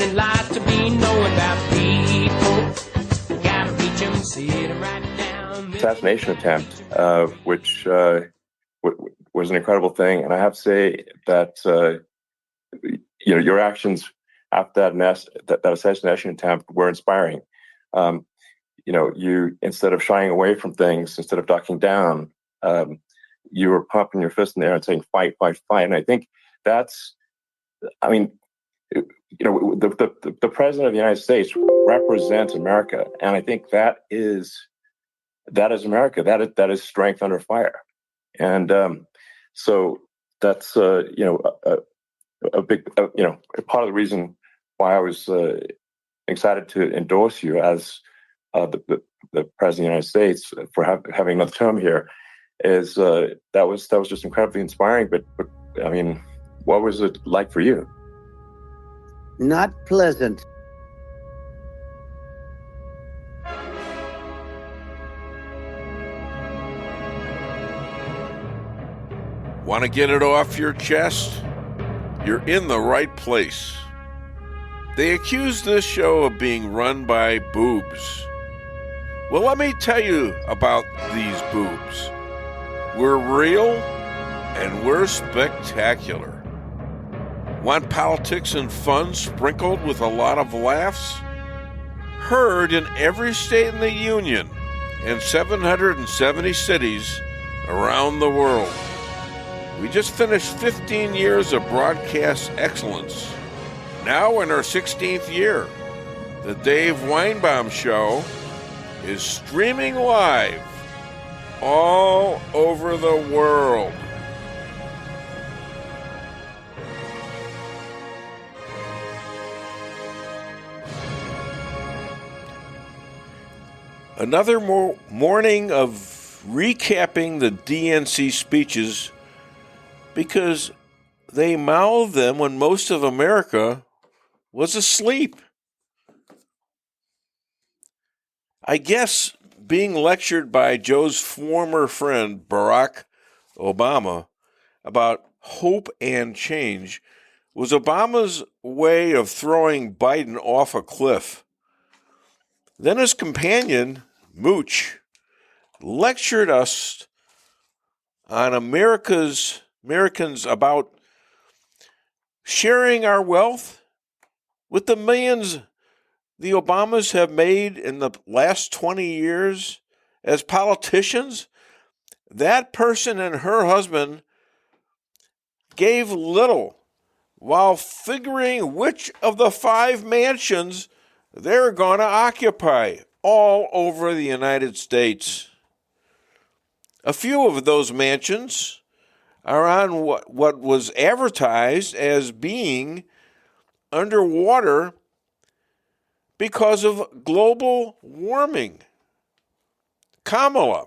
Living life to be known about people. Gotta reach 'em, sit right down. Assassination attempt, which was an incredible thing. And I have to say that, your actions after that assassination attempt were inspiring. You, instead of shying away from things, instead of ducking down, you were pumping your fist in the air and saying, fight, fight, fight. And I think that's, the president of the United States represents America. And I think that is America. That is strength under fire. And so that's, a big, part of the reason why I was excited to endorse you as the president of the United States for having another term here is that was just incredibly inspiring. But I mean, what was it like for you? Not pleasant. Want to get it off your chest? You're in the right place. They accuse this show of being run by boobs. Well, let me tell you about these boobs. We're real and we're spectacular. Want politics and fun sprinkled with a lot of laughs? Heard in every state in the Union and 770 cities around the world. We just finished 15 years of broadcast excellence. Now in our 16th year, the Dave Weinbaum Show is streaming live all over the world. Another morning of recapping the DNC speeches because they mouthed them when most of America was asleep. I guess being lectured by Joe's former friend Barack Obama about hope and change was Obama's way of throwing Biden off a cliff. Then his companion, Mooch, lectured us on Americans about sharing our wealth with the millions the Obamas have made in the last 20 years as politicians. That person and her husband gave little while figuring which of the 5 mansions they're going to occupy all over the United States. A few of those mansions are on what was advertised as being underwater because of global warming. Kamala,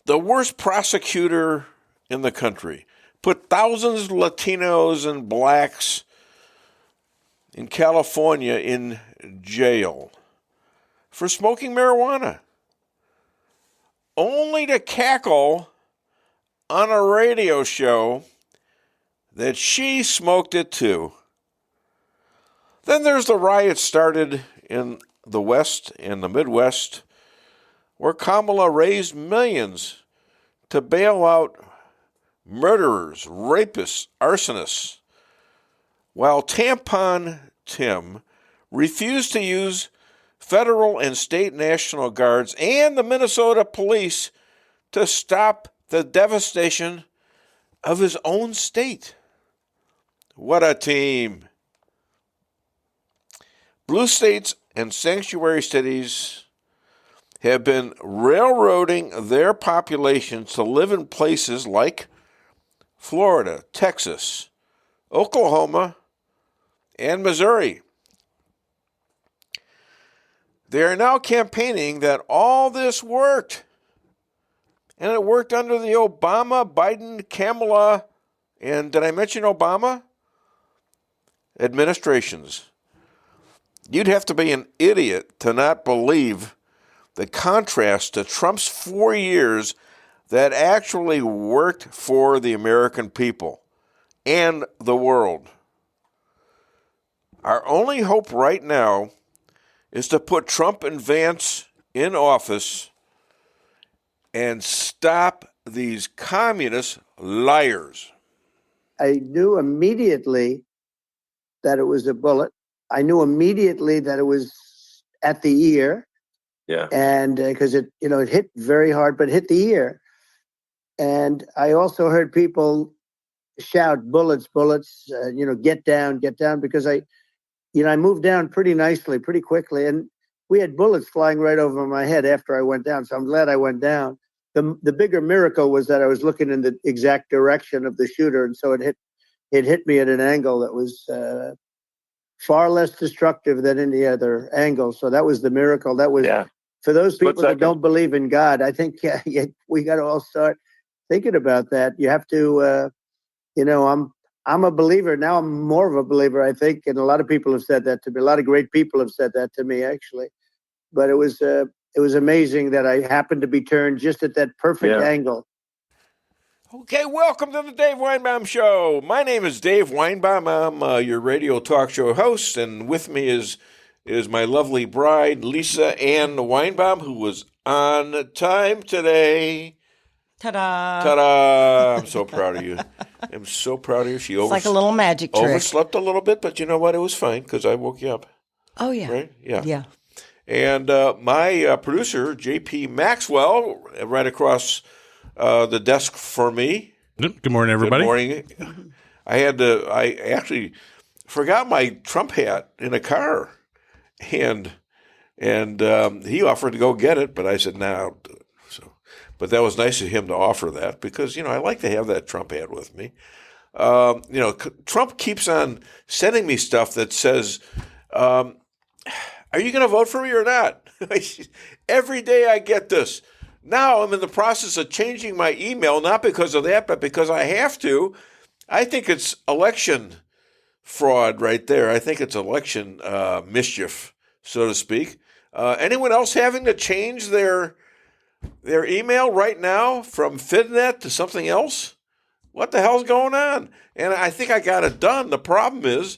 the worst prosecutor in the country, put thousands of Latinos and blacks in California in jail for smoking marijuana, only to cackle on a radio show that she smoked it too. Then there's the riots started in the West and the Midwest, where Kamala raised millions to bail out murderers, rapists, arsonists, while Tampon Tim refused to use federal and state National Guards and the Minnesota police to stop the devastation of his own state. What a team. Blue states and sanctuary cities have been railroading their populations to live in places like Florida, Texas, Oklahoma, and Missouri. They are now campaigning that all this worked. And it worked under the Obama, Biden, Kamala, and did I mention Obama? Administrations. You'd have to be an idiot to not believe the contrast to Trump's 4 years that actually worked for the American people and the world. Our only hope right now is to put Trump and Vance in office and stop these communist liars. I knew immediately that it was a bullet. I knew immediately that it was at the ear. Yeah. And because it hit very hard, but hit the ear. And I also heard people shout, bullets, bullets, get down, because I moved down pretty nicely, pretty quickly. And we had bullets flying right over my head after I went down. So I'm glad I went down. The bigger miracle was that I was looking in the exact direction of the shooter. And so it hit me at an angle that was far less destructive than any other angle. So that was the miracle. That was, for those people that don't believe in God, I think we got to all start thinking about that. You have to, I'm a believer. Now I'm more of a believer, I think. And a lot of people have said that to me. A lot of great people have said that to me, actually. But it was amazing that I happened to be turned just at that perfect angle. Okay, welcome to the Dave Weinbaum Show. My name is Dave Weinbaum. I'm your radio talk show host, and with me is my lovely bride, Lisa Ann Weinbaum, who was on time today. Ta-da! Ta-da! I'm so proud of you. I'm so proud of you. She it's like a little magic trick. Overslept a little bit, but you know what? It was fine because I woke you up. Oh, yeah. Right? Yeah. Yeah. And my producer, J.P. Maxwell, right across the desk for me. Good morning, everybody. Good morning. I actually forgot my Trump hat in a car, and he offered to go get it, but I said no. So, but that was nice of him to offer that because I like to have that Trump hat with me. Trump keeps on sending me stuff that says, "Are you going to vote for me or not?" Every day I get this. Now I'm in the process of changing my email, not because of that, but because I have to. I think it's election fraud right there. I think it's election mischief, so to speak. Anyone else having to change their email right now from FidNet to something else? What the hell's going on? And I think I got it done. The problem is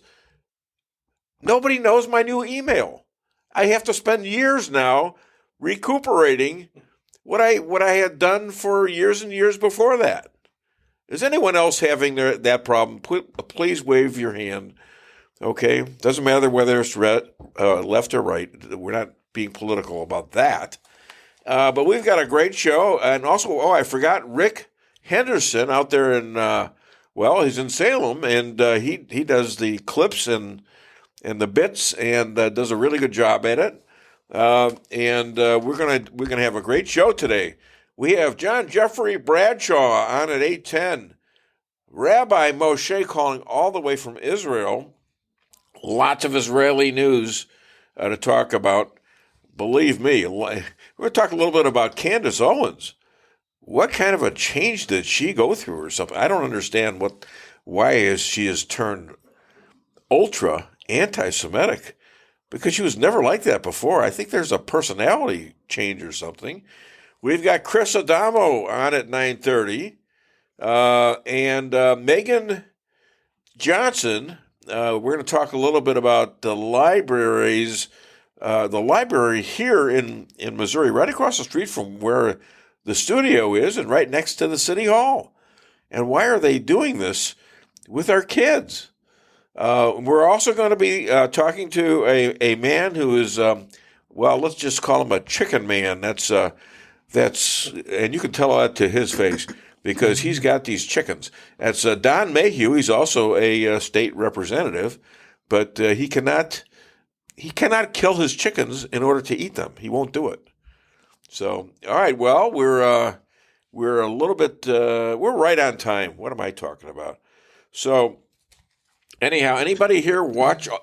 nobody knows my new email. I have to spend years now recuperating what I had done for years and years before that. Is anyone else having that problem? Please wave your hand. Okay? Doesn't matter whether it's left or right. We're not being political about that. But we've got a great show. And also, I forgot Rick Henderson out there in, he's in Salem, and he does the clips and the bits and does a really good job at it. We're gonna have a great show today. We have John Jeffrey Bradshaw on at 8:10. Rabbi Moshe calling all the way from Israel. Lots of Israeli news to talk about. Believe me, we're going to talk a little bit about Candace Owens. What kind of a change did she go through or something? I don't understand why she has turned ultra anti-Semitic. Because she was never like that before. I think there's a personality change or something. We've got Chris Adamo on at 9:30. And Megan Johnson, we're going to talk a little bit about the libraries. The library here in Missouri, right across the street from where the studio is and right next to the city hall. And why are they doing this with our kids? We're also going to be talking to a man who is, let's just call him a chicken man. That's, and you can tell that to his face because he's got these chickens. That's Don Mayhew. He's also a state representative, but he cannot kill his chickens in order to eat them. He won't do it. So, all right. Well, we're a little bit, we're right on time. What am I talking about? So. Anyhow, anybody here watch all?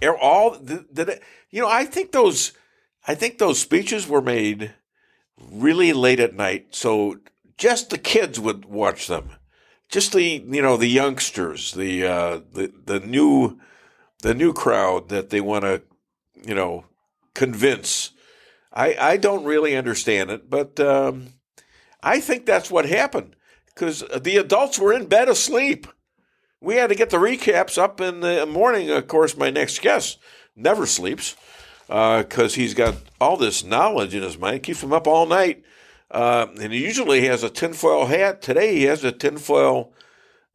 I think those speeches were made really late at night, so just the kids would watch them, just the youngsters, the new crowd that they want to convince. I don't really understand it, but I think that's what happened because the adults were in bed asleep. We had to get the recaps up in the morning. Of course, my next guest never sleeps because he's got all this knowledge in his mind. Keeps him up all night. And he usually has a tinfoil hat. Today he has a tinfoil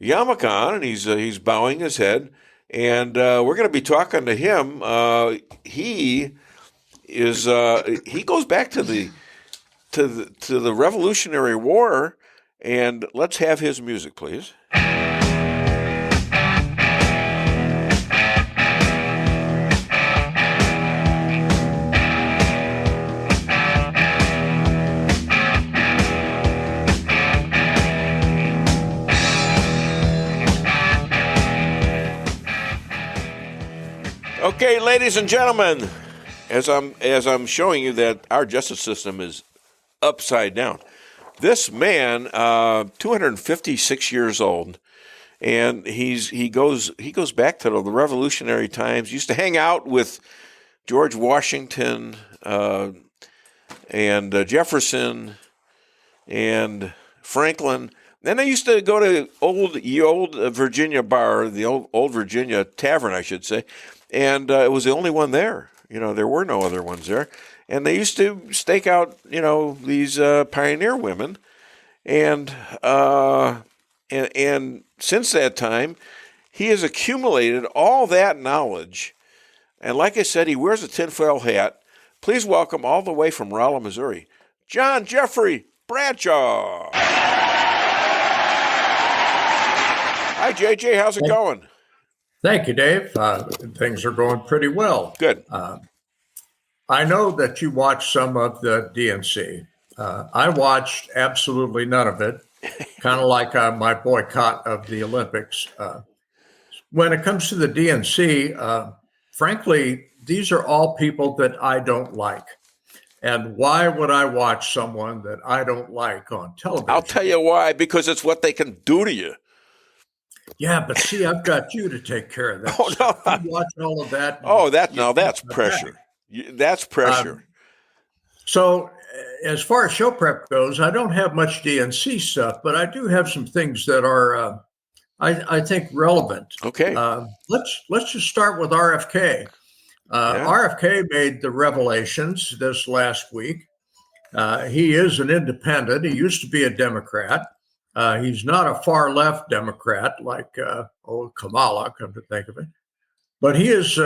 yarmulke on, and he's bowing his head. And we're going to be talking to him. He goes back to the Revolutionary War. And let's have his music, please. Okay, ladies and gentlemen, as I'm showing you that our justice system is upside down. This man, 256 years old, and he goes back to the revolutionary times. Used to hang out with George Washington and Jefferson and Franklin. Then I used to go to the old Virginia bar, the old Virginia tavern, I should say, and it was the only one there. There were no other ones there. And they used to stake out, these pioneer women. And since that time, he has accumulated all that knowledge. And like I said, he wears a tinfoil hat. Please welcome all the way from Rolla, Missouri, John Jeffrey Bradshaw. Hi, JJ. How's it going? Thank you, Dave. Things are going pretty well. Good. I know that you watched some of the DNC. I watched absolutely none of it, kind of like my boycott of the Olympics. When it comes to the DNC, frankly, these are all people that I don't like. And why would I watch someone that I don't like on television? I'll tell you why, because it's what they can do to you. Yeah, but see, I've got you to take care of that. Oh, no. I'm watching all of that. That's pressure. That's pressure. So as far as show prep goes, I don't have much DNC stuff, but I do have some things that are, I think, relevant. Okay. Let's just start with RFK. RFK made the revelations this last week. He is an independent. He used to be a Democrat. He's not a far left Democrat like Kamala, come to think of it. But he is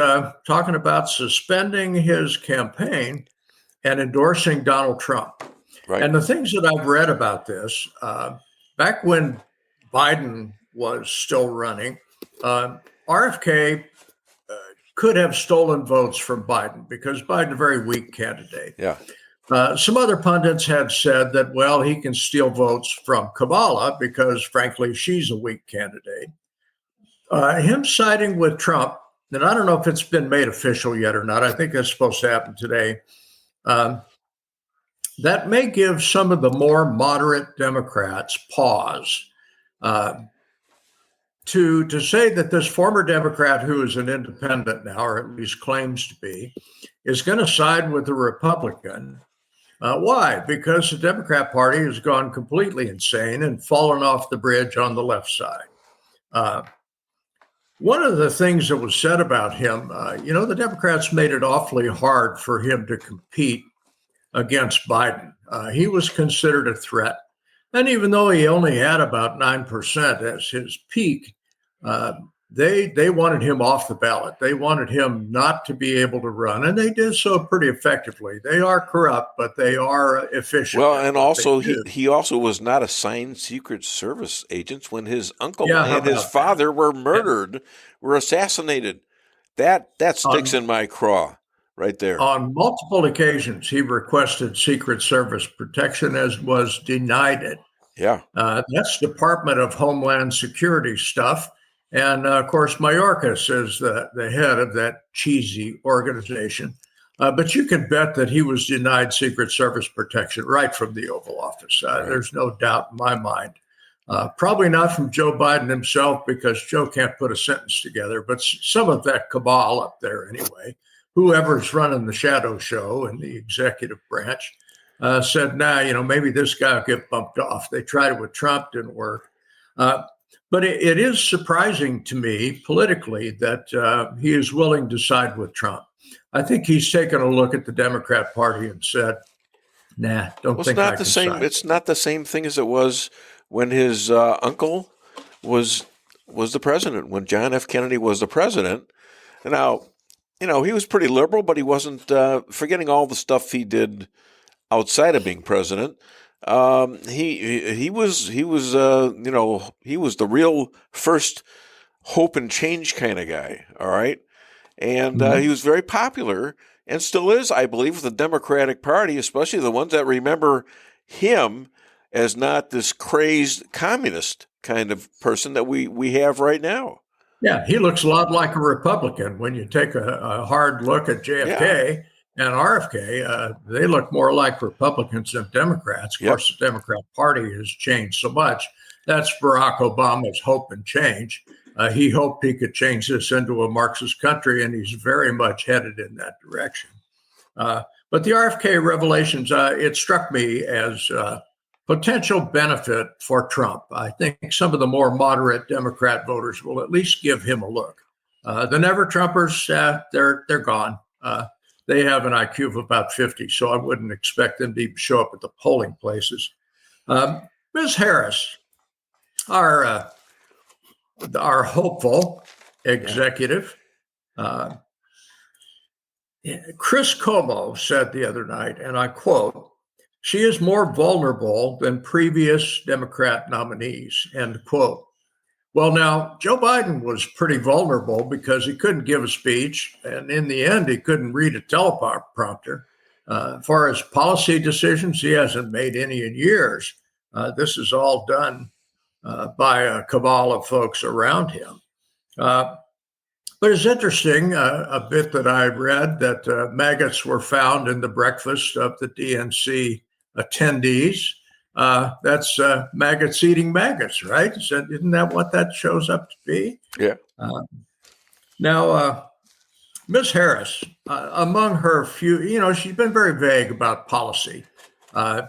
talking about suspending his campaign and endorsing Donald Trump. Right. And the things that I've read about this, back when Biden was still running, RFK could have stolen votes from Biden because Biden's a very weak candidate. Yeah. Some other pundits have said that, well, he can steal votes from Kamala because, frankly, she's a weak candidate. Him siding with Trump, and I don't know if it's been made official yet or not. I think that's supposed to happen today. That may give some of the more moderate Democrats pause to say that this former Democrat, who is an independent now, or at least claims to be, is going to side with the Republican. Why? Because the Democrat Party has gone completely insane and fallen off the bridge on the left side. One of the things that was said about him, the Democrats made it awfully hard for him to compete against Biden. He was considered a threat. And even though he only had about 9% as his peak, they wanted him off the ballot. They wanted him not to be able to run, and they did so pretty effectively. They are corrupt, but they are efficient. Well, and also he also was not assigned Secret Service agents when his uncle and his father were murdered, were assassinated. That sticks in my craw right there. On multiple occasions, he requested Secret Service protection, as was denied it. Yeah. That's Department of Homeland Security stuff. And, of course, Mayorkas is the head of that cheesy organization. But you can bet that he was denied Secret Service protection right from the Oval Office. There's no doubt in my mind. Probably not from Joe Biden himself, because Joe can't put a sentence together, but some of that cabal up there anyway. Whoever's running the shadow show in the executive branch said, maybe this guy will get bumped off. They tried it with Trump, didn't work. But it is surprising to me politically that he is willing to side with Trump. I think he's taken a look at the Democrat Party and said, "Nah, don't Well, think I can side." It's not the same thing as it was when his uncle was the president. When John F. Kennedy was the president. And now, he was pretty liberal, but he wasn't. Forgetting all the stuff he did outside of being president, he was he was the real first hope and change kind of guy. All right, and he was very popular and still is, I believe, with the Democratic Party, especially the ones that remember him as not this crazed communist kind of person that we have right now. Yeah, he looks a lot like a Republican when you take a hard look at JFK and RFK. They look more like Republicans than Democrats. Of course, the Democrat Party has changed so much. That's Barack Obama's hope and change. He hoped he could change this into a Marxist country, and he's very much headed in that direction. But the RFK revelations, it struck me as potential benefit for Trump. I think some of the more moderate Democrat voters will at least give him a look. The never-Trumpers, they're gone. They have an IQ of about 50, so I wouldn't expect them to show up at the polling places. Ms. Harris, our hopeful executive, Chris Cuomo said the other night, and I quote, "She is more vulnerable than previous Democrat nominees," end quote. Well, now, Joe Biden was pretty vulnerable because he couldn't give a speech, and in the end, he couldn't read a teleprompter. As far as policy decisions, he hasn't made any in years. This is all done by a cabal of folks around him. But it's interesting, a bit that I read, that maggots were found in the breakfast of the DNC attendees. That's maggots eating maggots, right? Isn't that what that shows up to be? Yeah. Now, Ms. Harris, among her few, she's been very vague about policy.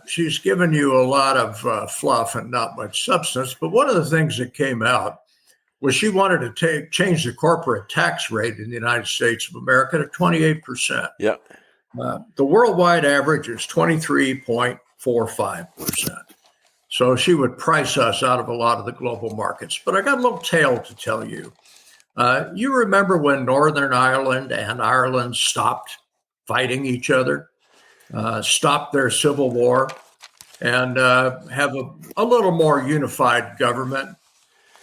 She's given you a lot of fluff and not much substance. But one of the things that came out was she wanted to change the corporate tax rate in the United States of America to 28%. Yeah. The worldwide average is 23.45%. So she would price us out of a lot of the global markets. But I got a little tale to tell you. You remember when Northern Ireland and Ireland stopped fighting each other, stopped their civil war, and have a little more unified government?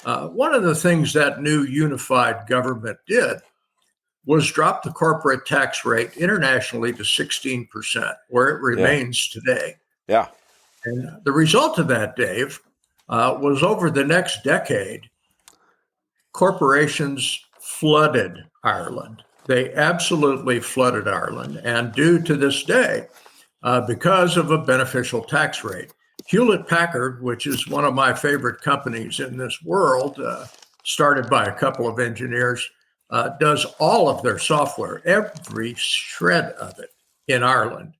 One of the things that new unified government did was drop the corporate tax rate internationally to 16%, where it remains today. Yeah. And the result of that, Dave, was over the next decade, corporations flooded Ireland. They absolutely flooded Ireland. And due to this day, because of a beneficial tax rate, Hewlett-Packard, which is one of my favorite companies in this world, started by a couple of engineers, does all of their software, every shred of it, in Ireland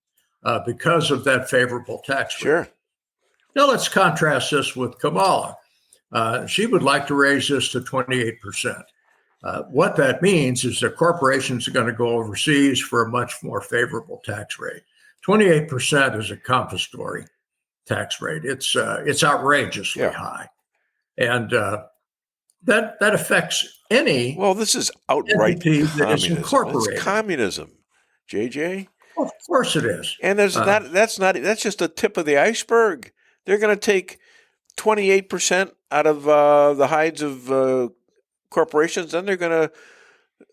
because of that favorable tax rate. Sure. Now let's contrast this with Kamala. She would like to raise this to 28%. What that means is that corporations are going to go overseas for a much more favorable tax rate. 28% is a confiscatory tax rate. It's outrageously high, and that affects any. Well, this is outright communism. Incorporated. It's communism, JJ. Well, of course it is. And that's just the tip of the iceberg. They're going to take 28% out of the hides of corporations. Then they're going to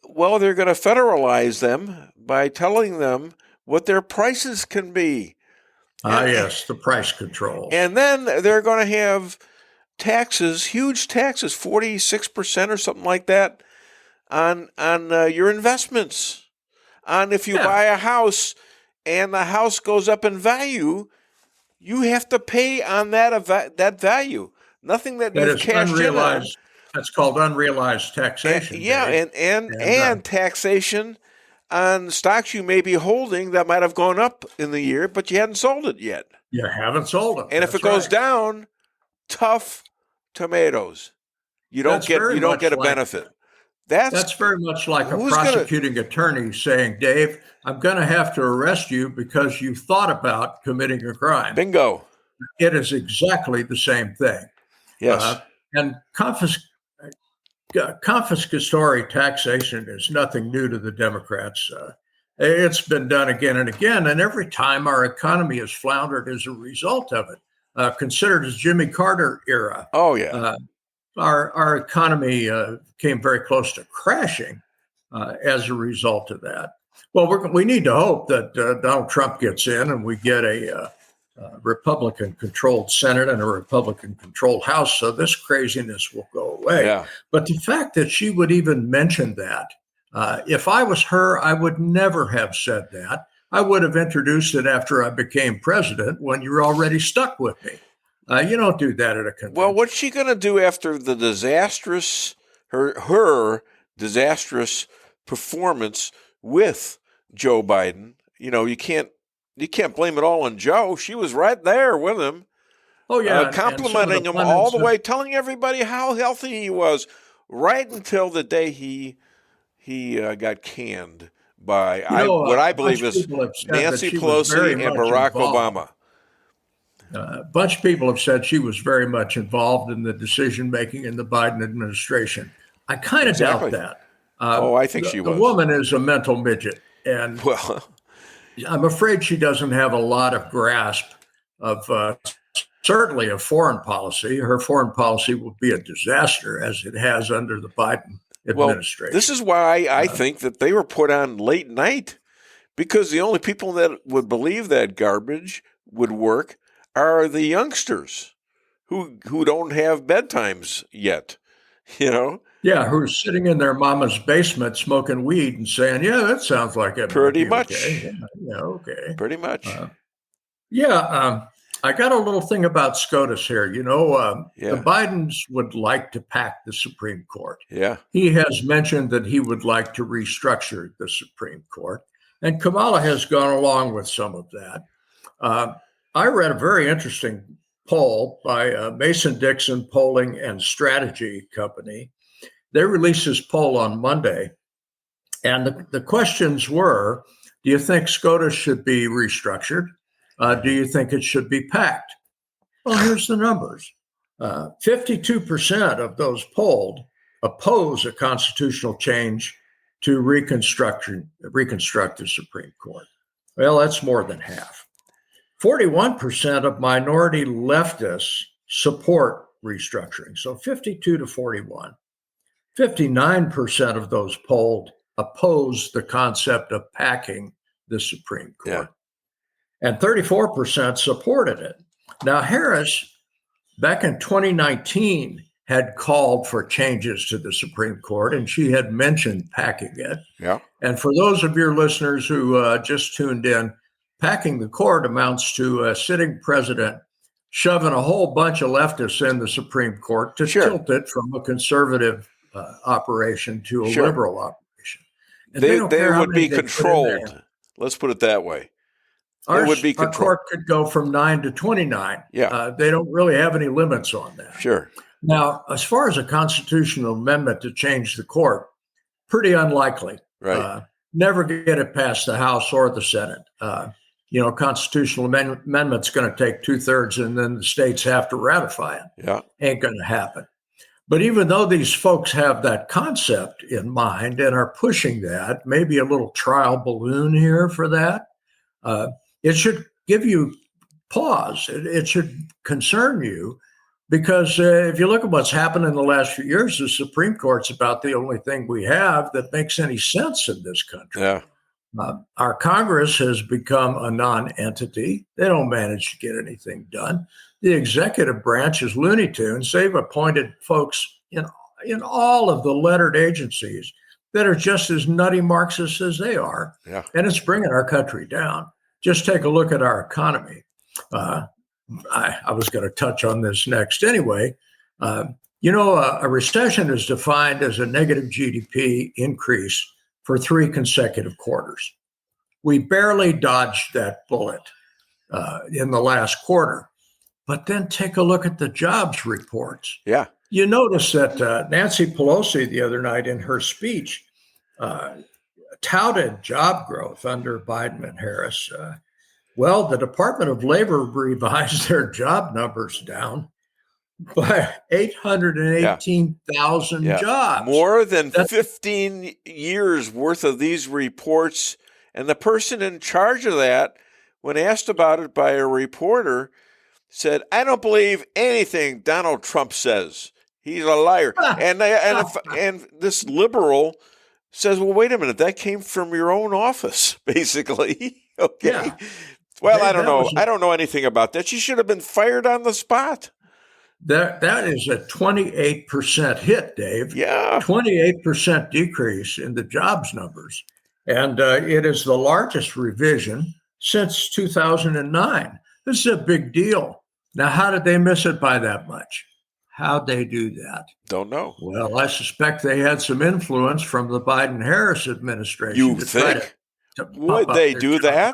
federalize them by telling them what their prices can be. Yes, the price control. And then they're going to have taxes, huge taxes, 46% or something like that, on your investments. On if you buy a house and the house goes up in value, you have to pay on that value. Nothing that you've cashed in on. That's called unrealized taxation. And taxation on stocks you may be holding that might have gone up in the year, but you hadn't sold it yet. You haven't sold it. And if it goes down, tough tomatoes. you don't That's very get much a like- benefit. That's very much like a Who's gonna- prosecuting attorney saying, Dave, I'm going to have to arrest you because you thought about committing a crime. Bingo. It is exactly the same thing. Yes. And confiscatory taxation is nothing new to the Democrats. It's been done again and again, and every time our economy has floundered as a result of it. Considered as Jimmy Carter era, Oh yeah. our economy came very close to crashing as a result of that. Well, we need to hope that Donald Trump gets in and we get a Republican-controlled Senate and a Republican-controlled House, so this craziness will go away. Yeah. But the fact that she would even mention that, if I was her, I would never have said that. I would have introduced it after I became president when you're already stuck with me. You don't do that at a convention. Well, what's she going to do after the her disastrous performance with Joe Biden? You can't blame it all on Joe. She was right there with him. Oh yeah, complimenting him all the way, telling everybody how healthy he was, right until the day he got canned by what I believe is Nancy Pelosi and Barack Obama. A bunch of people have said she was very much involved in the decision making in the Biden administration. I kind of doubt that. I think she was. The woman is a mental midget, and I'm afraid she doesn't have a lot of grasp of certainly of foreign policy. Her foreign policy will be a disaster, as it has under the Biden administration. This is why I think that they were put on late night, because the only people that would believe that garbage would work are the youngsters who don't have bedtimes yet, Yeah, who's sitting in their mama's basement smoking weed and saying, "Yeah, that sounds like it." Pretty much. Okay. Yeah, okay. Pretty much. I got a little thing about SCOTUS here. The Bidens would like to pack the Supreme Court. Yeah. He has mentioned that he would like to restructure the Supreme Court, and Kamala has gone along with some of that. I read a very interesting poll by Mason-Dixon Polling and Strategy Company. They released this poll on Monday, and the questions were, do you think SCOTUS should be restructured? Do you think it should be packed? Well, here's the numbers. 52% of those polled oppose a constitutional change to reconstruct the Supreme Court. Well, that's more than half. 41% of minority leftists support restructuring. So 52 to 41. 59% of those polled oppose the concept of packing the Supreme Court. Yeah. And 34% supported it. Now, Harris, back in 2019, had called for changes to the Supreme Court, and she had mentioned packing it. Yeah. And for those of your listeners who just tuned in, packing the court amounts to a sitting president shoving a whole bunch of leftists in the Supreme Court to tilt it from a conservative operation to a liberal operation. And they would be controlled. Let's put it that way. Our court could go from 9 to 29. Yeah. They don't really have any limits on that. Sure. Now, as far as a constitutional amendment to change the court, pretty unlikely. Right. Never get it past the House or the Senate. Constitutional amendment's going to take 2/3, and then the states have to ratify it. Yeah. Ain't going to happen. But even though these folks have that concept in mind and are pushing that, maybe a little trial balloon here for that, it should give you pause. It should concern you, because if you look at what's happened in the last few years, the Supreme Court's about the only thing we have that makes any sense in this country. Yeah. Our Congress has become a non-entity. They don't manage to get anything done. The executive branch is Looney Tunes. They've appointed folks in all of the lettered agencies that are just as nutty Marxists as they are. Yeah. And it's bringing our country down. Just take a look at our economy. I was going to touch on this next anyway. A recession is defined as a negative GDP increase for 3 consecutive quarters. We barely dodged that bullet in the last quarter. But then take a look at the jobs reports. Yeah. You notice that Nancy Pelosi the other night in her speech touted job growth under Biden and Harris. Well, the Department of Labor revised their job numbers down by 818,000 jobs. More than 15 years worth of these reports. And the person in charge of that, when asked about it by a reporter, said, "I don't believe anything Donald Trump says. He's a liar." and this liberal says, "Well, wait a minute. That came from your own office, basically." Okay. Yeah. Well, I don't know. I don't know anything about that. She should have been fired on the spot. That is a 28% hit, Dave. Yeah. 28% decrease in the jobs numbers. And it is the largest revision since 2009. This is a big deal. Now, how did they miss it by that much? How'd they do that? Don't know. Well, I suspect they had some influence from the Biden-Harris administration. You think? Would they do that?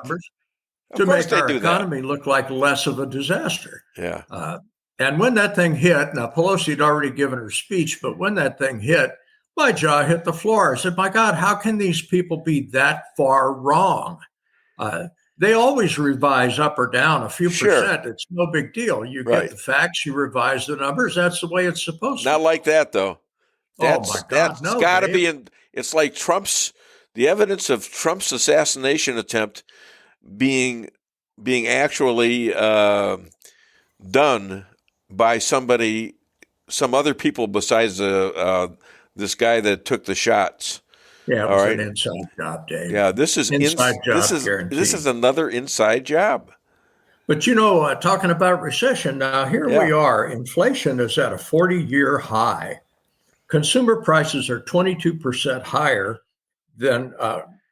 To make our economy look like less of a disaster. Yeah. And when that thing hit, now Pelosi had already given her speech, but when that thing hit, my jaw hit the floor. I said, my God, how can these people be that far wrong? They always revise up or down a few percent. It's no big deal. You get the facts, you revise the numbers. That's the way it's supposed to be. Not like that, though. Oh, my God. That's got to be it's like the evidence of Trump's assassination attempt being actually done by some other people besides this guy that took the shots. Yeah, it was an inside job, Dave. Yeah, this is inside job. This is another inside job. But talking about recession, now here we are. Inflation is at a 40-year high. Consumer prices are 22% higher than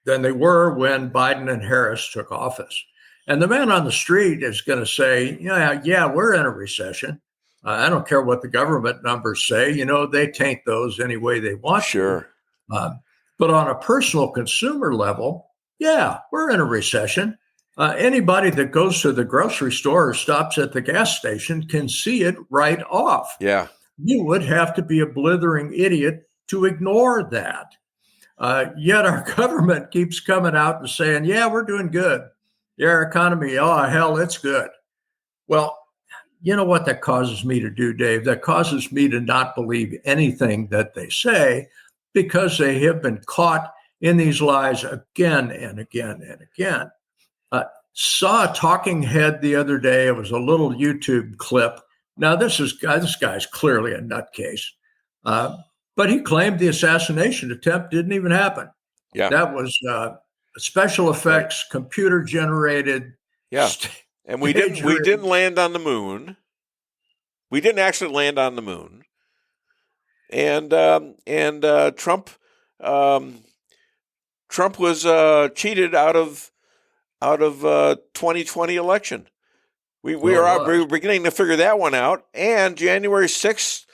they were when Biden and Harris took office. And the man on the street is going to say, yeah, we're in a recession. I don't care what the government numbers say. They taint those any way they want. Sure. But on a personal consumer level, yeah, we're in a recession. Anybody that goes to the grocery store or stops at the gas station can see it right off. Yeah. You would have to be a blithering idiot to ignore that. Yet our government keeps coming out and saying, yeah, we're doing good. Yeah, our economy, oh, hell, it's good. Well, you know what that causes me to do, Dave? That causes me to not believe anything that they say because they have been caught in these lies again and again and again. Saw a talking head the other day. It was a little YouTube clip. Now, this guy's clearly a nutcase. But he claimed the assassination attempt didn't even happen. Yeah. That was special effects, computer generated. Yeah. And we didn't land on the moon. We didn't actually land on the moon. And Trump was cheated out of 2020 election. We were beginning to figure that one out. And January 6th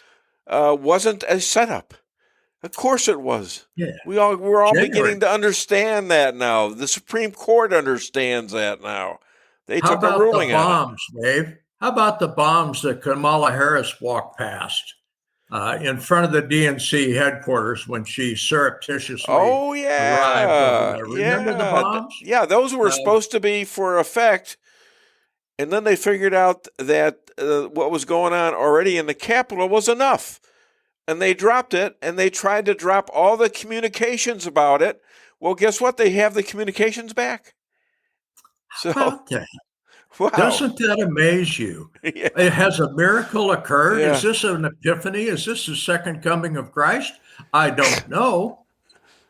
wasn't a setup. Of course it was. Yeah. We're all beginning to understand that now. The Supreme Court understands that now. They took a ruling on it. Dave? How about the bombs that Kamala Harris walked past in front of the DNC headquarters when she surreptitiously arrived? Remember the bombs? Yeah, those were supposed to be for effect. And then they figured out that what was going on already in the Capitol was enough. And they dropped it, and they tried to drop all the communications about it. Well, guess what? They have the communications back. So, how about that? Wow. Doesn't that amaze you? Yeah. Has a miracle occurred? Yeah. Is this an epiphany? Is this the second coming of Christ? I don't know.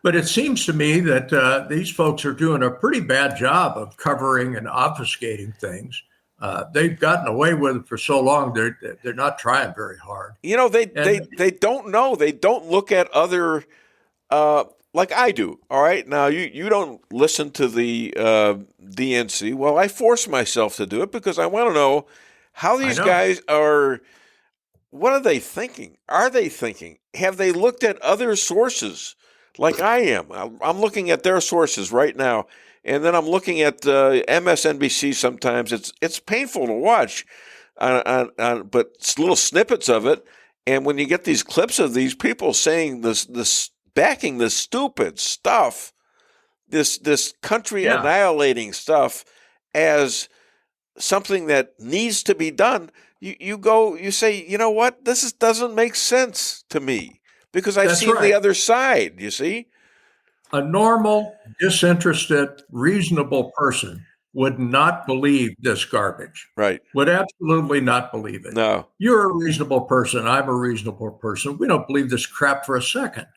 But it seems to me that these folks are doing a pretty bad job of covering and obfuscating things. They've gotten away with it for so long. They're not trying very hard. They don't know. They don't look at other like I do. All right. Now you don't listen to the DNC. Well, I force myself to do it because I want to know how these guys are. What are they thinking? Are they thinking? Have they looked at other sources like I am? I'm looking at their sources right now. And then I'm looking at MSNBC sometimes. It's painful to watch, but little snippets of it. And when you get these clips of these people saying this backing this stupid stuff, this country annihilating stuff as something that needs to be done, you say, you know what? Doesn't make sense to me because I've seen the other side, you see? A normal, disinterested, reasonable person would not believe this garbage. Right. Would absolutely not believe it. No. You're a reasonable person. I'm a reasonable person. We don't believe this crap for a second.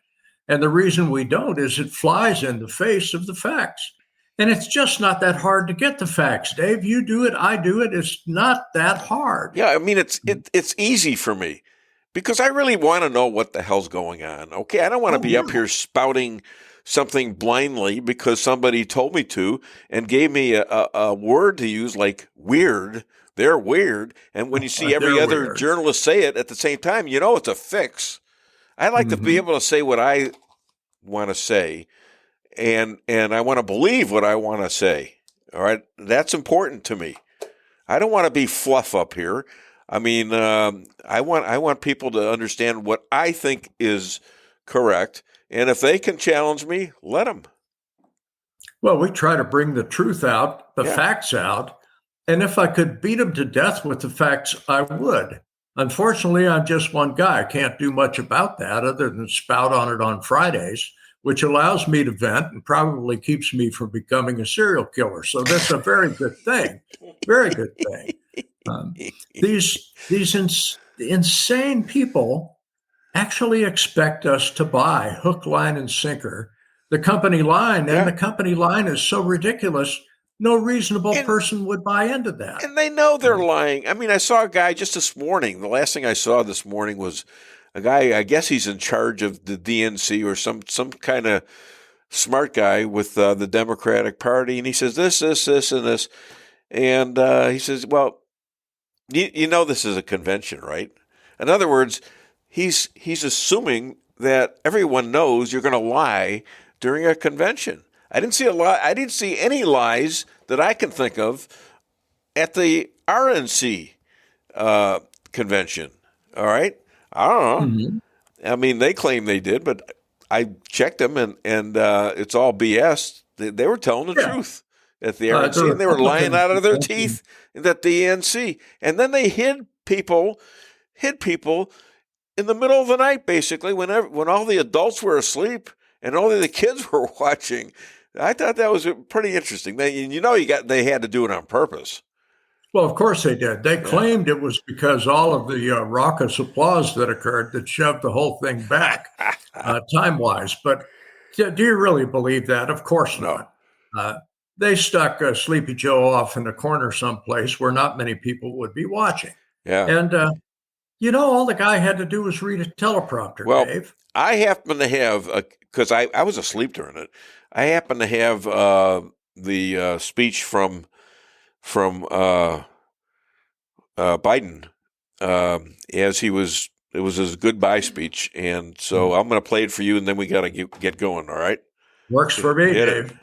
And the reason we don't is it flies in the face of the facts. And it's just not that hard to get the facts, Dave. You do it, I do it. It's not that hard. Yeah, I mean, it's easy for me because I really want to know what the hell's going on. Okay, I don't want to be up here spouting something blindly because somebody told me to and gave me a word to use like weird. They're weird. And when you see every other journalist say it at the same time, you know it's a fix. I like to be able to say what I want to say, and I want to believe what I want to say. All right, that's important to me. I don't want to be fluff up here. I mean, I want people to understand what I think is correct, and if they can challenge me, let them. Well, we try to bring the truth out, the facts out, and if I could beat them to death with the facts, I would. Unfortunately, I'm just one guy. I can't do much about that other than spout on it on Fridays, which allows me to vent and probably keeps me from becoming a serial killer. So that's a very good thing. Very good thing. These insane people actually expect us to buy hook, line, and sinker the company line. And the company line is so ridiculous. No reasonable person would buy into that. And they know they're lying. I mean, I saw a guy just this morning. The last thing I saw this morning was a guy, I guess he's in charge of the DNC or some kind of smart guy with the Democratic Party. And he says this, and this. And he says, well, you know this is a convention, right? In other words, he's assuming that everyone knows you're going to lie during a convention. I didn't see any lies that I can think of at the RNC convention. All right, I don't know. Mm-hmm. I mean, they claim they did, but I checked them, and it's all BS. They were telling the truth at the RNC, and they were lying out of their teeth at the DNC, and then they hid people in the middle of the night, basically, when all the adults were asleep and only the kids were watching. I thought that was pretty interesting. They had to do it on purpose. Well, of course they did. They claimed it was because all of the raucous applause that occurred that shoved the whole thing back time-wise. But do you really believe that? Of course not. They stuck Sleepy Joe off in a corner someplace where not many people would be watching. Yeah. And, all the guy had to do was read a teleprompter, Dave. I happen to have, because I was asleep during it, I happen to have the speech from Biden as he was. It was his goodbye speech, and so I'm going to play it for you, and then we got to get going. All right? Works for me, Dave.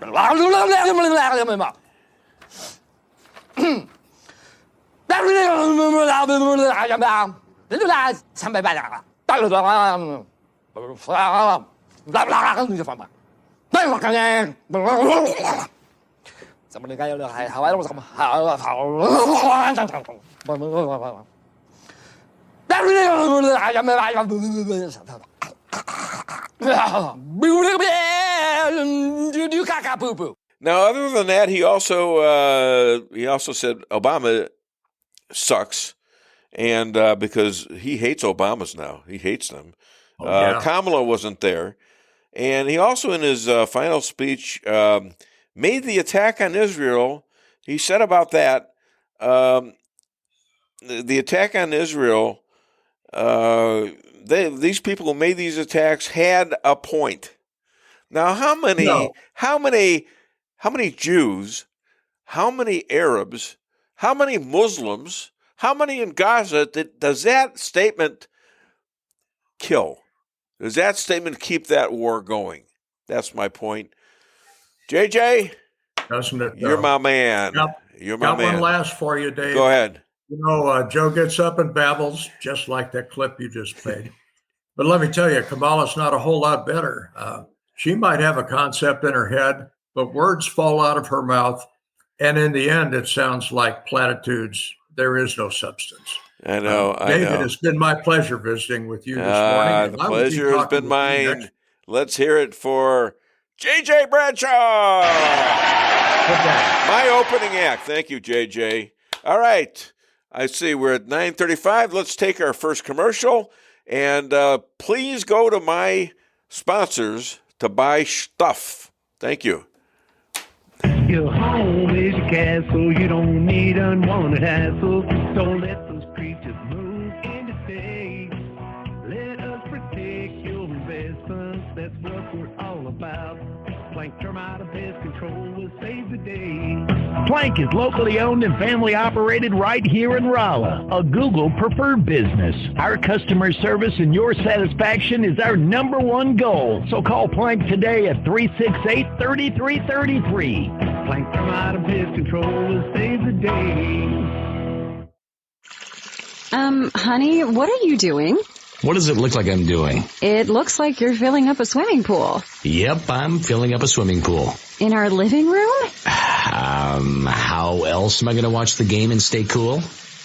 Now, other than that, he also said Obama sucks, and because he hates Obamas now, he hates them. Kamala wasn't there, and he also, in his final speech, made the attack on Israel. He said about that the attack on Israel. These people who made these attacks had a point. Now, how many Jews, how many Arabs, how many Muslims, how many in Gaza does that statement kill? Does that statement keep that war going? That's my point. JJ, doesn't it? You're my man. Yep. You're my man. Got one last for you, Dave. Go ahead. Joe gets up and babbles, just like that clip you just played. But let me tell you, Kamala's not a whole lot better. She might have a concept in her head, but words fall out of her mouth. And in the end, it sounds like platitudes. There is no substance. I know. David, it's been my pleasure visiting with you this morning. The pleasure has been mine. Let's hear it for JJ Bradshaw. My opening act. Thank you, JJ. All right. I see we're at 9:35. Let's take our first commercial. And please go to my sponsors to buy stuff. Thank you. Your home is your castle. You don't need unwanted hassle. Don't let those creatures move in to stay. Let us protect your investments. That's what we're all about. Plank Termite and Pest Control will save the day. Plank is locally owned and family operated right here in Rolla, a Google preferred business. Our customer service and your satisfaction is our number one goal. So call Plank today at 368-3333. Plank Termite and Pest Control will save the day. Honey, what are you doing? What does it look like I'm doing? It looks like you're filling up a swimming pool. Yep, I'm filling up a swimming pool. In our living room? How else am I going to watch the game and stay cool?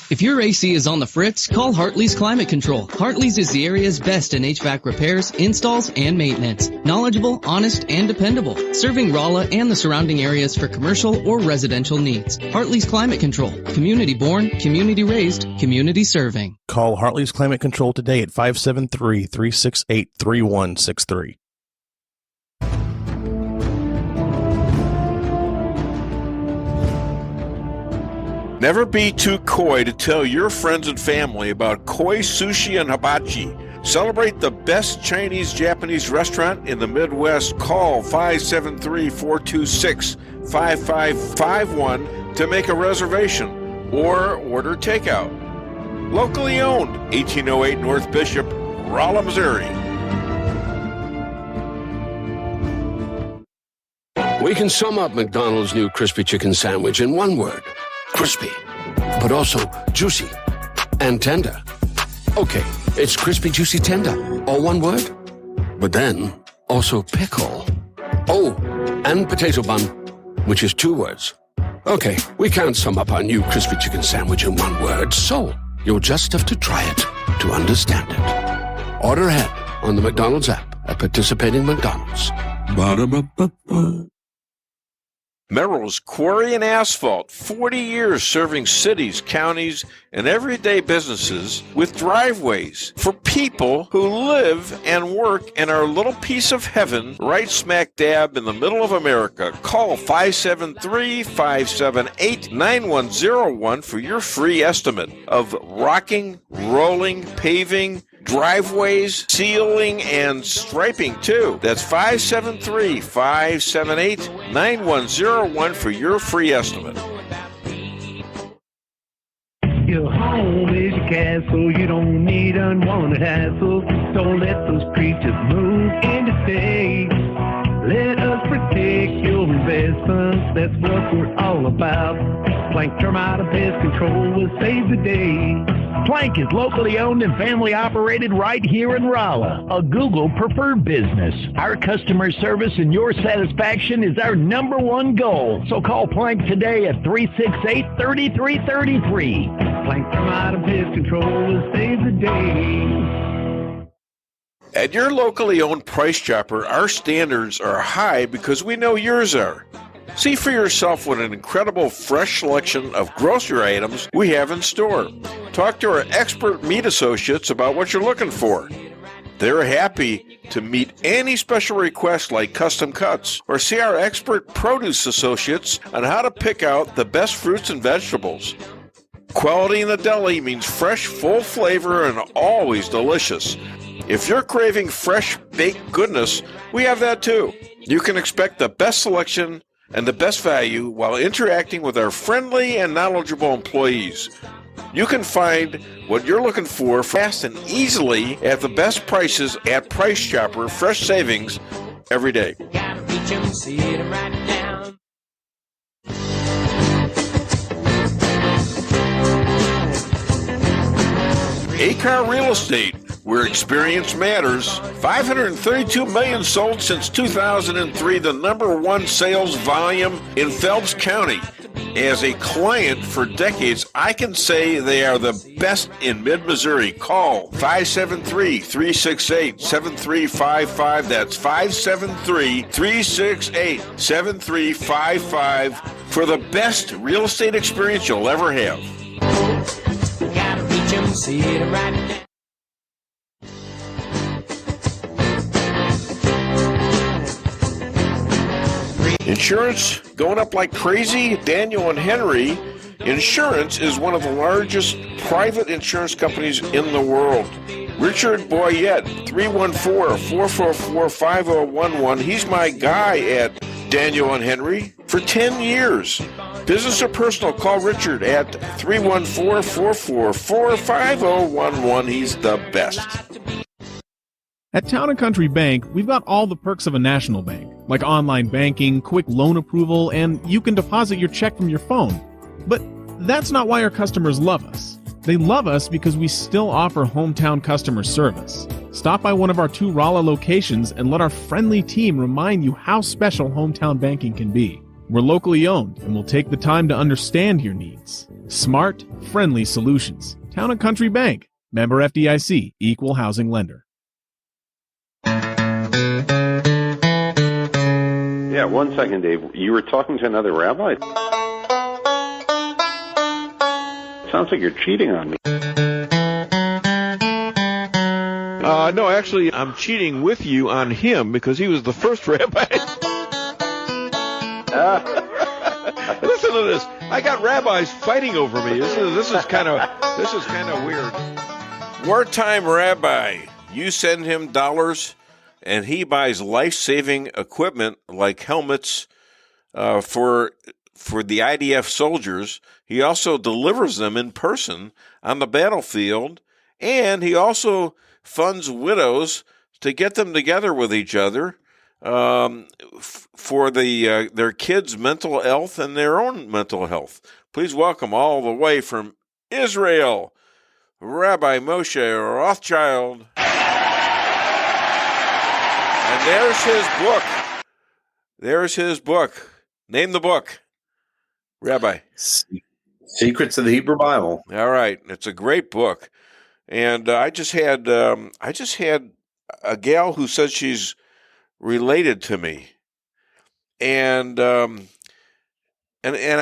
If your AC is on the fritz, call Hartley's Climate Control. Hartley's is the area's best in HVAC repairs, installs, and maintenance. Knowledgeable, honest, and dependable. Serving Rolla and the surrounding areas for commercial or residential needs. Hartley's Climate Control. Community born, community raised, community serving. Call Hartley's Climate Control today at 573-368-3163. Never be too coy to tell your friends and family about koi sushi and hibachi. Celebrate the best Chinese-Japanese restaurant in the Midwest. Call 573-426-5551 to make a reservation or order takeout. Locally owned, 1808 North Bishop, Rolla, Missouri. We can sum up McDonald's new crispy chicken sandwich in one word. Crispy, but also juicy and tender. Okay, it's crispy, juicy, tender, all one word. But then, also pickle. Oh, and potato bun, which is two words. Okay, we can't sum up our new crispy chicken sandwich in one word, so you'll just have to try it to understand it. Order ahead on the McDonald's app at participating McDonald's. Ba-da-ba-ba-ba. Merrill's Quarry and Asphalt, 40 years serving cities, counties, and everyday businesses with driveways for people who live and work in our little piece of heaven right smack dab in the middle of America. Call 573-578-9101 for your free estimate of rocking, rolling, paving, driveways, sealing, and striping, too. That's 573-578-9101 for your free estimate. Your home is your castle. You don't need unwanted hassle. Don't let those creatures move in to stay. Let us protect your investments. That's what we're all about. Plank Termite and Pest Control will save the day. Plank is locally owned and family operated right here in Rolla, a Google preferred business. Our customer service and your satisfaction is our number one goal. So call Plank today at 368-3333. Plank Termite and Pest Control will save the day. At your locally owned Price Chopper, our standards are high because we know yours are. See for yourself what an incredible fresh selection of grocery items we have in store. Talk to our expert meat associates about what you're looking for. They're happy to meet any special requests like custom cuts, or see our expert produce associates on how to pick out the best fruits and vegetables. Quality in the deli means fresh, full flavor, and always delicious. If you're craving fresh baked goodness, we have that too. You can expect the best selection and the best value while interacting with our friendly and knowledgeable employees. You can find what you're looking for fast and easily at the best prices at Price Chopper. Fresh savings every day. Gotta reach 'em, see it right down. A-Car Real Estate, where experience matters. 532 million sold since 2003, the number one sales volume in Phelps County. As a client for decades, I can say they are the best in mid-Missouri. Call 573-368-7355. That's 573-368-7355 for the best real estate experience you'll ever have. Gotta reach 'em, see it right now. Insurance going up like crazy? Daniel and Henry Insurance is one of the largest private insurance companies in the world. Richard Boyette, 314-444-5011. He's my guy at Daniel and Henry for 10 years. Business or personal, call Richard at 314-444-5011. He's the best. At Town & Country Bank, we've got all the perks of a national bank, like online banking, quick loan approval, and you can deposit your check from your phone. But that's not why our customers love us. They love us because we still offer hometown customer service. Stop by one of our 2 Rolla locations and let our friendly team remind you how special hometown banking can be. We're locally owned and will take the time to understand your needs. Smart, friendly solutions. Town & Country Bank. Member FDIC. Equal housing lender. Yeah, 1 second, Dave. You were talking to another rabbi? Sounds like you're cheating on me. No, actually, I'm cheating with you on him because he was the first rabbi. Listen to this. I got rabbis fighting over me. This is kind of weird. Wartime rabbi. You send him dollars, and he buys life-saving equipment like helmets for the IDF soldiers. He also delivers them in person on the battlefield, and he also funds widows to get them together with each other for their kids' mental health and their own mental health. Please welcome all the way from Israel, Rabbi Moshe Rothchild. And there's his book. There's his book. Name the book, Rabbi. Secrets of the Hebrew Bible. All right, it's a great book, and I just had a gal who says she's related to me, and I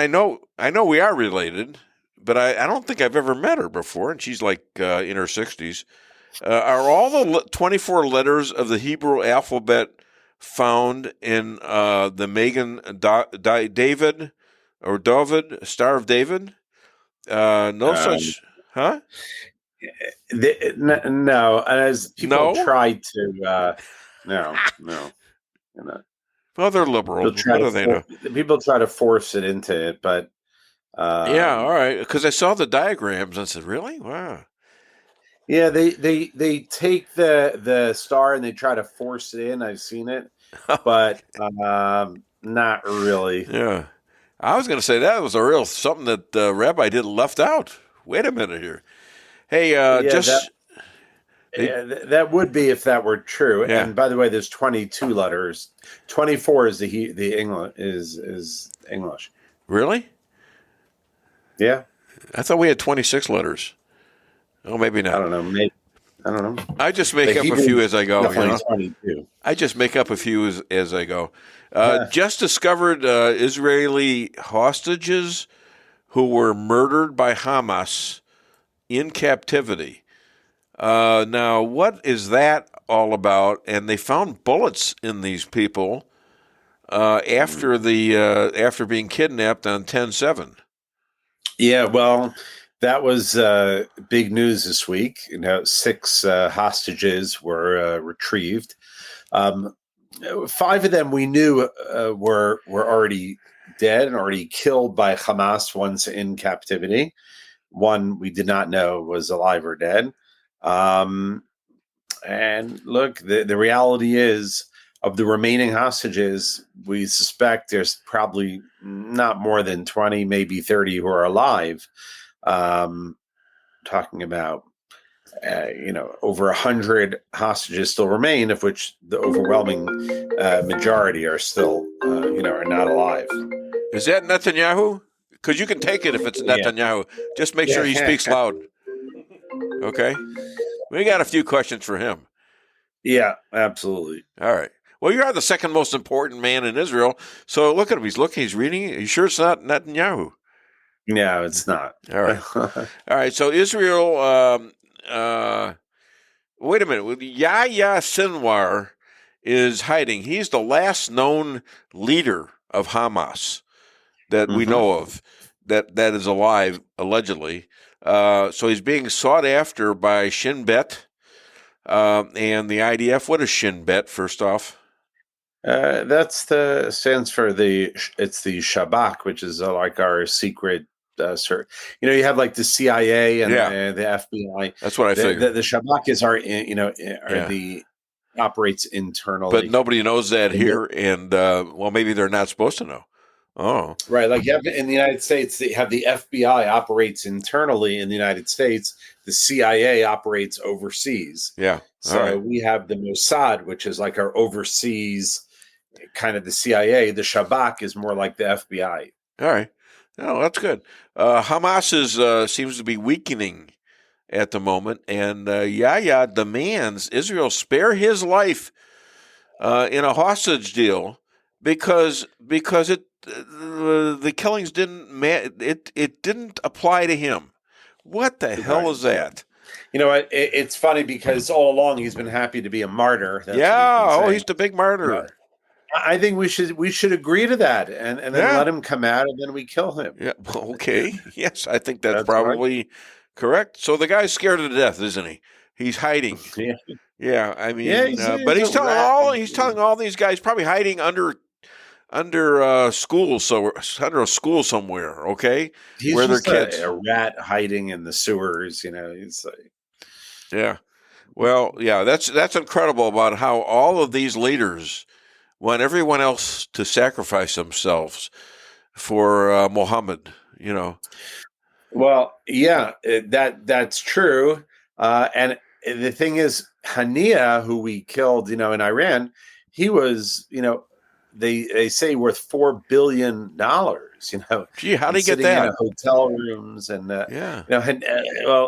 know we are related, but I don't think I've ever met her before, and she's like in her 60s. Are all the 24 letters of the Hebrew alphabet found in the Magen David or David, Star of David? No such, huh? No, as people try to, no. You know. Well, they're liberal. What do they know? People try to force it into it, but yeah, all right. Because I saw the diagrams and I said, "Really? Wow." Yeah, they take the star and they try to force it in. I've seen it, but not really. Yeah, I was going to say that was a real something that the rabbi didn't left out. Wait a minute here. Hey, that would be if that were true. Yeah. And by the way, there's 22 letters. 24 is the English is English. Really? Yeah. I thought we had 26 letters. Oh, maybe not. I don't know. I don't know. I just make up a few as I go. 22. I just make up a few as I go. Just discovered Israeli hostages who were murdered by Hamas in captivity. Now, what is that all about? And they found bullets in these people after being kidnapped on 10/7. Yeah, well, that was big news this week. 6 hostages were retrieved. 5 of them we knew were already dead and already killed by Hamas once in captivity. 1 we did not know was alive or dead. And look, the reality is, of the remaining hostages, we suspect there's probably not more than 20, maybe 30 who are alive. Talking about over 100 hostages still remain, of which the overwhelming majority are still, are not alive. Is that Netanyahu? Because you can take it if it's Netanyahu. Just make sure he speaks loud. Okay? We got a few questions for him. Yeah, absolutely. All right. Well, you are the second most important man in Israel. So look at him. He's looking. He's reading. Are you sure it's not Netanyahu? No, it's not. All right. All right. So Israel. Wait a minute. Yahya Sinwar is hiding. He's the last known leader of Hamas that we know of that is alive, allegedly. So he's being sought after by Shin Bet and the IDF. What is Shin Bet, first off? Stands for it's the Shabak, which is like our secret. You have like the CIA and the FBI. That's what I figured. The Shabak is operates internally, but nobody knows that here. And maybe they're not supposed to know. Oh, right. Like in the United States, they have the FBI operates internally in the United States. The CIA operates overseas. Yeah. So we have the Mossad, which is like our overseas kind of the CIA. The Shabak is more like the FBI. All right. Oh, that's good. Hamas seems to be weakening at the moment, and Yahya demands Israel spare his life in a hostage deal because the killings didn't apply to him. What the hell is that? You know what? It's funny because all along he's been happy to be a martyr. He's the big martyr. I think we should agree to that and then let him come out and then we kill him. Yeah. Okay. Yes, I think that's probably correct. So the guy's scared to death, isn't he? He's hiding. Yeah. I mean, but he's telling all these guys probably hiding under a school somewhere. Okay, he's where just their kids a rat hiding in the sewers. He's like, yeah. Well, yeah. That's incredible about how all of these leaders want everyone else to sacrifice themselves for Muhammad. Well, yeah, that's true. And the thing is, Hania, who we killed, in Iran, he was, they say worth $4 billion. Gee, how did he get that? In hotel rooms and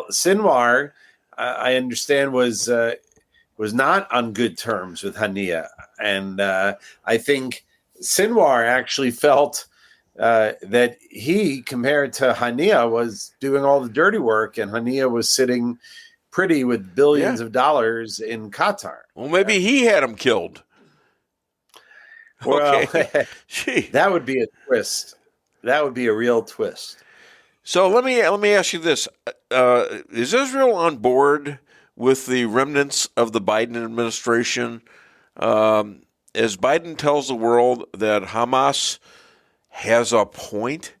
Sinwar, I understand was not on good terms with Hania, and I think Sinwar actually felt that he, compared to Hania, was doing all the dirty work, and Hania was sitting pretty with billions of dollars in Qatar. Well, maybe he had him killed. Well, Gee. That would be a twist. That would be a real twist. So let me ask you this: is Israel on board with the remnants of the Biden administration? As Biden tells the world that Hamas has a point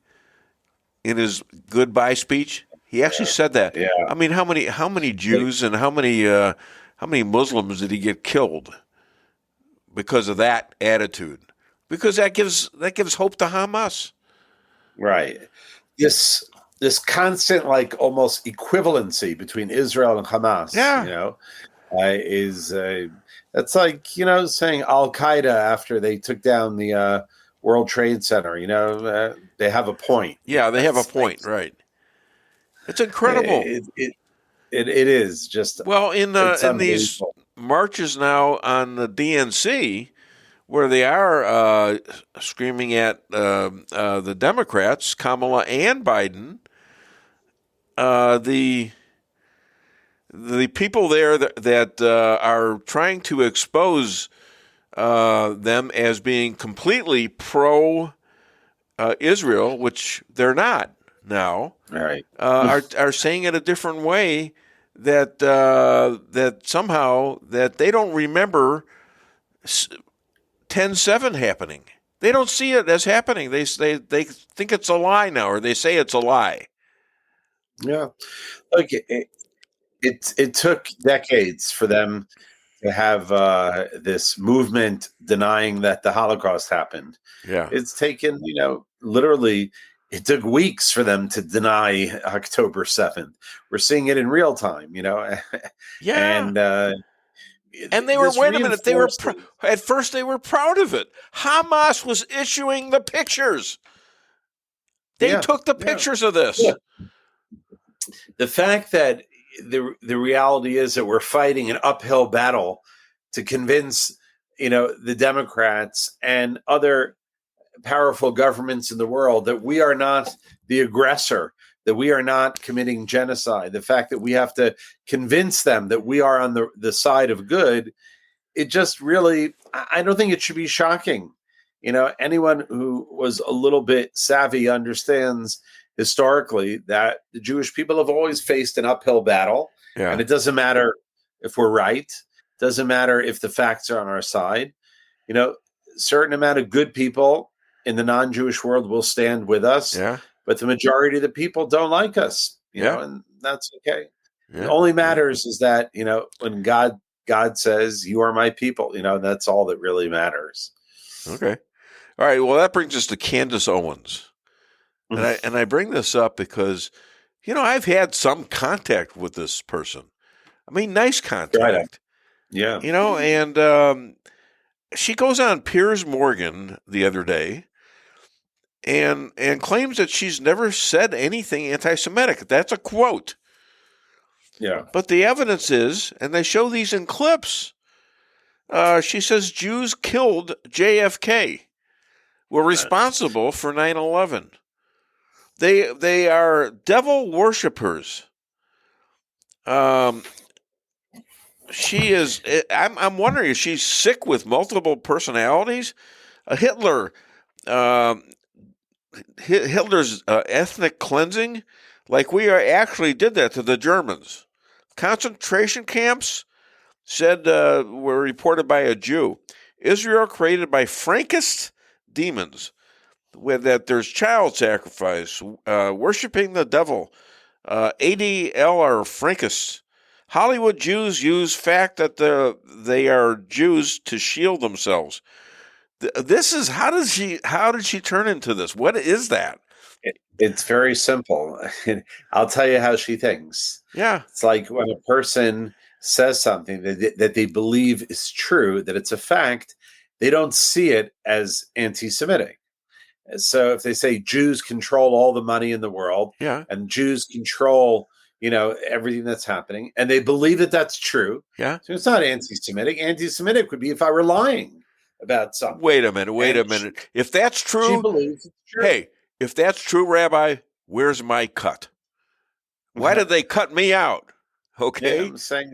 in his goodbye speech, he actually said that. Yeah. I mean, how many Jews and how many Muslims did he get killed because of that attitude? Because that gives hope to Hamas. Right. This constant, like, almost equivalency between Israel and Hamas. Yeah. That's like, saying Al Qaeda after they took down the World Trade Center. They have a point. Yeah, they have a point, right? It's incredible. It is just in these marches now on the DNC, where they are screaming at the Democrats, Kamala and Biden. The people there that are trying to expose them as being completely pro Israel, which they're not now, right? Are saying it a different way. That somehow that they don't remember 10/7 happening. They don't see it as happening. They think it's a lie now, or they say it's a lie. Yeah, look, it took decades for them to have this movement denying that the Holocaust happened. Yeah, it's taken literally it took weeks for them to deny October 7th. We're seeing it in real time, Yeah. And they were, wait a minute, at first they were proud of it. Hamas was issuing the pictures. They took the pictures of this. Yeah. The fact that the reality is that we're fighting an uphill battle to convince, the Democrats and other powerful governments in the world that we are not the aggressor, that we are not committing genocide, the fact that we have to convince them that we are on the side of good, it just really, I don't think it should be shocking. Anyone who was a little bit savvy understands historically that the Jewish people have always faced an uphill battle. Yeah. And it doesn't matter if we're right, doesn't matter if the facts are on our side. Certain amount of good people in the non-Jewish world will stand with us. Yeah. But the majority of the people don't like us, and that's okay. Yeah. It only matters is that, when God says, you are my people, that's all that really matters. Okay. All right. Well, that brings us to Candace Owens. And I bring this up because, I've had some contact with this person. I mean, nice contact. Right. Yeah. And she goes on Piers Morgan the other day and claims that she's never said anything anti-Semitic. That's a quote. Yeah. But the evidence is, and they show these in clips, she says Jews killed JFK, were responsible for 9/11. They are devil worshippers. She is. I'm wondering if she's sick with multiple personalities. Hitler's ethnic cleansing, like we actually did that to the Germans. Concentration camps were reported by a Jew. Israel created by Frankist demons. That there's child sacrifice, worshiping the devil. ADL are Frankists. Hollywood Jews use fact that they are Jews to shield themselves. This is how did she turn into this? What is that? It's very simple. I'll tell you how she thinks. Yeah, it's like when a person says something that they believe is true, that it's a fact, they don't see it as anti-Semitic. So if they say Jews control all the money in the world, and Jews control, everything that's happening, and they believe that that's true, so it's not anti-Semitic. Anti-Semitic would be if I were lying about something. Wait a minute. If that's true, she believes it's true. Hey, if that's true, Rabbi, where's my cut? Why did they cut me out? Okay, I'm saying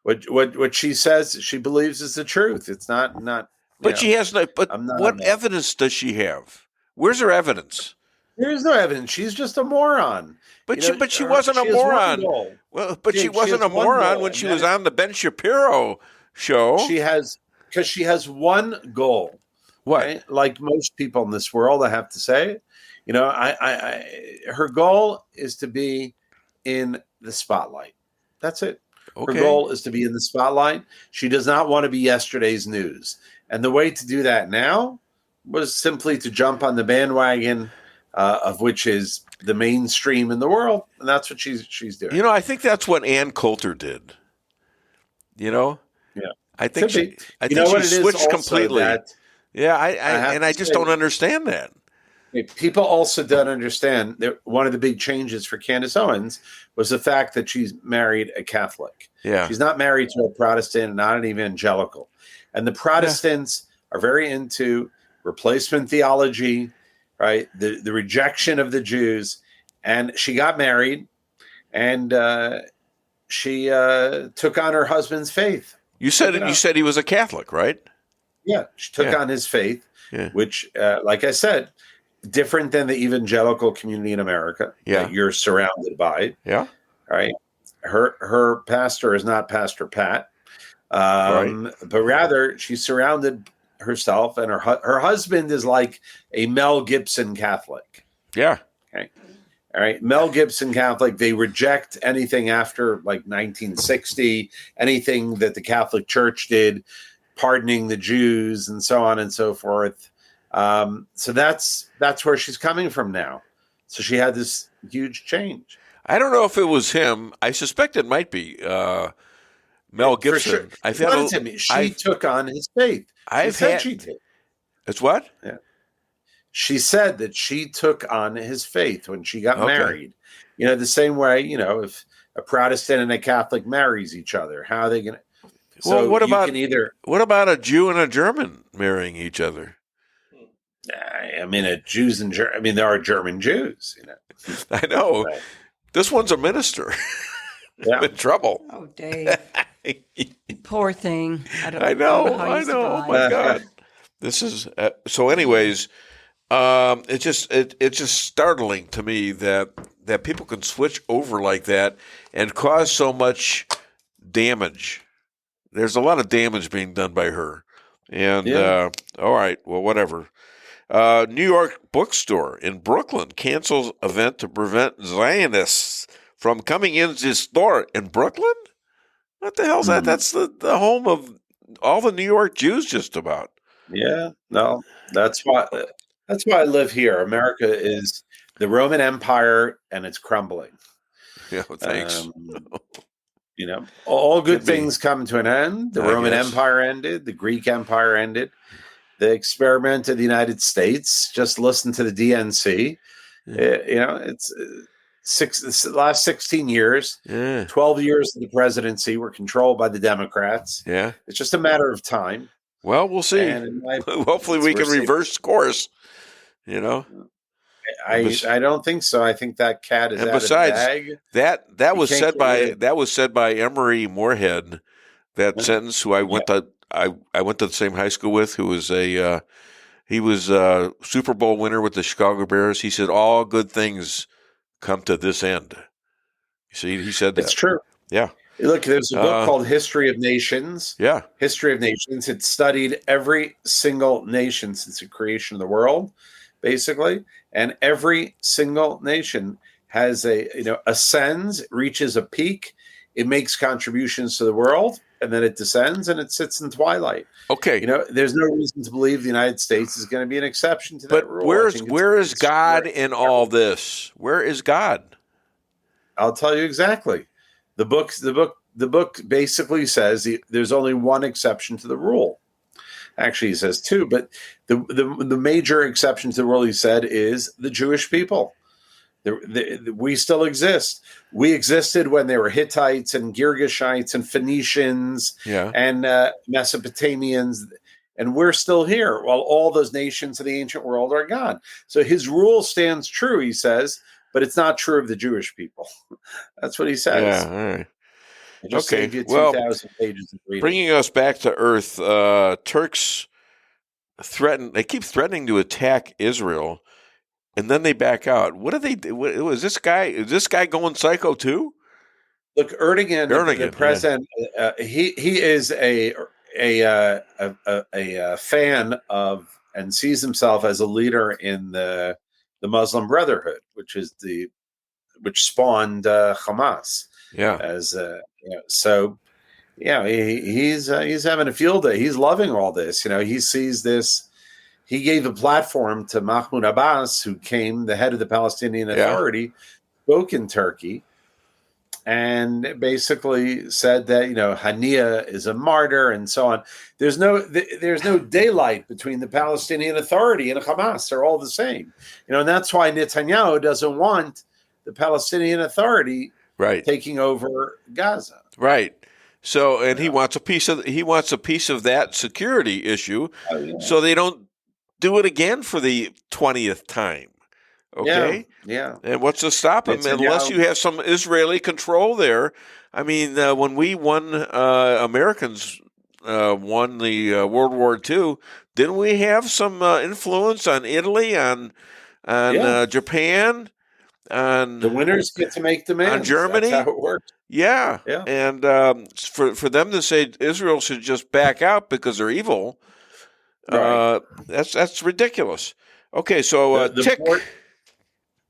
what she says she believes is the truth. It's not. But she has no. But what evidence does she have? Where's her evidence? There's no evidence. She's just a moron. But she wasn't a moron. Well, but she wasn't a moron when she was on the Ben Shapiro show. She has one goal. What? Right? Like most people in this world, I have to say, her goal is to be in the spotlight. That's it. Okay. Her goal is to be in the spotlight. She does not want to be yesterday's news. And the way to do that now was simply to jump on the bandwagon of which is the mainstream in the world. And that's what she's doing. I think that's what Ann Coulter did. Yeah. I think she switched completely. I just don't understand that. People also don't understand that one of the big changes for Candace Owens was the fact that she's married a Catholic. Yeah. She's not married to a Protestant and not an evangelical. And the Protestants are very into replacement theology, right? The rejection of the Jews. And she got married and she took on her husband's faith. You said he was a Catholic, right? Yeah. She took on his faith, which, like I said, different than the evangelical community in America that you're surrounded by. Yeah. All right. Her pastor is not Pastor Pat, but rather she's surrounded herself, and her husband is like a Mel Gibson Catholic. Yeah. Okay. All right. Mel Gibson Catholic. They reject anything after like 1960, anything that the Catholic Church did, pardoning the Jews and so on and so forth. So that's where she's coming from now. So she had this huge change. I don't know if it was him. I suspect it might be Mel Gibson. For sure. She took on his faith. She said she did. It's what? Yeah. She said that she took on his faith when she got married. You know, the same way, you know, if a Protestant and a Catholic marries each other, how are they going to? Well, what about a Jew and a German marrying each other? I mean, there are German Jews. You know, I know. Right. This one's a minister. Yeah. I'm in trouble. Oh, Dave. Poor thing. I know. Oh my God. This is so. Anyways, it's just startling to me that people can switch over like that and cause so much damage. There's a lot of damage being done by her. And all right, well, whatever. New York bookstore in Brooklyn cancels event to prevent Zionists from coming into the store in Brooklyn. What the hell's that? That's the home of all the New York Jews, just about. Yeah, no, that's why I live here. America is the Roman Empire, and it's crumbling. Yeah, thanks. You know, all good things come to an end. The Roman guess. Empire ended. The Greek Empire ended. The experiment of the United States. Just listen to the DNC. You know, it's the last 16 years. 12 years of the presidency were controlled by the Democrats. Yeah, it's just a matter of time. Well, we'll see. Hopefully, we can reverse course. You know, I don't think so. I think that cat is out of the bag. That was said by Emery Moorhead. That sentence, who I went to the same high school with, who was he was a Super Bowl winner with the Chicago Bears. He said, "All good things come to this end." You see, he said that. It's true. Yeah. Look, there's a book called History of Nations. Yeah. History of Nations. It studied every single nation since the creation of the world, basically. And every single nation has ascends, reaches a peak. It makes contributions to the world, and then it descends and it sits in twilight. Okay. You know, there's no reason to believe the United States is going to be an exception to that rule. But where is God in all this? Where is God? I'll tell you exactly. The book basically says there's only one exception to the rule. Actually, he says two, but the major exception to the rule, he said, is the Jewish people. We still exist. We existed when there were Hittites and Girgashites and Phoenicians and Mesopotamians, and we're still here while all those nations of the ancient world are gone. So his rule stands true, he says, but it's not true of the Jewish people. That's what he says. Yeah, all right. I just saved you 2,000 pages of reading. Bringing us back to earth, Turks keep threatening to attack Israel, and then they back out. What do they do? Is this guy going psycho too? Look, Erdogan, the president, he is a fan of and sees himself as a leader in the Muslim Brotherhood, which spawned Hamas. Yeah. He's having a field day. He's loving all this. You know, he sees this. He gave the platform to Mahmoud Abbas, who came, the head of the Palestinian Authority, spoke in Turkey, and basically said that, you know, Hania is a martyr and so on. There's no daylight between the Palestinian Authority and Hamas. They're all the same. You know, and that's why Netanyahu doesn't want the Palestinian Authority taking over Gaza. Right. So, and he wants a piece of that security issue, so they don't do it again for the 20th time. Okay. Yeah. And what's to stop him unless you have some Israeli control there? I mean, when we Americans won the World War II, didn't we have some influence on Italy, on Japan? The winners get to make demands. On Germany? That's how it works. Yeah. And for them to say Israel should just back out because they're evil, that's ridiculous. Okay, so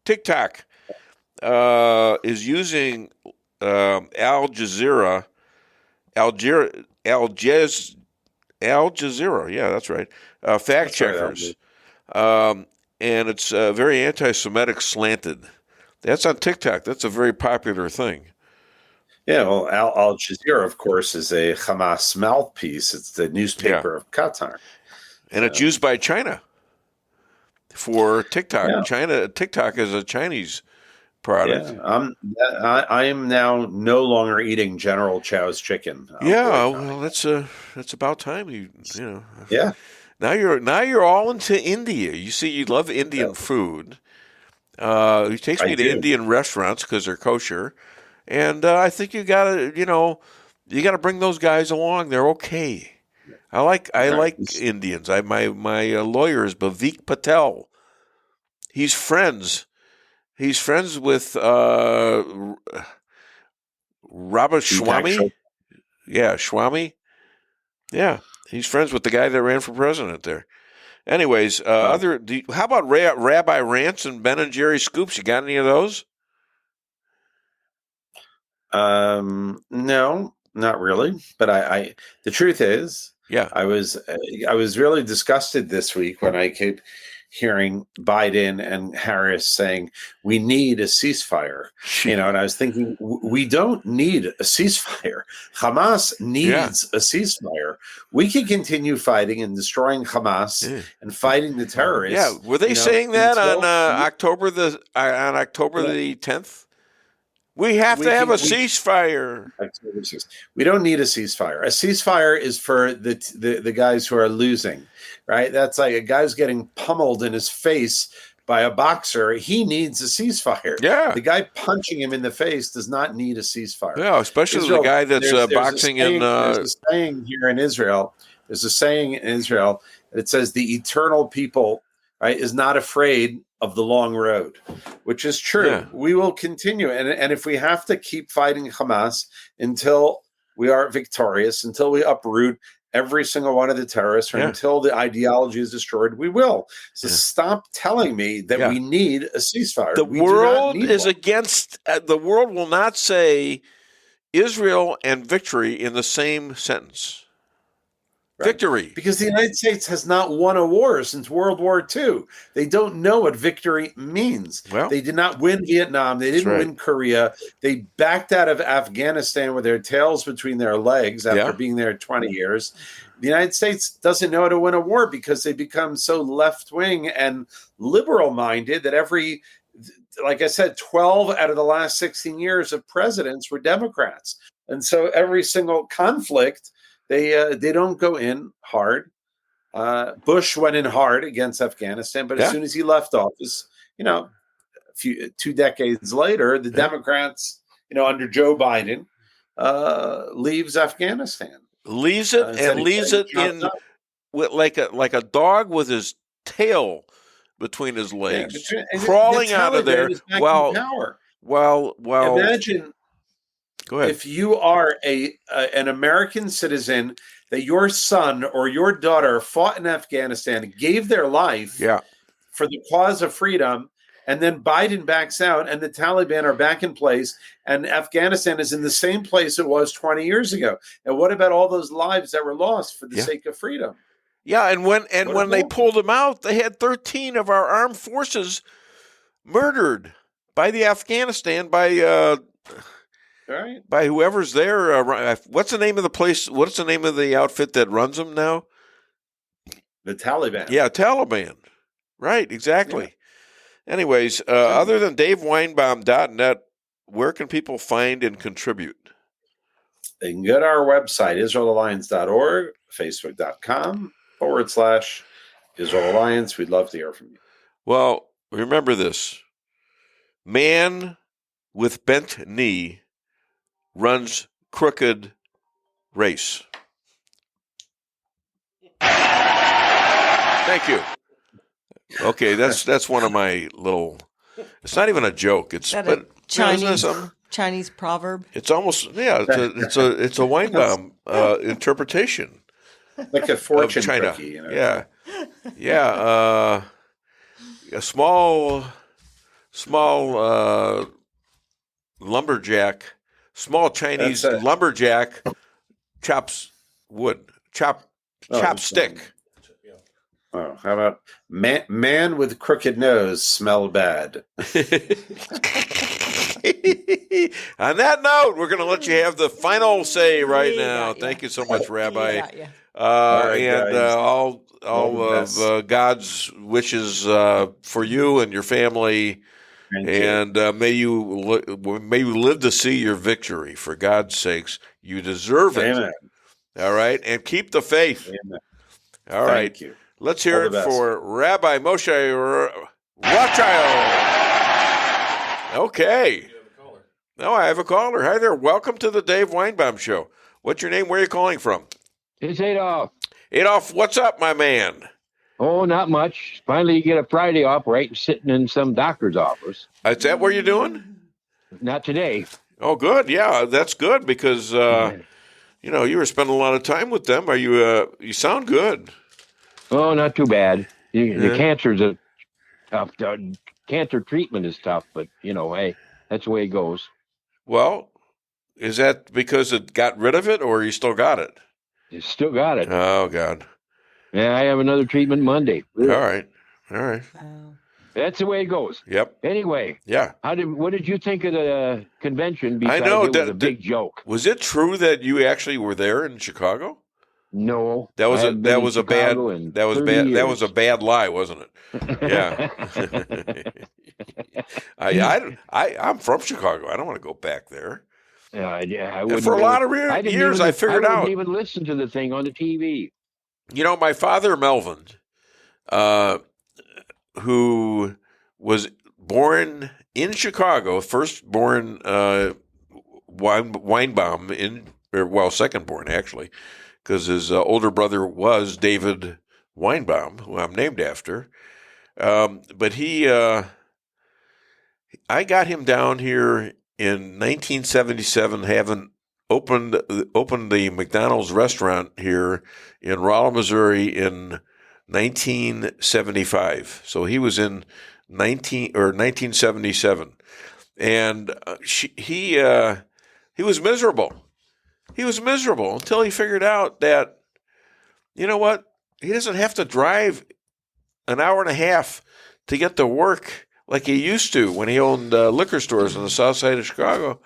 TikTok is using Al Jazeera. Yeah, that's right. Fact checkers and it's very anti-Semitic slanted. That's on TikTok. That's a very popular thing. Yeah, well, Al Jazeera, of course, is a Hamas mouthpiece. It's the newspaper of Qatar. And it's used by China for TikTok. Yeah. TikTok is a Chinese product. Yeah, I am now no longer eating General Chow's chicken. Well, that's about time. You know. Yeah. Now you're all into India. You see, you love Indian food. He takes me to Indian restaurants because they're kosher, and I think you gotta bring those guys along. They're okay. I like Indians. My lawyer is Bhavik Patel. He's friends with Robert Swamy. Yeah, Swamy. Yeah, he's friends with the guy that ran for president there. Anyways, how about Rabbi Rants and Ben and Jerry Scoops? You got any of those? No, not really. But I the truth is, I was really disgusted this week when I kept hearing Biden and Harris saying we need a ceasefire. And I was thinking we don't need a ceasefire. Hamas needs a ceasefire. We can continue fighting and destroying Hamas and fighting the terrorists. Yeah, were they saying that on October the 10th? We have to have a ceasefire. We don't need a ceasefire. A ceasefire is for the guys who are losing, right? That's like a guy's getting pummeled in his face by a boxer. He needs a ceasefire. Yeah. The guy punching him in the face does not need a ceasefire. Yeah, especially the guy that's boxing in. There's a saying here in Israel. There's a saying in Israel that it says the eternal people, right, is not afraid of the long road, which is true. Yeah. We will continue. And if we have to keep fighting Hamas until we are victorious, until we uproot every single one of the terrorists, or until the ideology is destroyed, we will. So stop telling me that we need a ceasefire. The world is against, the world will not say Israel and victory in the same sentence. Right. Victory. Because the United States has not won a war since World War II. They don't know what victory means. Well, they did not win Vietnam. They didn't win Korea. They backed out of Afghanistan with their tails between their legs after being there 20 years. The United States doesn't know how to win a war because they become so left-wing and liberal-minded that like I said, 12 out of the last 16 years of presidents were Democrats. And so every single conflict, they don't go in hard. Bush went in hard against Afghanistan, but as soon as he left office, 2 decades later, the Democrats, under Joe Biden, leaves Afghanistan, leaves it in like a dog with his tail between his legs, crawling out of there. Well, imagine. Go ahead. If you are an American citizen, that your son or your daughter fought in Afghanistan, gave their life for the cause of freedom, and then Biden backs out and the Taliban are back in place and Afghanistan is in the same place it was 20 years ago. And what about all those lives that were lost for the sake of freedom? Yeah, and when they pulled them out, they had 13 of our armed forces murdered by the Afghanistan, by whoever's there. What's the name of the place? What's the name of the outfit that runs them now? The Taliban. Yeah, Taliban. Right, exactly. Yeah. Anyways, other than DaveWeinbaum.net, where can people find and contribute? They can go to our website, IsraelAlliance.org, Facebook.com/Israel Alliance. We'd love to hear from you. Well, remember this. Man with bent knee runs crooked race. Thank you. Okay, that's one of my little. It's not even a joke. It's a Chinese proverb. It's almost It's a Weinbaum interpretation, like a fortune of China. cookie. A small lumberjack. Small Chinese lumberjack chops wood. Chopstick. Oh, how about man with crooked nose smell bad? On that note, we're going to let you have the final say right now. Thank you so much, Rabbi. All right, and guys. all the best. of God's wishes for you and your family. Thank and may you live to see your victory. For God's sakes, you deserve it. Amen. All right, and keep the faith. Amen. All right. Thank you. Let's hear All it the best. for Rabbi Moshe Rothchild. Okay. No, I have a caller. Hi there. Welcome to the Dave Weinbaum Show. What's your name? Where are you calling from? It's Adolf. Adolf, what's up, my man? Oh, not much. Finally, you get a Friday off, right? Sitting in some doctor's office. Is that what you're doing? Not today. Oh, good. Yeah, that's good because you were spending a lot of time with them. Are you? You sound good. Oh, not too bad. The cancer's a tough. Cancer treatment is tough, but hey, that's the way it goes. Well, is that because it got rid of it, or you still got it? You still got it. Oh God. Yeah, I have another treatment Monday. All right. That's the way it goes. Yep. Anyway. Yeah. What did you think of the convention? I Besides know it was a big joke. Was it true that you actually were there in Chicago? No. That was That was a bad lie, wasn't it? Yeah. I'm from Chicago. I don't want to go back there. I for a lot of years, I figured out. I wouldn't even listen to the thing on the TV. My father, Melvin, who was born in Chicago, first born Weinbaum second born actually, because his older brother was David Weinbaum, who I'm named after. But I got him down here in 1977, having opened the McDonald's restaurant here in Rolla, Missouri in 1975. So he was in 1977, and he was miserable. He was miserable until he figured out that, you know what, he doesn't have to drive an hour and a half to get to work like he used to when he owned liquor stores on the south side of Chicago.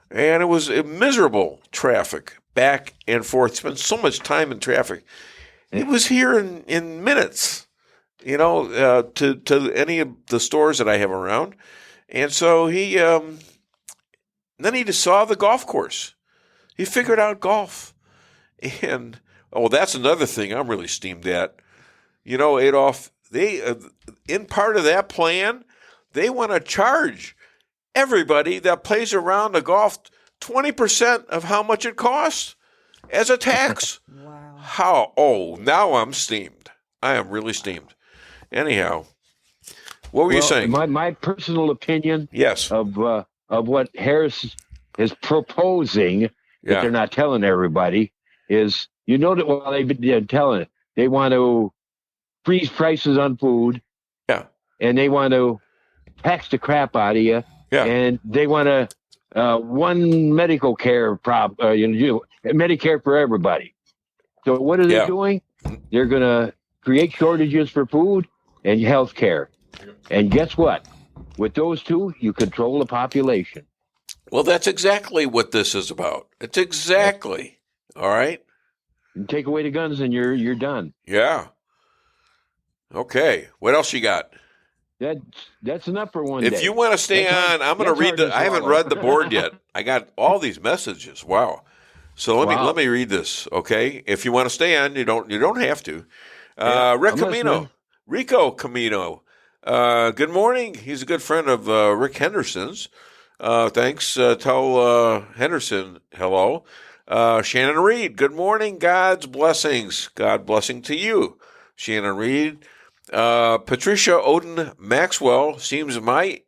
And it was miserable traffic back and forth. Spent so much time in traffic. He was here in minutes, to any of the stores that I have around. And so he then he just saw the golf course. He figured out golf. And, that's another thing I'm really steamed at. Adolf, they in part of that plan, they want to charge everybody that plays around the golf 20% of how much it costs as a tax. Wow. How? Oh, now I'm steamed. I am really steamed. Anyhow, what were you saying? My personal opinion yes. of what Harris is proposing that they're not telling everybody is, that while they've been telling it, they want to freeze prices on food. Yeah. And they want to tax the crap out of you. Yeah. And they want to one medical care Medicare for everybody. So what are they doing? They're going to create shortages for food and health care. And guess what? With those two, you control the population. Well, that's exactly what this is about. It's exactly. All right. You take away the guns and you're done. Yeah. Okay. What else you got? That's enough for one day. If you want to stay on, I'm going to read I haven't read the board yet. I got all these messages. Wow. So let me read this, okay? If you want to stay on, you don't have to. Rico Camino. Good morning. He's a good friend of Rick Henderson's. Thanks. Tell Henderson hello. Shannon Reed. Good morning. God's blessings. God blessing to you, Shannon Reed. Patricia Odin Maxwell. Seems my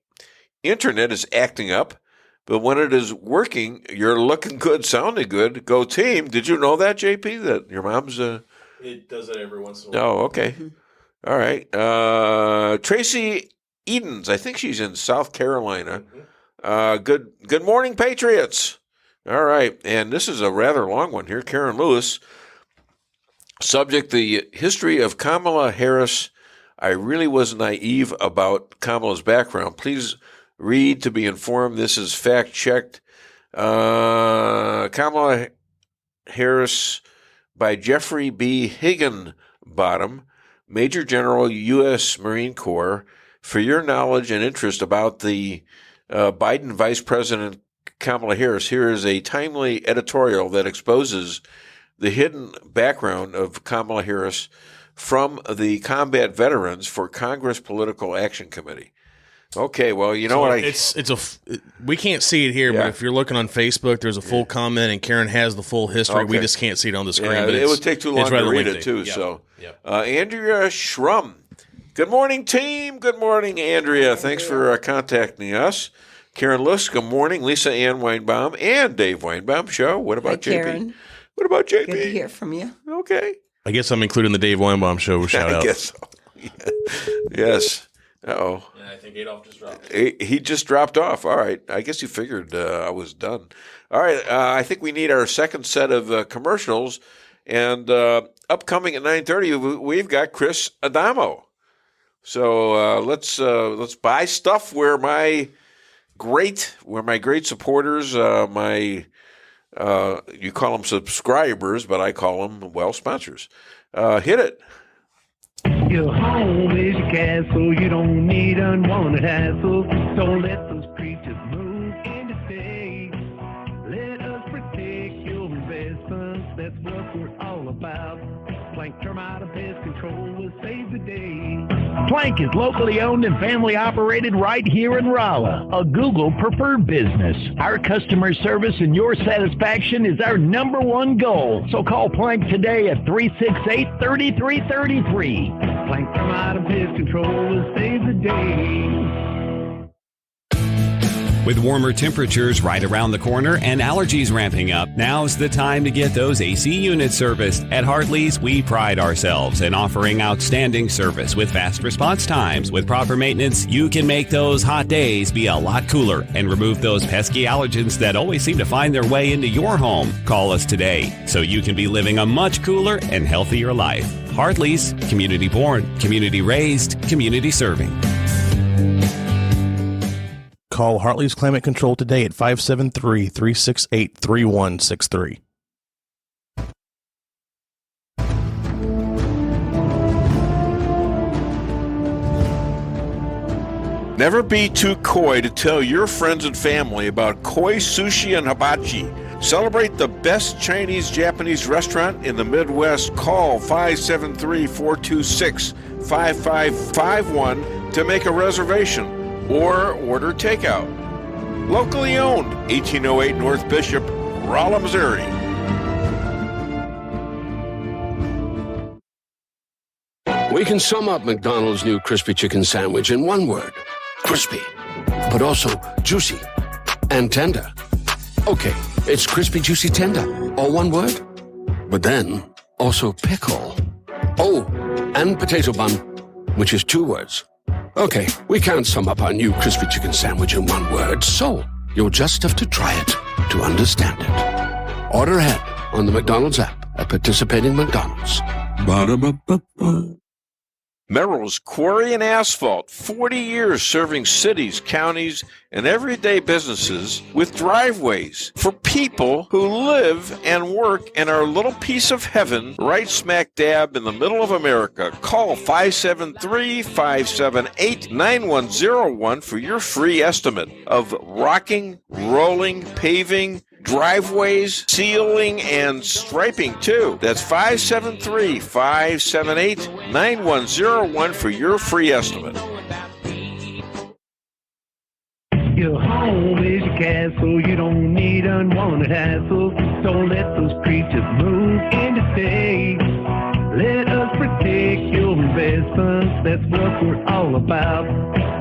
internet is acting up, but when it is working, you're looking good, sounding good. Go team. Did you know that, JP, that your mom's It does that every once in a while. Oh, okay. All right. Tracy Edens. I think she's in South Carolina. Good morning, Patriots. All right. And this is a rather long one here. Karen Lewis. Subject, the history of Kamala Harris. I really was naive about Kamala's background. Please read to be informed. This is fact-checked. Kamala Harris by Jeffrey B. Higginbottom, Major General, U.S. Marine Corps. For your knowledge and interest about the Biden Vice President Kamala Harris, here is a timely editorial that exposes the hidden background of Kamala Harris from the Combat Veterans for Congress Political Action Committee. Okay, well, you know what? We can't see it here, but if you're looking on Facebook, there's a full comment, and Karen has the full history. Okay. We just can't see it on the screen. Yeah, but it would take too long to read it, too. Yep. So, Andrea Schrum. Good morning, team. Good morning, Andrea. Thanks for contacting us. Karen Lewis, good morning. Lisa Ann Weinbaum and Dave Weinbaum show. What about JP? Karen. What about JP? Good to hear from you. Okay. I guess I'm including the Dave Weinbaum show shout out. I guess so. Yes. Uh-oh. Yeah, I think Adolf just dropped. He just dropped off. All right. I guess he figured I was done. All right. I think we need our second set of commercials. And upcoming at 9:30, we've got Chris Adamo. So let's buy stuff where my great supporters, you call them subscribers, but I call them, sponsors. Hit it. Your home is your castle. You don't need unwanted hassle. Don't let those creatures move in to stay. Let us protect your investments. That's what we're all about. Plank Termite and Pest Control will save the day. Plank is locally owned and family operated right here in Rolla, a Google preferred business. Our customer service and your satisfaction is our number one goal. So call Plank today at 368-3333. Plank Termite and Pest Control will save the day. With warmer temperatures right around the corner and allergies ramping up, now's the time to get those AC units serviced. At Hartley's, we pride ourselves in offering outstanding service with fast response times. With proper maintenance, you can make those hot days be a lot cooler and remove those pesky allergens that always seem to find their way into your home. Call us today so you can be living a much cooler and healthier life. Hartley's, community born, community raised, community serving. Call Hartley's Climate Control today at 573-368-3163. Never be too coy to tell your friends and family about koi sushi and hibachi. Celebrate the best Chinese-Japanese restaurant in the Midwest. Call 573-426-5551 to make a reservation or order takeout. Locally owned, 1808 North Bishop, Rolla, Missouri. We can sum up McDonald's new crispy chicken sandwich in one word. Crispy. But also juicy and tender. Okay, it's crispy, juicy, tender. All one word. But then, also pickle. Oh, and potato bun, which is two words. Okay, we can't sum up our new crispy chicken sandwich in one word, so you'll just have to try it to understand it. Order ahead on the McDonald's app at participating McDonald's. Ba-da-ba-ba-ba. Merrill's Quarry and Asphalt, 40 years serving cities, counties, and everyday businesses with driveways for people who live and work in our little piece of heaven right smack dab in the middle of America. Call 573-578-9101 for your free estimate of rocking, rolling, paving, driveways, sealing, and striping, too. That's 573-578-9101 for your free estimate. Your home is your castle. You don't need unwanted hassle. Don't let those creatures move in to stay. Let us protect your investments. That's what we're all about.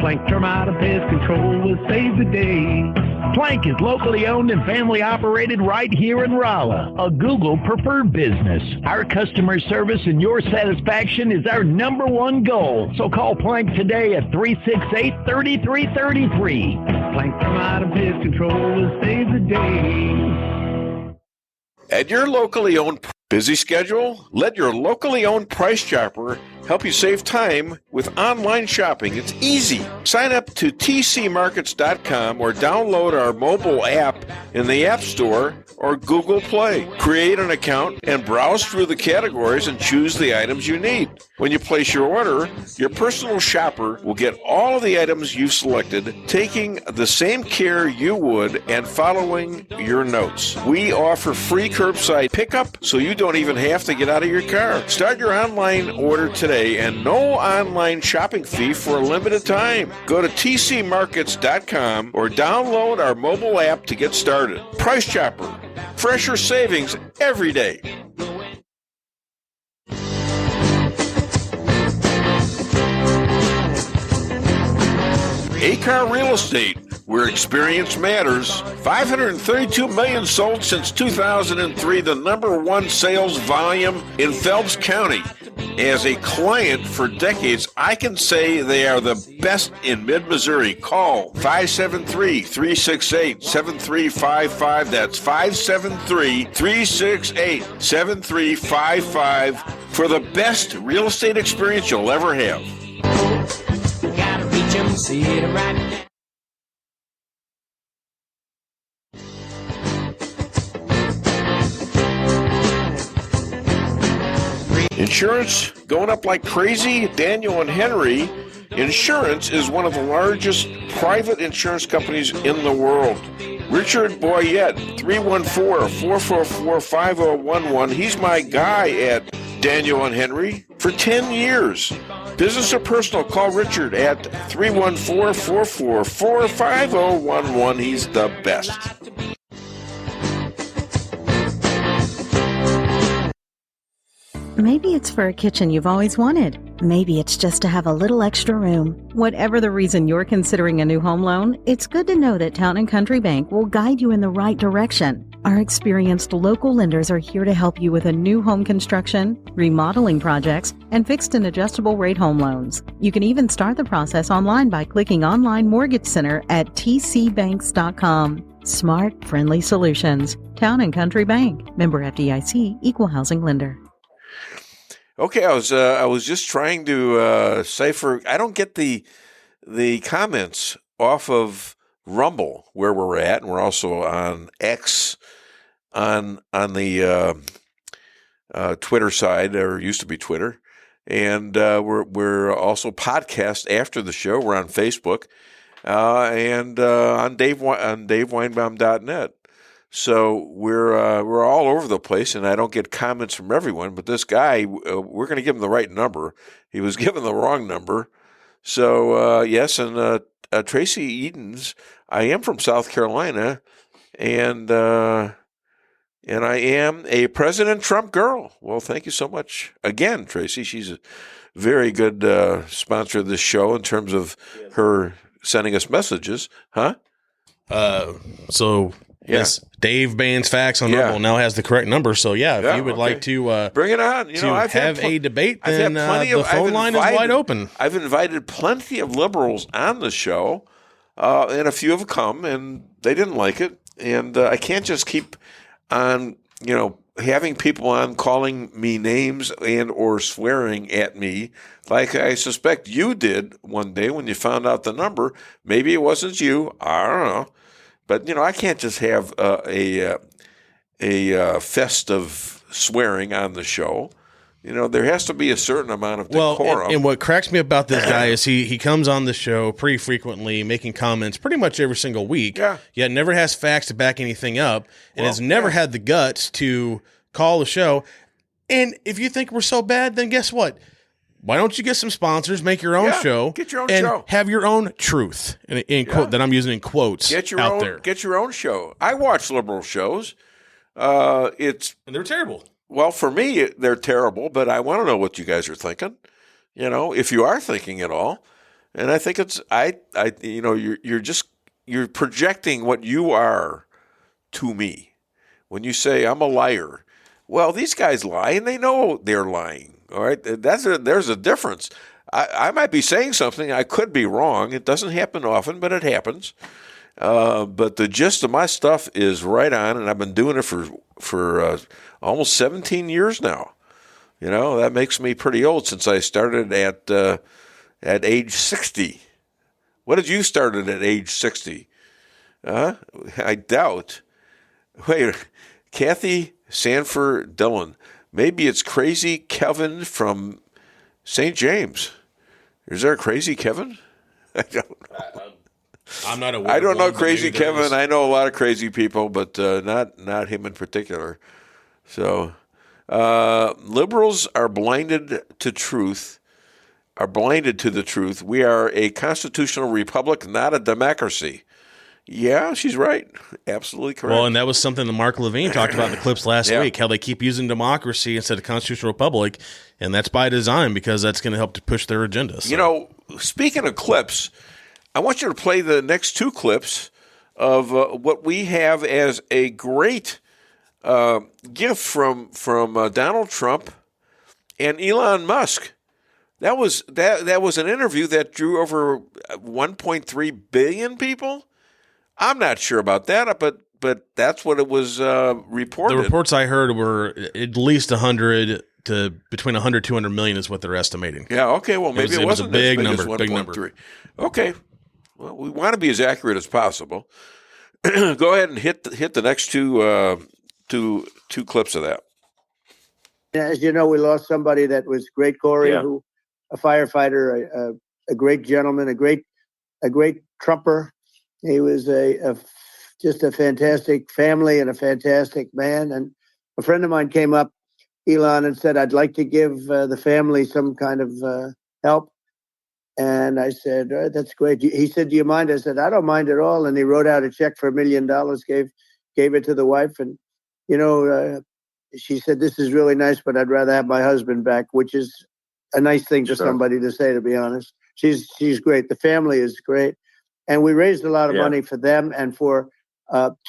Plank Termite and Pest Control will save the day. Plank is locally owned and family operated right here in Rolla, a Google preferred business. Our customer service and your satisfaction is our number one goal. So call Plank today at 368-3333. Plank Termite and Pest Control will save the day. At your locally owned Busy schedule? Let your locally owned Price Chopper help you save time with online shopping. It's easy. Sign up to tcmarkets.com or download our mobile app in the App Store or Google Play. Create an account and browse through the categories and choose the items you need. When you place your order, your personal shopper will get all of the items you've selected, taking the same care you would and following your notes. We offer free curbside pickup, so you don't even have to get out of your car. Start your online order today and no online shopping fee for a limited time. Go to tcmarkets.com or download our mobile app to get started. Price Chopper. Fresher savings every day. A-Car Real Estate, where experience matters. 532 million sold since 2003, the number one sales volume in Phelps County. As a client for decades, I can say they are the best in mid-Missouri. Call 573-368-7355. That's 573-368-7355 for the best real estate experience you'll ever have. Gotta reach 'em, see it right. Insurance going up like crazy? Daniel and Henry Insurance is one of the largest private insurance companies in the world. Richard Boyette, 314-444-5011. He's my guy at Daniel and Henry for 10 years. Business or personal, call Richard at 314-444-5011. He's the best. Maybe it's for a kitchen you've always wanted. Maybe it's just to have a little extra room. Whatever the reason you're considering a new home loan, it's good to know that Town & Country Bank will guide you in the right direction. Our experienced local lenders are here to help you with a new home construction, remodeling projects, and fixed and adjustable rate home loans. You can even start the process online by clicking Online Mortgage Center at tcbanks.com. Smart, friendly solutions. Town & Country Bank. Member FDIC, Equal Housing Lender. Okay, I was just trying to cipher. I don't get the comments off of Rumble where we're at, and we're also on X on the Twitter side, or used to be Twitter, and we're also podcast after the show. We're on Facebook and on DaveWeinbaum.net. So we're all over the place, and I don't get comments from everyone. But this guy, we're going to give him the right number. He was given the wrong number. So yes, and Tracy Edens, I am from South Carolina, and I am a President Trump girl. Well, thank you so much again, Tracy. She's a very good sponsor of this show in terms of her sending us messages, huh? So. Yes, Dave Bans Facts on Rumble now has the correct number. So if you would like to bring it on, I've have a debate, then the phone line is wide open. I've invited plenty of liberals on the show, and a few have come, and they didn't like it. And I can't just keep on, having people on calling me names and or swearing at me, like I suspect you did one day when you found out the number. Maybe it wasn't you. I don't know. But, I can't just have a fest of swearing on the show. There has to be a certain amount of decorum. And what cracks me about this guy is he comes on the show pretty frequently, making comments pretty much every single week, yet never has facts to back anything up, and has never had the guts to call the show. And if you think we're so bad, then guess what? Why don't you get some sponsors, make your own show, get your own and show, have your own truth quote that I'm using in quotes get your out own, there. Get your own show. I watch liberal shows. And they're terrible. Well, for me, they're terrible, but I want to know what you guys are thinking. If you are thinking at all, and I think it's you're projecting what you are to me when you say I'm a liar. Well, these guys lie, and they know they're lying. All right, there's a difference. I might be saying something. I could be wrong. It doesn't happen often, but it happens. But the gist of my stuff is right on, and I've been doing it for almost 17 years now. You know, that makes me pretty old since I started at age 60. What did you start at age 60? I doubt. Wait, Kathy Sanford Dillon. Maybe it's Crazy Kevin from St. James. Is there a Crazy Kevin? I don't know. I'm not aware. I don't know of one, Crazy but maybe there Kevin. is. I know a lot of crazy people, but not him in particular. So, liberals are blinded to truth. Are blinded to the truth. We are a constitutional republic, not a democracy. Yeah, she's right. Absolutely correct. Well, and that was something that Mark Levine talked about in the clips last week, how they keep using democracy instead of constitutional republic, and that's by design because that's going to help to push their agenda. So. You know, speaking of clips, I want you to play the next two clips of what we have as a great gift from Donald Trump and Elon Musk. That was an interview that drew over 1.3 billion people. I'm not sure about that, but that's what it was reported. The reports I heard were at least 100 to between 100 200 million is what they're estimating. Yeah. Okay. Well, maybe it wasn't a big as big number. as Big 1.3. number. Okay. Well, we want to be as accurate as possible. Go ahead and hit the next two clips of that. As you know, we lost somebody that was great, Corey, who a firefighter, a great gentleman, a great Trumper. He was just a fantastic family and a fantastic man. And a friend of mine came up, Elon, and said, "I'd like to give the family some kind of help." And I said, "That's great." He said, "Do you mind?" I said, "I don't mind at all." And he wrote out a check for $1 million, gave it to the wife. And, she said, "This is really nice, but I'd rather have my husband back," which is a nice thing for somebody to say, to be honest. She's great. The family is great. And we raised a lot of money for them and for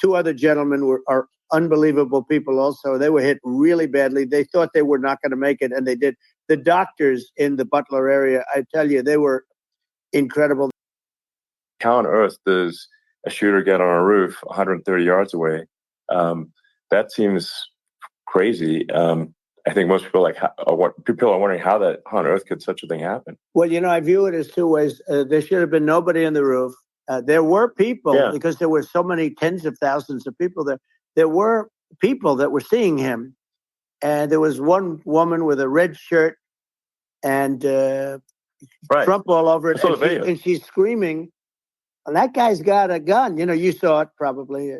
two other gentlemen are unbelievable people also. They were hit really badly. They thought they were not going to make it, and they did. The doctors in the Butler area, I tell you, they were incredible. How on earth does a shooter get on a roof 130 yards away? That seems crazy. I think most people people are wondering how on earth could such a thing happen. Well, I view it as two ways. There should have been nobody on the roof. There were people because there were so many tens of thousands of people there. There were people that were seeing him, and there was one woman with a red shirt and Trump all over it, and she's screaming. And that guy's got a gun. You saw it probably.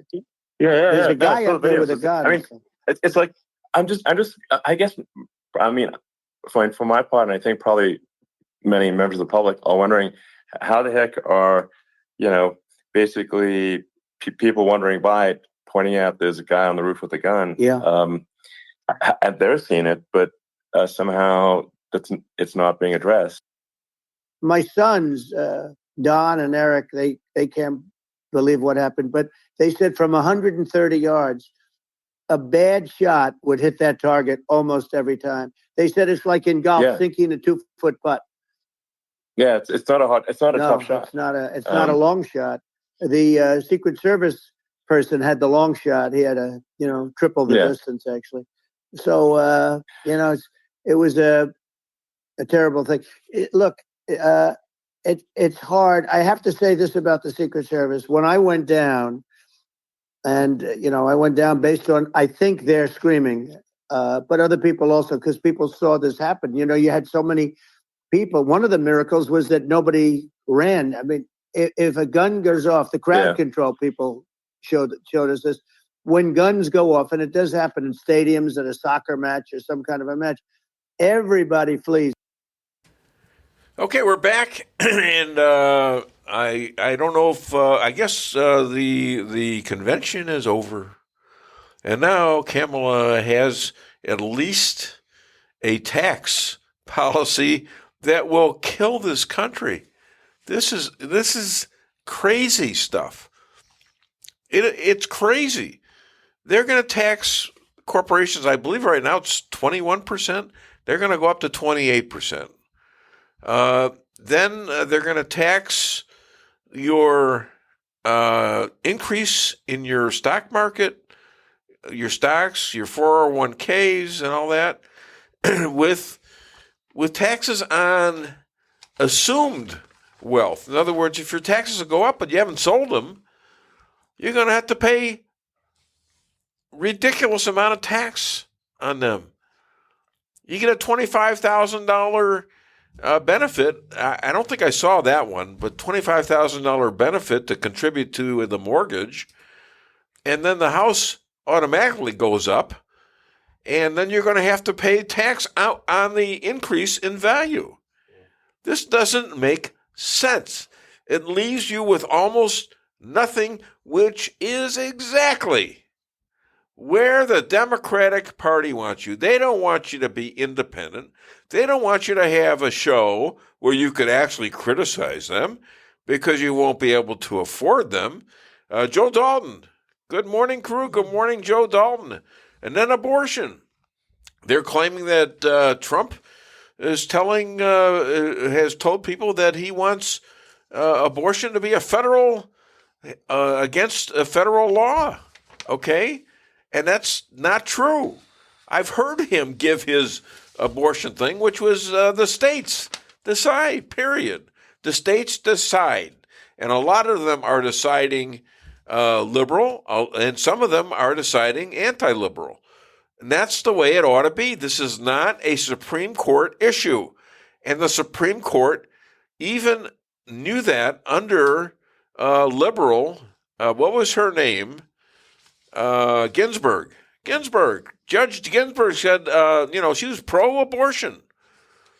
There's a guy up there with a gun. I mean, it's like I guess. I mean, for my part, and I think probably many members of the public are wondering how the heck are basically people wondering by pointing out there's a guy on the roof with a gun. And they're seeing it, but somehow it's not being addressed. My sons, Don and Eric, they can't believe what happened, but they said from 130 yards, a bad shot would hit that target almost every time. They said it's like in golf, sinking a 2-foot putt. Yeah, it's not a tough shot. It's not a long shot. The Secret Service person had the long shot. He had triple the distance actually. So it was a terrible thing. It's hard. I have to say this about the Secret Service. When I went down, and I went down based on I think they're screaming, but other people also, because people saw this happen. You had so many people. One of the miracles was that nobody ran. I mean, if a gun goes off, the crowd control people showed us this. When guns go off, and it does happen in stadiums at a soccer match or some kind of a match, everybody flees. Okay, we're back, and I don't know if I guess the convention is over, and now Kamala has at least a tax policy that will kill this country. This is crazy stuff. It's crazy. They're going to tax corporations. I believe right now it's 21%. They're going to go up to 28%. Then they're going to tax your increase in your stock market, your stocks, your 401ks, and all that, with taxes on assumed wealth. In other words, if your taxes will go up but you haven't sold them, you're going to have to pay ridiculous amount of tax on them. You get a $25,000 benefit. I don't think I saw that one, but $25,000 benefit to contribute to the mortgage, and then the house automatically goes up, and then you're going to have to pay tax out on the increase in value. This doesn't make sense. It leaves you with almost nothing, which is exactly where the Democratic Party wants you. They don't want you to be independent. They don't want you to have a show where you could actually criticize them because you won't be able to afford them. Joe Dalton, good morning, crew. Good morning, Joe Dalton. And then abortion. They're claiming that Trump is has told people that he wants abortion to be a federal, against a federal law. Okay? And that's not true. I've heard him give his abortion thing, which was the states decide, period. The states decide. And a lot of them are deciding liberal, and some of them are deciding anti-liberal. And that's the way it ought to be. This is not a Supreme Court issue. And the Supreme Court even knew that under liberal, what was her name? Ginsburg. Judge Ginsburg said, she was pro-abortion.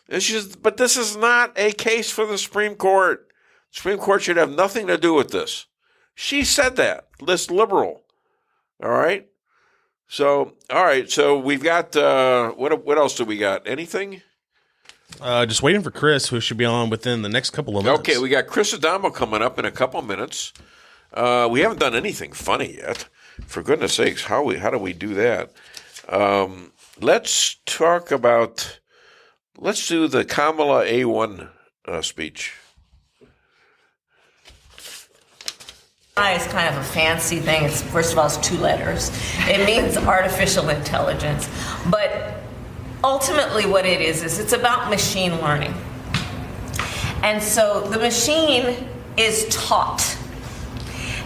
And she says, but this is not a case for the Supreme Court. The Supreme Court should have nothing to do with this. She said that, this liberal. All right? So, all right. So we've got, what else do we got? Anything? Just waiting for Chris, who should be on within the next couple of minutes. Okay, we got Chris Adamo coming up in a couple of minutes. We haven't done anything funny yet. For goodness sakes, how do we do that? Let's do the Kamala A1 speech. Is kind of a fancy thing. First of all, it's 2 letters. It means artificial intelligence. But ultimately what it is it's about machine learning. And so the machine is taught.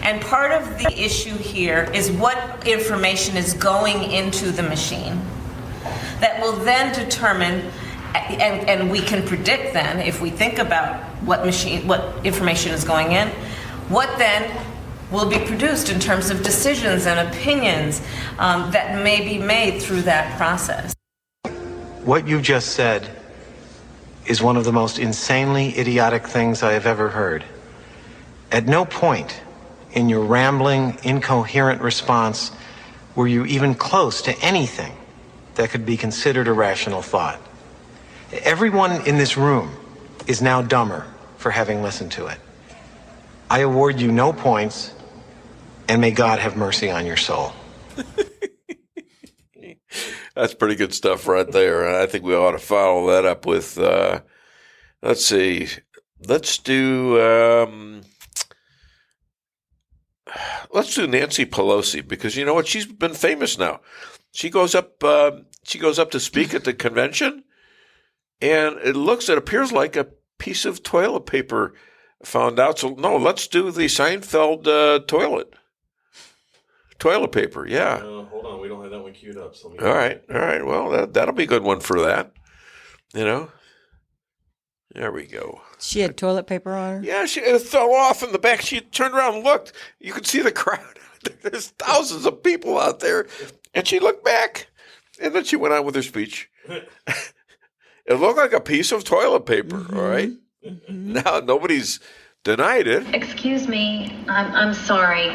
And part of the issue here is what information is going into the machine that will then determine, and we can predict then, if we think about what information is going in, what then will be produced in terms of decisions and opinions that may be made through that process. What you just said is one of the most insanely idiotic things I have ever heard. At no point in your rambling, incoherent response were you even close to anything that could be considered a rational thought. Everyone in this room is now dumber for having listened to it. I award you no points, and may God have mercy on your soul. That's pretty good stuff right there. And I think we ought to follow that up with, let's see, let's do Nancy Pelosi, because you know what? She's been famous now. She goes up to speak at the convention, and it appears like a piece of toilet paper found out. So no, let's do the Seinfeld toilet paper. Yeah. Hold on, we don't have that one queued up. So all right. Well, that'll be a good one for that. You know. There we go. She had toilet paper on her? Yeah, it fell off in the back. She turned around and looked. You could see the crowd. There's thousands of people out there. And she looked back. And then she went on with her speech. It looked like a piece of toilet paper, all right? Mm-hmm. Now, nobody's denied it. Excuse me. I'm sorry.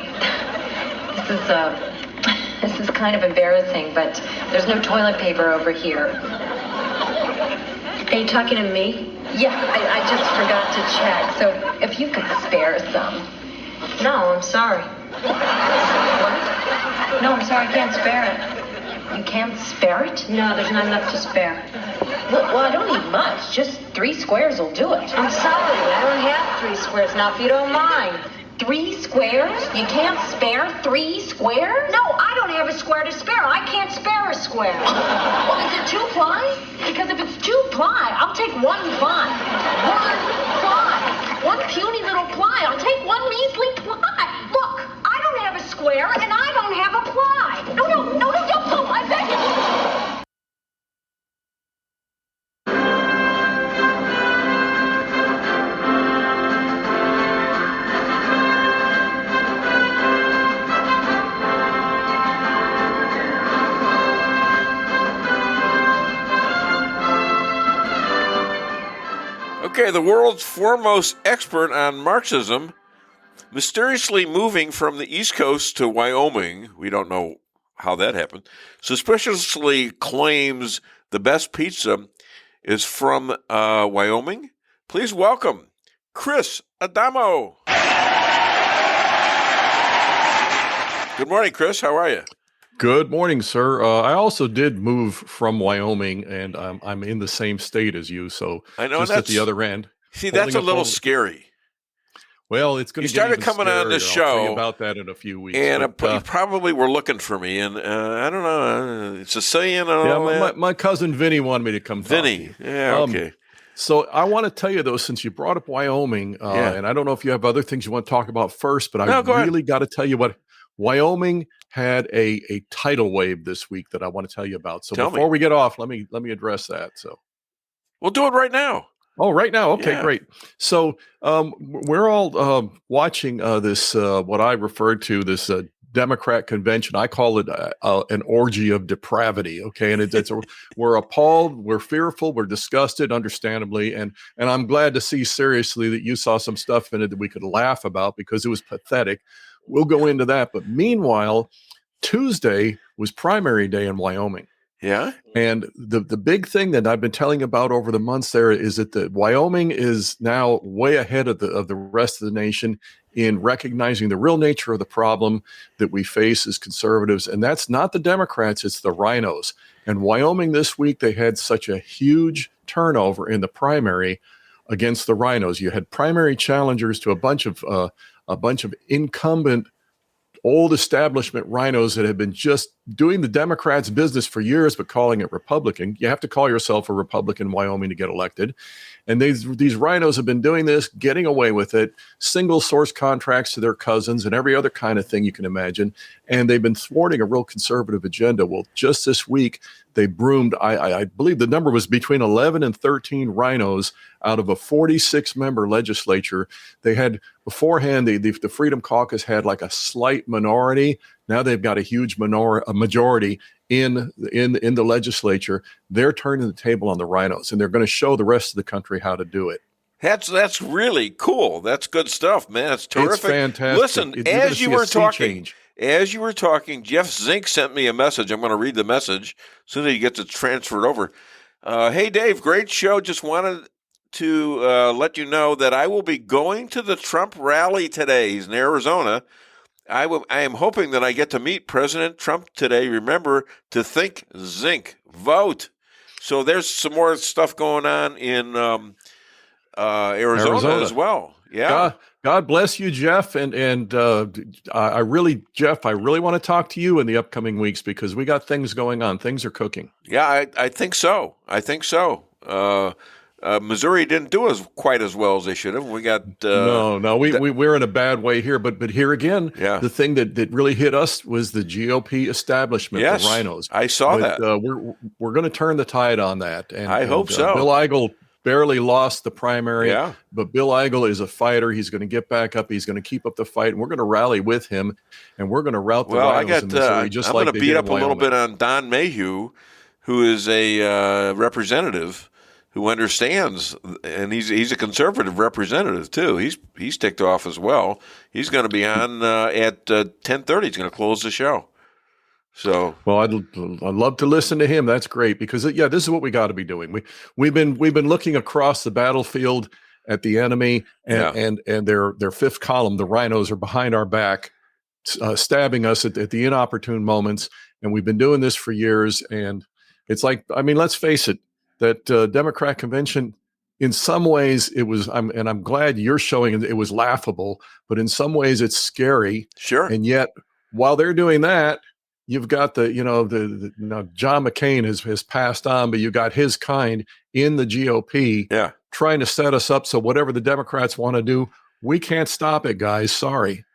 This is kind of embarrassing, but there's no toilet paper over here. Are you talking to me? Yeah, I just forgot to check. So if you could spare some. No, I'm sorry. What? No, I'm sorry, I can't spare it. You can't spare it? No, there's not enough to spare. Well, I don't need much. Just 3 squares will do it. I'm sorry, I don't have 3 squares now, if you don't mind. 3 squares? You can't spare 3 squares? No, I don't have a square to spare. I can't spare a square. Well, is it 2 ply? Because if it's 2 ply, I'll take 1 ply. 1 ply. 1 puny little ply. I'll take 1 measly ply. Look, I don't have a square and I don't have a ply. No, don't pull. I beg you. Okay, the world's foremost expert on Marxism, mysteriously moving from the East Coast to Wyoming, we don't know how that happened, suspiciously claims the best pizza is from Wyoming. Please welcome Chris Adamo. Good morning, Chris. How are you? Good morning, sir. I also did move from Wyoming, and I'm in the same state as you, so I know just at the other end. See, that's a little scary. Well, it's going to get even coming on the show. I'll tell you about that in a few weeks. And you probably were looking for me, and I don't know, Sicilian and all that. My cousin Vinny wanted me to come talk to you. Yeah, okay. So I want to tell you, though, since you brought up Wyoming, and I don't know if you have other things you want to talk about first, but I really got to tell you what Wyoming had a tidal wave this week that I want to tell you about. So before we get off, let me address that. So we'll do it right now. Oh, right now. Okay, great. So we're all watching this, what I referred to, this Democrat convention. I call it an orgy of depravity. Okay, and we're appalled, we're fearful, we're disgusted, understandably, and I'm glad to see seriously that you saw some stuff in it that we could laugh about because it was pathetic. We'll go into that. But meanwhile, Tuesday was primary day in Wyoming. Yeah. And the big thing that I've been telling about over the months there is that Wyoming is now way ahead of the rest of the nation in recognizing the real nature of the problem that we face as conservatives. And that's not the Democrats, it's the rhinos. And Wyoming this week, they had such a huge turnover in the primary against the rhinos. You had primary challengers to a bunch of incumbent old establishment rhinos that have been just doing the Democrats' business for years, but calling it Republican. You have to call yourself a Republican in Wyoming to get elected. And these rhinos have been doing this, getting away with it, single source contracts to their cousins and every other kind of thing you can imagine. And they've been thwarting a real conservative agenda. Well, just this week, they broomed, I believe the number was between 11 and 13 rhinos out of a 46-member legislature. They had beforehand, the Freedom Caucus had like a slight minority. Now they've got a huge majority in the legislature. They're turning the table on the rhinos, and they're going to show the rest of the country how to do it. That's really cool. That's good stuff, man. It's terrific. It's fantastic. Listen, as you were talking, Jeff Zink sent me a message. I'm going to read the message as soon as he gets it transferred over. Hey, Dave, great show. Just wanted to let you know that I will be going to the Trump rally today. He's in Arizona. I am hoping that I get to meet President Trump today. Remember to think Zink, vote. So there's some more stuff going on in Arizona as well. Yeah. God bless you, Jeff. And I really want to talk to you in the upcoming weeks because we got things going on. Things are cooking. Yeah, I think so. Missouri didn't do quite as well as they should have. We got we're in a bad way here. But here again, the thing that really hit us was the GOP establishment, the rhinos. I saw that. We're going to turn the tide on that. And I hope so. Bill Eigel barely lost the primary, but Bill Eigel is a fighter. He's going to get back up. He's going to keep up the fight, and we're going to rally with him, and we're going to rout the rhinos in Missouri just like they did in Wyoming. I'm going to beat up a little bit on Don Mayhew, who is a representative who understands, and he's a conservative representative too. He's ticked off as well. He's going to be on at 10:30. He's going to close the show. So, well, I'd love to listen to him. That's great because this is what we got to be doing. We've been looking across the battlefield at the enemy, and their fifth column, the rhinos, are behind our back, stabbing us at the inopportune moments. And we've been doing this for years. And it's like, I mean, let's face it. That Democrat convention, in some ways it was, I'm glad you're showing it was laughable, but in some ways it's scary. Sure. And yet while they're doing that, you've got the John McCain has passed on, but you got his kind in the GOP trying to set us up. So whatever the Democrats want to do, we can't stop it, guys. Sorry.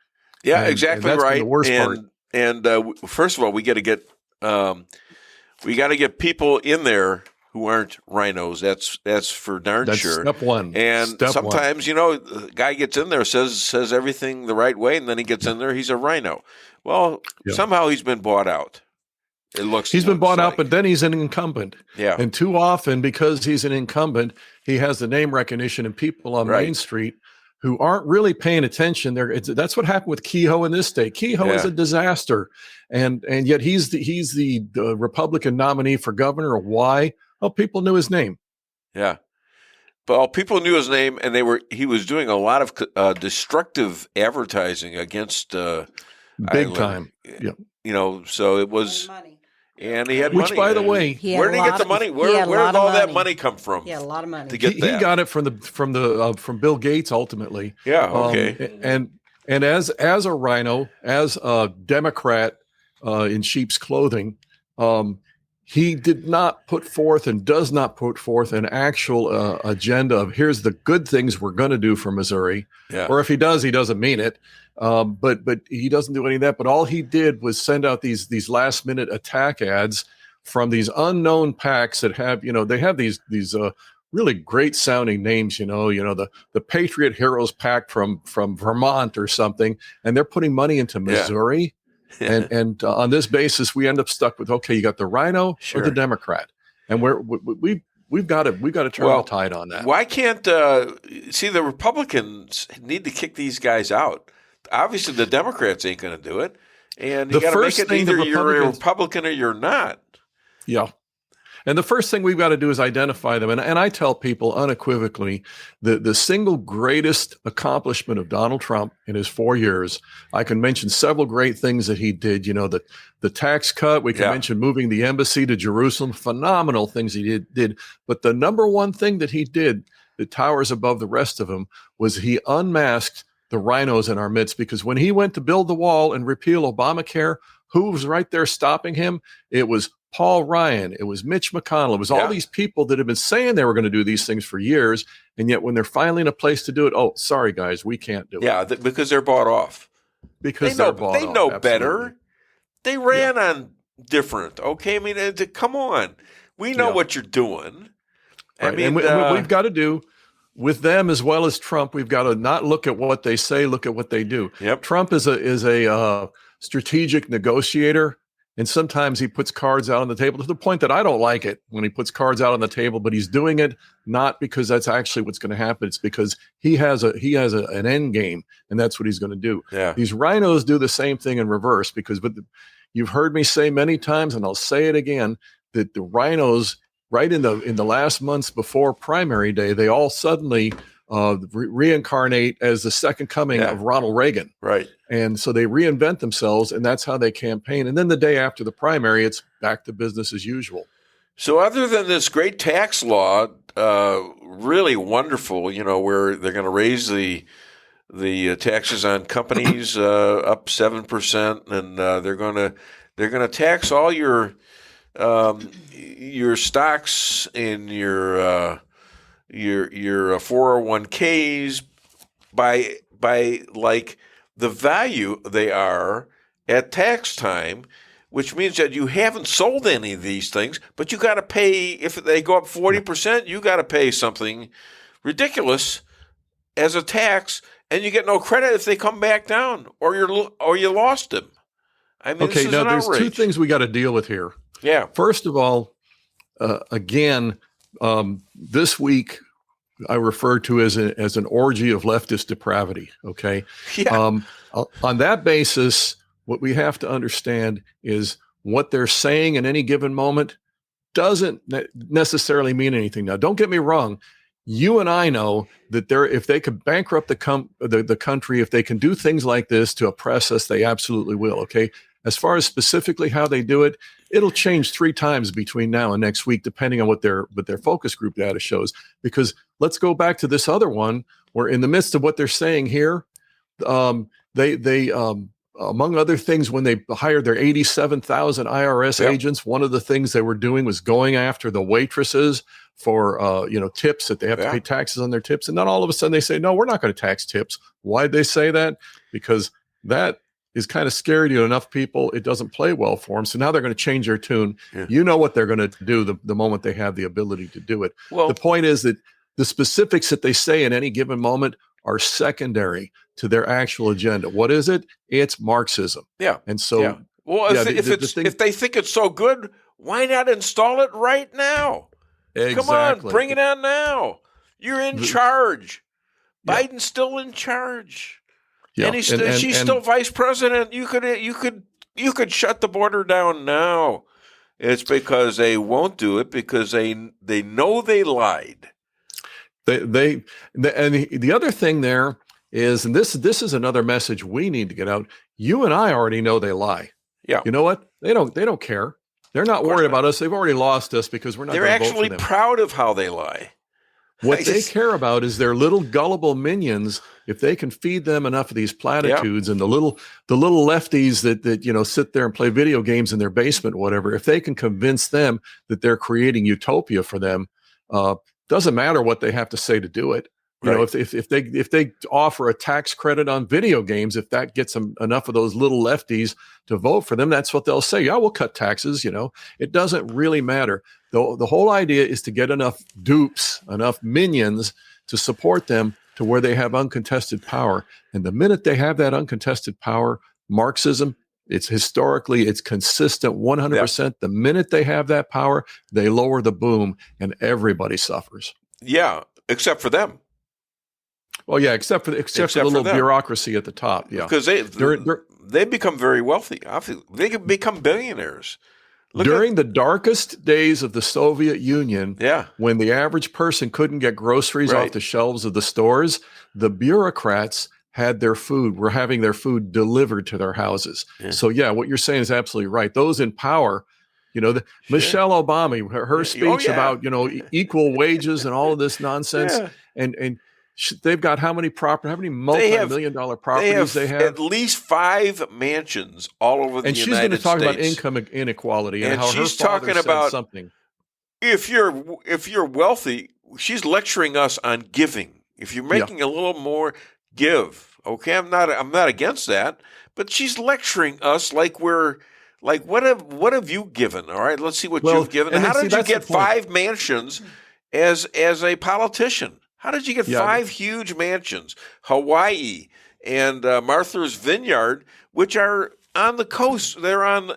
Yeah, exactly that's right. The worst part. And first of all, we got to get people in there who aren't rhinos. That's for darn sure. Step one. And sometimes, the guy gets in there, says everything the right way, and then he gets in there, he's a rhino. Well, somehow he's been bought out. He's been bought out, but then he's an incumbent. Yeah. And too often, because he's an incumbent, he has the name recognition and people on Main Street who aren't really paying attention. That's what happened with Kehoe in this state. Kehoe is a disaster, and yet he's the Republican nominee for governor. Why? Well, people knew his name. Yeah. Well, people knew his name, and he was doing a lot of destructive advertising against big time. Yeah. So it was, and he had money. Which, by the way, where did he get the money? Where did all that money come from? Yeah, a lot of money. To get that. He got it from Bill Gates ultimately. Yeah. Okay. And as a rhino, as a Democrat in sheep's clothing, he did not put forth and does not put forth an actual agenda of here's the good things we're going to do for Missouri. Yeah. Or if he does, he doesn't mean it. But he doesn't do any of that. But all he did was send out these last minute attack ads from these unknown PACs that have, they have these really great sounding names, the Patriot Heroes PAC from Vermont or something, and they're putting money into Missouri. Yeah. And on this basis, we end up stuck with, okay, you got the rhino or the Democrat, and we've got to turn the tide on that. Why can't the Republicans need to kick these guys out? Obviously, the Democrats ain't going to do it, and you got to make it either you're a Republican or you're not. Yeah. And the first thing we've got to do is identify them. And I tell people unequivocally the single greatest accomplishment of Donald Trump in his 4 years, I can mention several great things that he did. The tax cut, we can mention moving the embassy to Jerusalem, phenomenal things he did. But the number one thing that he did that towers above the rest of them was he unmasked the rhinos in our midst, because when he went to build the wall and repeal Obamacare, who was right there stopping him? It was Paul Ryan. It was Mitch McConnell. It was all these people that have been saying they were going to do these things for years. And yet when they're finally in a place to do it, oh, sorry, guys, we can't do it. Yeah, because they're bought off. Because they know better. They ran on different. Okay, I mean, come on. We know what you're doing. Right. I mean, what we've got to do with them as well as Trump, we've got to not look at what they say, look at what they do. Yep. Trump is a strategic negotiator. And sometimes he puts cards out on the table to the point that I don't like it when he puts cards out on the table, but he's doing it not because that's actually what's going to happen. It's because he has an end game, and that's what he's going to do. Yeah. These rhinos do the same thing in reverse, because you've heard me say many times, and I'll say it again, that the rhinos right in the last months before primary day, they all suddenly reincarnate as the second coming of Ronald Reagan. Right. And so they reinvent themselves, and that's how they campaign. And then the day after the primary, it's back to business as usual. So other than this great tax law, really wonderful, where they're going to raise the taxes on companies up 7%, and they're going to tax all your stocks in your 401ks by like the value they are at tax time, which means that you haven't sold any of these things, but you got to pay, if they go up 40%, you got to pay something ridiculous as a tax, and you get no credit if they come back down or you lost them. I mean, okay, now there's two things we got to deal with here. Yeah. First of all, again, this week I refer to as an orgy of leftist depravity. Okay. Yeah. On that basis, what we have to understand is what they're saying in any given moment doesn't necessarily mean anything. Now, don't get me wrong. You and I know that if they could bankrupt the country, if they can do things like this to oppress us, they absolutely will. Okay. As far as specifically how they do it, it'll change 3 times between now and next week, depending on what their focus group data shows. Because let's go back to this other one where in the midst of what they're saying here, they among other things, when they hired their 87,000 IRS agents, one of the things they were doing was going after the waitresses for tips, that they have to pay taxes on their tips. And then all of a sudden they say, no, we're not going to tax tips. Why'd they say that? Because that is kind of scary to enough people. It doesn't play well for them. So now they're going to change their tune. Yeah. You know what they're going to do the moment they have the ability to do it. Well, the point is that the specifics that they say in any given moment are secondary to their actual agenda. What is it? It's Marxism. Yeah. And so, well, if they think it's so good, why not install it right now? Exactly. Come on, bring it on now. You're in charge. Biden's still in charge. Yeah. And she's still vice president. You could shut the border down now. It's because they won't do it because they know they lied. And the other thing there is, and this is another message we need to get out. You and I already know they lie. Yeah. You know what? They don't care. They're not worried about us. They've already lost us because we're not. They're actually proud of how they lie. What they care about is their little gullible minions. If they can feed them enough of these platitudes and the little lefties that sit there and play video games in their basement, whatever. If they can convince them that they're creating utopia for them, doesn't matter what they have to say to do it. You know, if they offer a tax credit on video games, if that gets them enough of those little lefties to vote for them, that's what they'll say. Yeah, we'll cut taxes. It doesn't really matter. The whole idea is to get enough dupes, enough minions to support them to where they have uncontested power. And the minute they have that uncontested power, Marxism, it's consistent 100%. Yeah. The minute they have that power, they lower the boom and everybody suffers. Yeah, except for them. Well, yeah, except for the little bureaucracy at the top. Yeah, because they become very wealthy. They can become billionaires. During the darkest days of the Soviet Union, when the average person couldn't get groceries off the shelves of the stores, the bureaucrats were having their food delivered to their houses. Yeah. So what you're saying is absolutely right. Those in power, Michelle Obama, her speech about, equal wages and all of this nonsense. Yeah. And they've got how many multi-million-dollar properties they have? At least 5 mansions all over the United States. And she's going to talk about income inequality and how she's talking about something. If you're wealthy, she's lecturing us on giving. If you're making a little more, give. Okay, I'm not against that, but she's lecturing us like what have you given? All right, let's see what you've given. How did you get 5 mansions as a politician? How did you get 5 huge mansions? Hawaii and Martha's Vineyard, which are on the coast. They're on the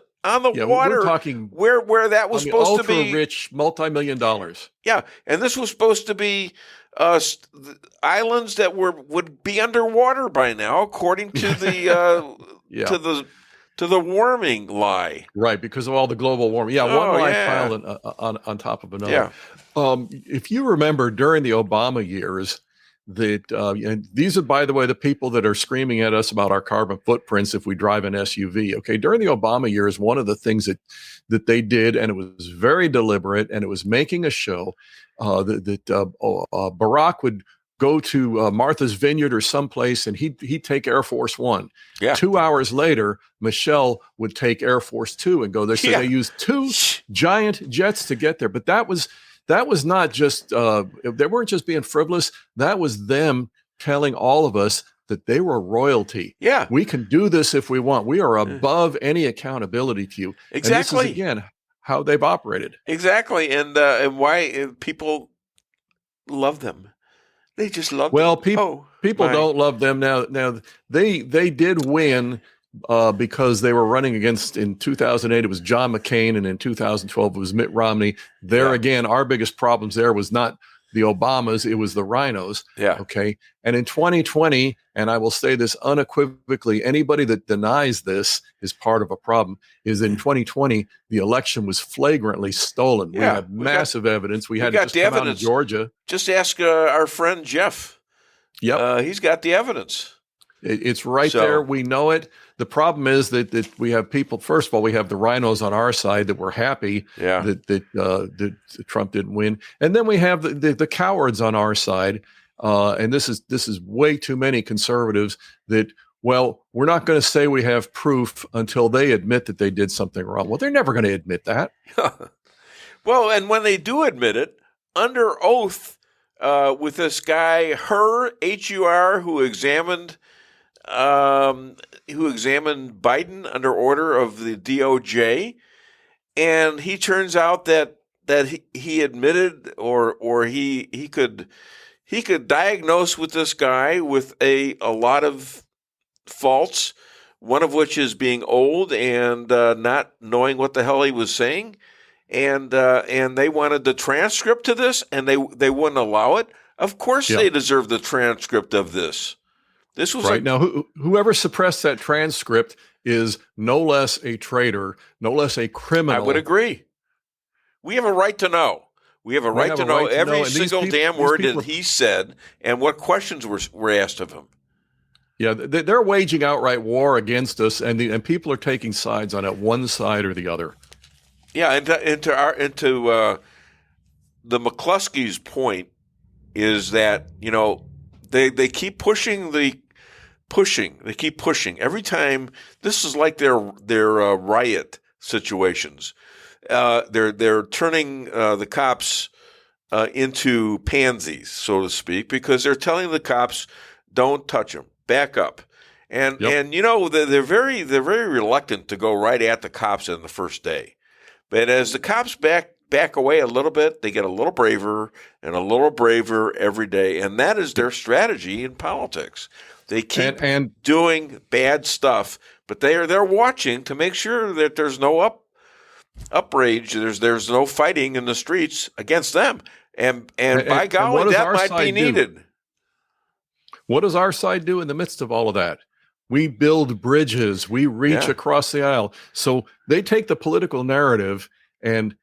water. We're talking where that was supposed to be ultra-rich, multi-million dollars. Yeah, and this was supposed to be islands that would be underwater by now, according to the to the warming lie. Right, because of all the global warming. Yeah, one lie piled on top of another. Yeah. If you remember during the Obama years, that and these are, by the way, the people that are screaming at us about our carbon footprints if we drive an SUV. Okay, during the Obama years, one of the things that they did, and it was very deliberate, and it was making a show that Barack would go to Martha's Vineyard or someplace, and he'd take Air Force One. Yeah. 2 hours later, Michelle would take Air Force Two and go there. So they used 2 giant jets to get there. But that was not just they weren't just being frivolous. That was them telling all of us that they were royalty. Yeah, we can do this if we want. We are above any accountability to you. Exactly. And this is, again, how they've operated. Exactly, and why people love them. They just love them. Well, people don't love them now. Now they did win because they were running against, in 2008 it was John McCain, and in 2012 it was Mitt Romney. Again, our biggest problems there was not the Obamas, it was the rhinos. Yeah. Okay. And in 2020, and I will say this unequivocally, anybody that denies this is part of a problem, is in 2020, the election was flagrantly stolen. Yeah, we have massive evidence. We had it just come out of Georgia. Just ask our friend Jeff. Yep. He's got the evidence. It's right So- there. We know it. The problem is that we have people. First of all, we have the rhinos on our side that we're happy that Trump didn't win, and then we have the cowards on our side. And this is way too many conservatives that, well, we're not going to say we have proof until they admit that they did something wrong. Well, they're never going to admit that. Well, and when they do admit it, under oath, with this guy, H-U-R, who examined Biden under order of the DOJ, and he turns out that he admitted or he could diagnose with this guy with a lot of faults, one of which is being old and not knowing what the hell he was saying. And they wanted the transcript to this, and they wouldn't allow it. Of course, they deserve the transcript of this. This was right now. Whoever suppressed that transcript is no less a traitor, no less a criminal. I would agree. We have a right to know. We have a right to know every single damn word that he said and what questions were asked of him. Yeah, they're waging outright war against us, and people are taking sides on it, one side or the other. Yeah, into the McCluskey's point is that, they keep pushing They keep pushing every time. This is like their riot situations. They're turning the cops into pansies, so to speak, because they're telling the cops, "Don't touch them, back up." And they're very reluctant to go right at the cops on the first day. But as the cops back away a little bit, they get a little braver and a little braver every day, and that is their strategy in politics. They keep doing bad stuff, but they're watching to make sure that there's no outrage, there's no fighting in the streets against them, and by golly, that might be needed. What does our side do in the midst of all of that? We build bridges. We reach across the aisle. So they take the political narrative and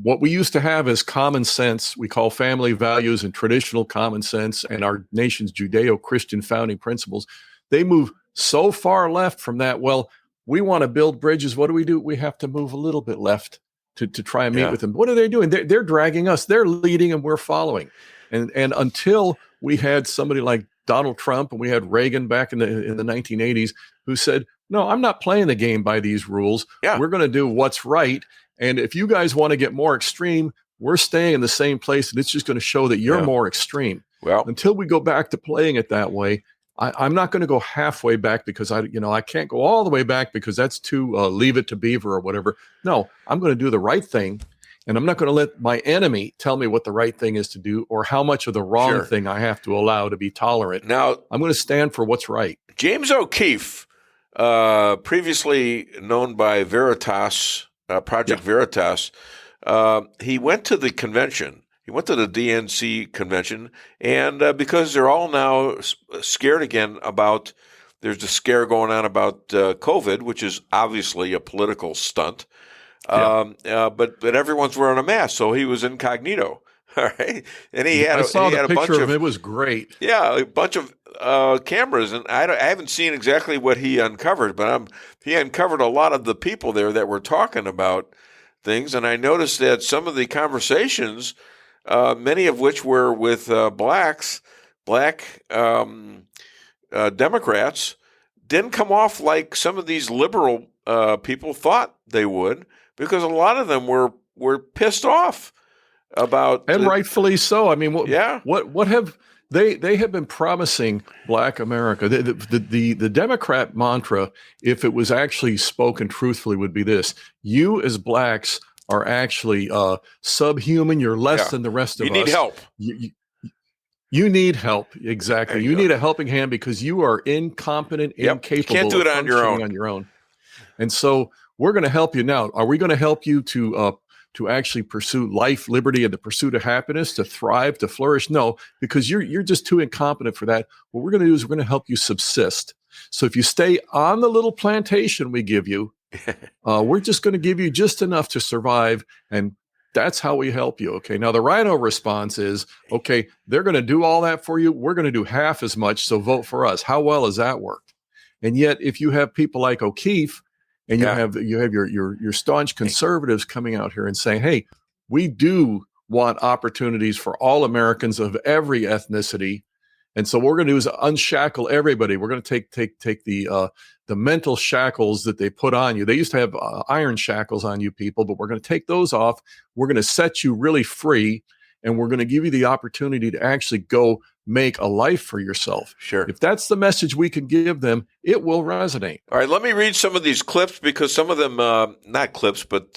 what we used to have as common sense, we call family values and traditional common sense and our nation's Judeo-Christian founding principles. They move so far left from that. Well, we want to build bridges. What do? We have to move a little bit left to try and meet with them. What are they doing? They're dragging us. They're leading and we're following. And until we had somebody like Donald Trump and we had Reagan back in the 1980s who said, no, I'm not playing the game by these rules. Yeah. We're going to do what's right. And if you guys want to get more extreme, we're staying in the same place. And it's just going to show that you're more extreme. Well, until we go back to playing it that way, I'm not going to go halfway back because I can't go all the way back because that's too leave it to Beaver or whatever. No, I'm going to do the right thing. And I'm not going to let my enemy tell me what the right thing is to do or how much of the wrong thing I have to allow to be tolerant. Now, I'm going to stand for what's right. James O'Keefe, previously known by Veritas, Project Veritas, he went to the convention. He went to the DNC convention, and because they're all now scared again about, there's a scare going on about COVID, which is obviously a political stunt. But everyone's wearing a mask, so he was incognito. All right, and he had a bunch of it was great. Yeah, a bunch of cameras, and I haven't seen exactly what he uncovered, but he uncovered a lot of the people there that were talking about things, and I noticed that some of the conversations, many of which were with black Democrats, didn't come off like some of these liberal people thought they would. Because a lot of them were pissed off about, and rightfully so. I mean, what have they have been promising Black America? The Democrat mantra, if it was actually spoken truthfully, would be this: you as blacks are actually subhuman. You're less than the rest of us. You need help. You need help. Exactly. You need a helping hand because you are incompetent, incapable. You can't do it on your own. And so we're going to help you now. Are we going to help you to actually pursue life, liberty, and the pursuit of happiness, to thrive, to flourish? No, because you're just too incompetent for that. What we're going to do is we're going to help you subsist. So if you stay on the little plantation we give you, we're just going to give you just enough to survive and That's how we help you. Okay. Now the Rhino response is, okay, they're going to do all that for you. We're going to do half as much. So vote for us. How well has that worked? And yet, if you have people like O'Keefe and you have your staunch conservatives coming out here and saying, hey, we do want opportunities for all Americans of every ethnicity. And so what we're going to do is unshackle everybody. We're going to take the mental shackles that they put on you. They used to have iron shackles on you people, but we're going to take those off. We're going to set you really free, and we're going to give you the opportunity to actually go make a life for yourself. Sure. If that's the message we can give them, it will resonate. All right, let me read some of these clips because some of them, not clips, but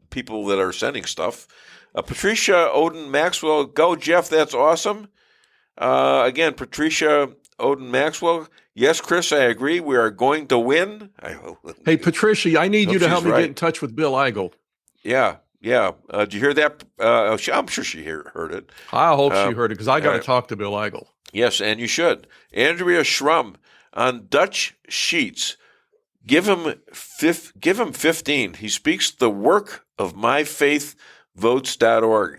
people that are sending stuff. Patricia Odin Maxwell, go Jeff, that's awesome. Again, Patricia Odin Maxwell. Yes, Chris, I agree. We are going to win. Hey, Patricia, I need you to help me right. get in touch with Bill Eigel. Yeah. Did you hear that? I'm sure she heard it. I hope she heard it because I got to talk to Bill Eigel. Yes, and you should. Andrea Schrum on Dutch Sheets. Give him 15. He speaks the work of myfaithvotes.org.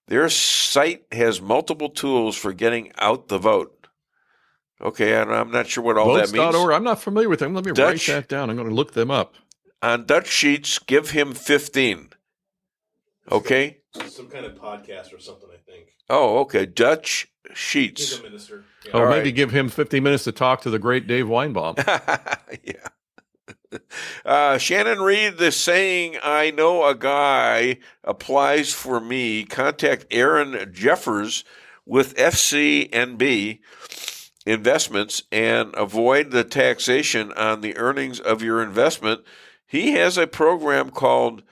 Their site has multiple tools for getting out the vote. Okay, and I'm not sure what all that means. I'm not familiar with them. Let me write that down. I'm going to look them up. On Dutch Sheets, give him 15. Okay? Some kind of podcast or something, I think. Oh, okay. Dutch Sheets. He's a minister. Yeah. Oh, maybe give him 50 minutes to talk to the great Dave Weinbaum. Yeah. Shannon Reed, the saying, I know a guy applies for me. Contact Aaron Jeffers with FCNB Investments and avoid the taxation on the earnings of your investment. He has a program called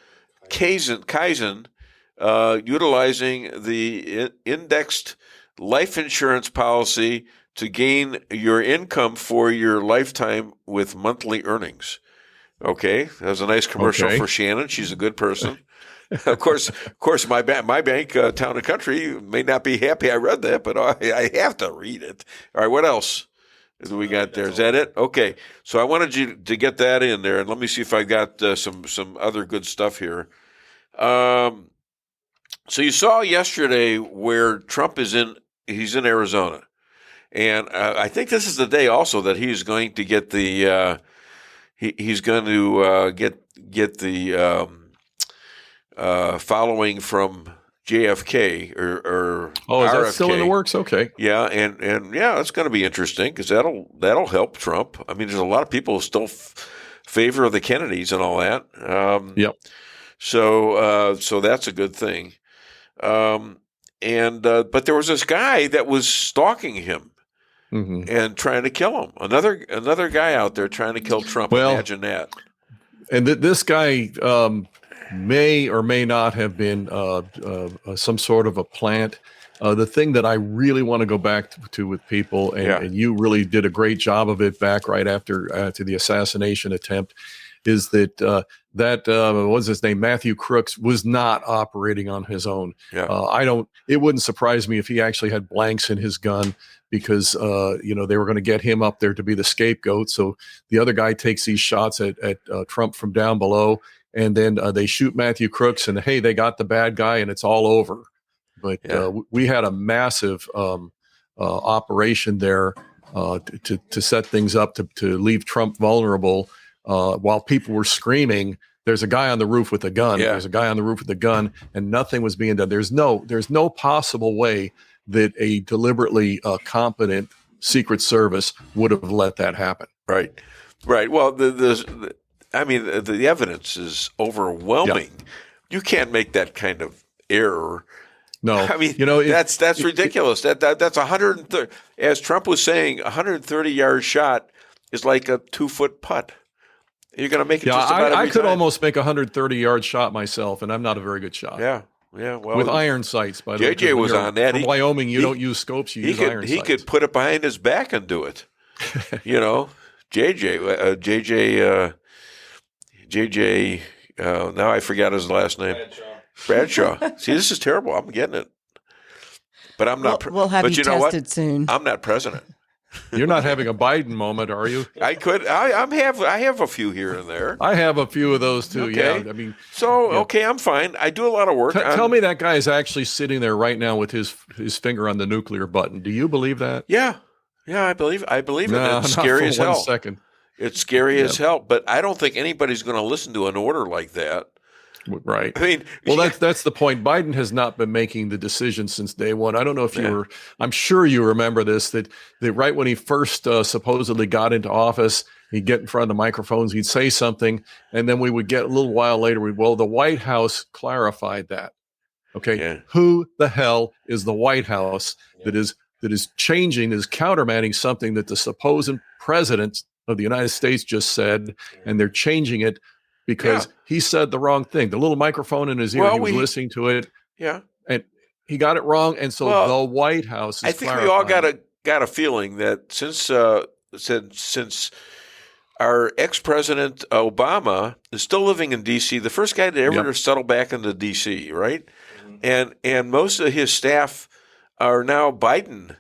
Kaizen, utilizing the indexed life insurance policy to gain your income for your lifetime with monthly earnings. Okay, that was a nice commercial for Shannon. She's a good person. Of course, my bank, Town and Country, may not be happy I read that, but I have to read it. All right, what else do we got there? Is that it? Okay, so I wanted you to get that in there, and let me see if I got some other good stuff here. So you saw yesterday where Trump he's in Arizona, and I think this is the day also that he's going to get the he's going to get the following from JFK or is RFK. that still in the works? Okay. Yeah, and yeah, it's going to be interesting because that'll help Trump. I mean, there's a lot of people who still favor the Kennedys and all that. Yep. So that's a good thing. But there was this guy that was stalking him and trying to kill him. Another guy out there trying to kill Trump. Well, imagine that. And this guy may or may not have been some sort of a plant. The thing that I really want to go back to with people, and you really did a great job of it back right after the assassination attempt, is that what was his name? Matthew Crooks was not operating on his own. Yeah. It wouldn't surprise me if he actually had blanks in his gun because they were going to get him up there to be the scapegoat. So the other guy takes these shots at Trump from down below, and then they shoot Matthew Crooks, and hey, they got the bad guy, and it's all over. But we had a massive operation there to set things up to leave Trump vulnerable. While people were screaming, there's a guy on the roof with a gun. Yeah. There's a guy on the roof with a gun, and nothing was being done. There's no possible way that a deliberately competent Secret Service would have let that happen. Right. Well, the evidence is overwhelming. Yeah. You can't make that kind of error. No, I mean, that's ridiculous. That's 130. As Trump was saying, 130-yard shot is like a 2-foot putt. You're going to make it just about every I could time. almost make a 130-yard shot myself, and I'm not a very good shot. Yeah. Well, with iron sights, by the way. JJ was on that. From Wyoming, you don't use scopes; you use iron sights. He could put it behind his back and do it. JJ. Now I forgot his last name. Bradshaw. See, this is terrible. I'm getting it, but I'm not. We'll have but you know tested what? soon. I'm not president. You're not having a Biden moment, are you? I have a few here and there. I have a few of those too. Okay. Yeah, I mean, okay, I'm fine. I do a lot of work. Tell me that guy is actually sitting there right now with his finger on the nuclear button. Do you believe that? Yeah, I believe it. No, It's not scary for as 1 hell. second. It's scary as hell. But I don't think anybody's going to listen to an order like that. Right. I mean, well, that's the point. Biden has not been making the decision since day one. I don't know if you were. I'm sure you remember this. That right when he first supposedly got into office, he'd get in front of the microphones, he'd say something, and then we would get a little while later. The White House clarified that. Okay, who the hell is the White House that is changing, is countermanding something that the supposed president of the United States just said, and they're changing it because he said the wrong thing. The little microphone in his ear, he was listening to it. Yeah. And he got it wrong. And so the White House is I think we all got a feeling that since our ex-president Obama is still living in D.C., the first guy to ever settle back into D.C., right? And most of his staff are now Biden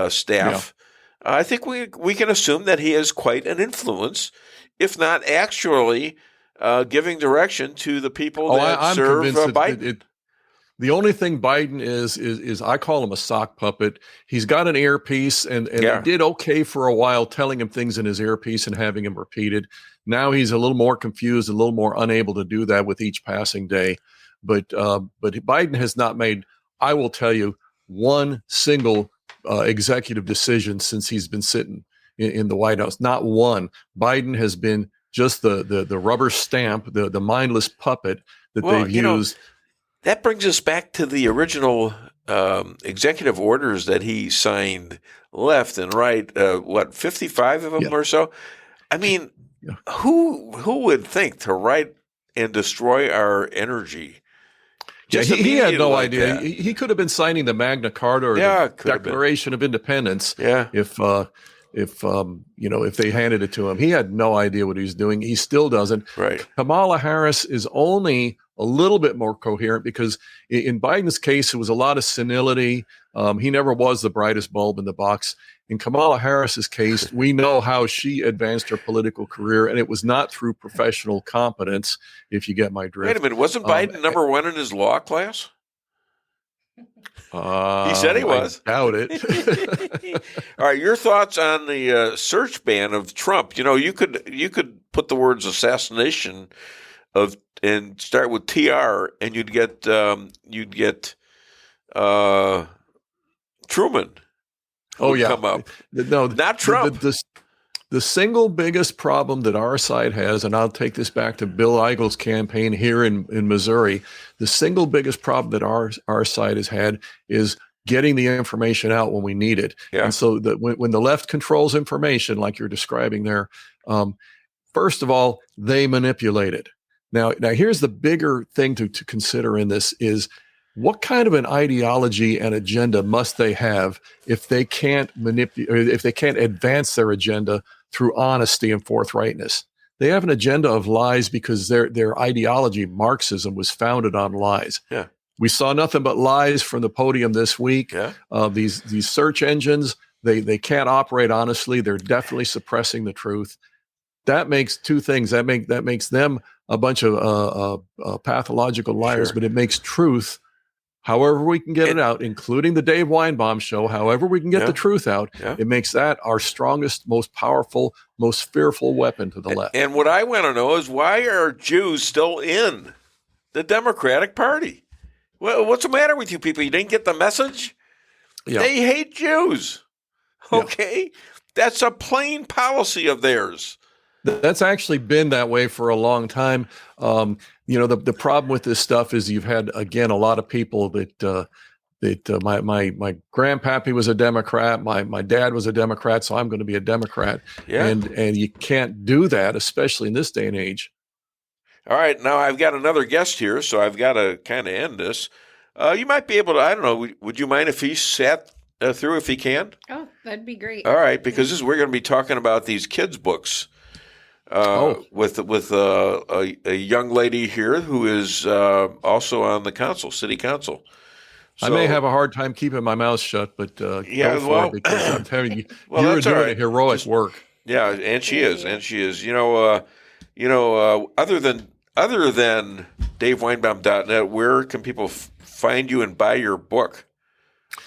staff. I think we can assume that he has quite an influence, if not actually giving direction to the people that serve Biden. The only thing Biden is I call him a sock puppet. He's got an earpiece, and he did okay for a while telling him things in his earpiece and having him repeated. Now he's a little more confused, a little more unable to do that with each passing day. But Biden has not made, I will tell you, one single executive decision since he's been sitting in the White House. Not one. Biden has been just the rubber stamp, the mindless puppet that they've used. That brings us back to the original executive orders that he signed left and right. 55 of them or so? I mean, who would think to write and destroy our energy? He had no idea. He could have been signing the Magna Carta or the Declaration of Independence if they handed it to him. He had no idea what he's doing. He still doesn't. Right. Kamala Harris is only a little bit more coherent because in Biden's case, it was a lot of senility. He never was the brightest bulb in the box. In Kamala Harris's case, we know how she advanced her political career, and it was not through professional competence, if you get my drift. Wait a minute. Wasn't Biden number one in his law class? He said he was. I doubt it. All right, your thoughts on the search ban of Trump? You could put the words assassination and start with TR, and you'd get Truman. Come up. No, not Trump. The single biggest problem that our side has, and I'll take this back to Bill Eigel's campaign here in Missouri, the single biggest problem that our side has had is getting the information out when we need it. Yeah. And so when the left controls information, like you're describing there, first of all, they manipulate it. Now here's the bigger thing to consider in this is what kind of an ideology and agenda must they have if they can't manipulate, if they can't advance their agenda through honesty and forthrightness? They have an agenda of lies because their ideology, Marxism, was founded on lies. Yeah. We saw nothing but lies from the podium this week. Yeah. These search engines, they can't operate honestly. They're definitely suppressing the truth. That makes two things. That makes them a bunch of pathological liars, but it makes truth, however we can get it out, including the Dave Weinbaum show, however we can get the truth out, it makes that our strongest, most powerful, most fearful weapon to the left. And what I want to know is, why are Jews still in the Democratic Party? Well, what's the matter with you people? You didn't get the message? Yeah. They hate Jews. Okay? That's a plain policy of theirs. That's actually been that way for a long time. The problem with this stuff is you've had, again, a lot of people that my grandpappy was a Democrat, my dad was a Democrat, so I'm going to be a Democrat. Yeah. And you can't do that, especially in this day and age. All right, now I've got another guest here, so I've got to kind of end this. You might be able to, I don't know, would you mind if he sat through if he can? Oh, that'd be great. All right, because we're going to be talking about these kids' books. With a young lady here who is also on the city council. I may have a hard time keeping my mouth shut, but go for it, because I'm telling you, you're doing a heroic work. Yeah, and she is. Other than DaveWeinbaum.net, where can people find you and buy your book?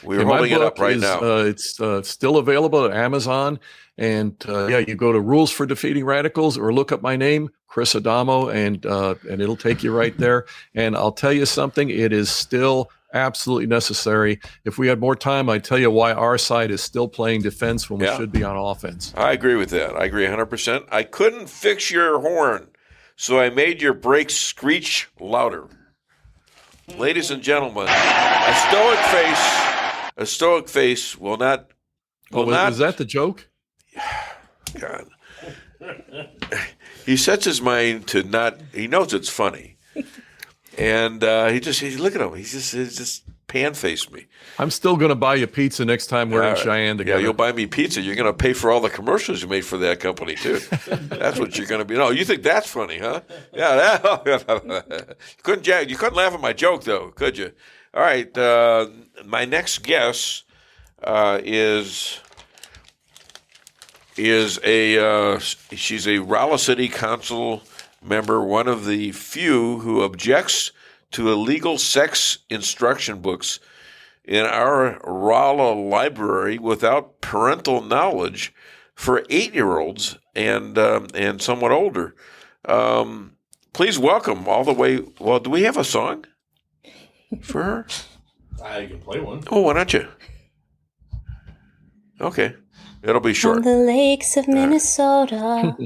We're holding it up right now. It's still available at Amazon. And you go to Rules for Defeating Radicals or look up my name, Chris Adamo, and it'll take you right there. And I'll tell you something, it is still absolutely necessary. If we had more time, I'd tell you why our side is still playing defense when we should be on offense. I agree with that. I agree 100%. I couldn't fix your horn, so I made your brakes screech louder. Ladies and gentlemen, a stoic face will not. Was that the joke? God. He sets his mind to not. He knows it's funny, and he look at him. He's just pan-faced me. I'm still going to buy you pizza next time we're in Cheyenne together. Yeah, you'll buy me pizza. You're going to pay for all the commercials you made for that company too. That's what you're going to be. No, you think that's funny, huh? Yeah. You couldn't laugh at my joke though, could you? All right. My next guest she's a Rolla City Council member, one of the few who objects to illegal sex instruction books in our Rolla library without parental knowledge for 8-year-olds and somewhat older. Please welcome all the way. Well, do we have a song for her? I can play one. Oh, why don't you? Okay. It'll be short. From the lakes of Minnesota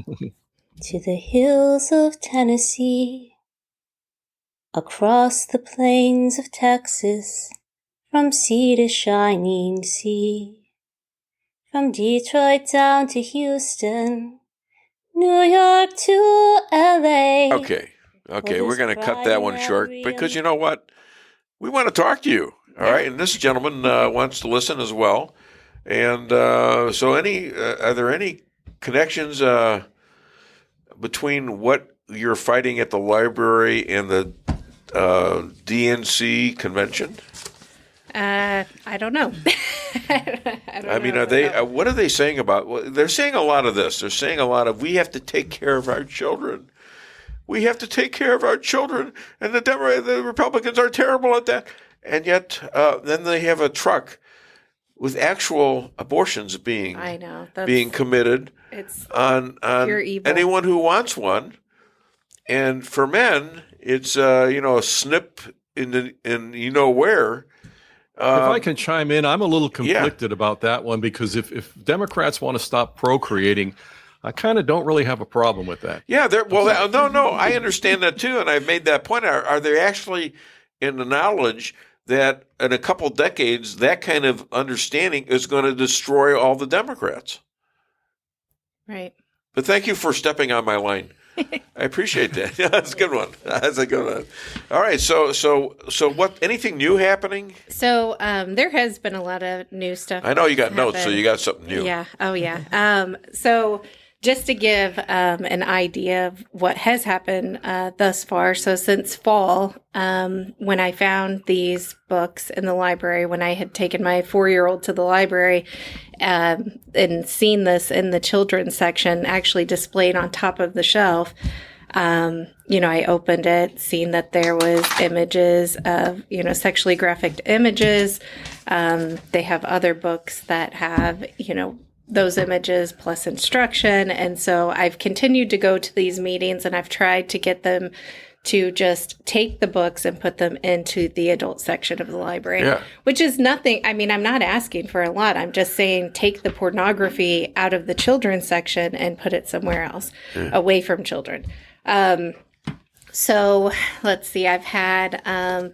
to the hills of Tennessee, across the plains of Texas, from sea to shining sea, from Detroit down to Houston, New York to LA. Okay, we're going to cut that one short because you know what? We want to talk to you, all right? And this gentleman wants to listen as well. And so are there any connections between what you're fighting at the library and the DNC convention? I don't know. I mean, are they? What are they saying about? Well, they're saying a lot of this. They're saying a lot of, we have to take care of our children. We have to take care of our children, and the Republicans are terrible at that. And yet, then they have a truck with actual abortions being committed on anyone who wants one, and for men, it's a snip in where. If I can chime in, I'm a little conflicted about that one because if Democrats want to stop procreating, I kind of don't really have a problem with that. Yeah, no, I understand that too, and I've made that point. Are they actually in the knowledge that in a couple decades, that kind of understanding is going to destroy all the Democrats? Right. But thank you for stepping on my line. I appreciate that. That's a good one. That's a good one. All right. So what? Anything new happening? So there has been a lot of new stuff. I know you got notes, so you got something new. Yeah. Oh, yeah. So just to give an idea of what has happened thus far. So since fall, when I found these books in the library, when I had taken my 4-year-old to the library and seen this in the children's section actually displayed on top of the shelf, I opened it, seen that there was images of, sexually graphic images. They have other books that have, those images plus instruction. And so I've continued to go to these meetings and I've tried to get them to just take the books and put them into the adult section of the library, which is nothing. I mean, I'm not asking for a lot. I'm just saying take the pornography out of the children's section and put it somewhere else away from children. So let's see, I've had,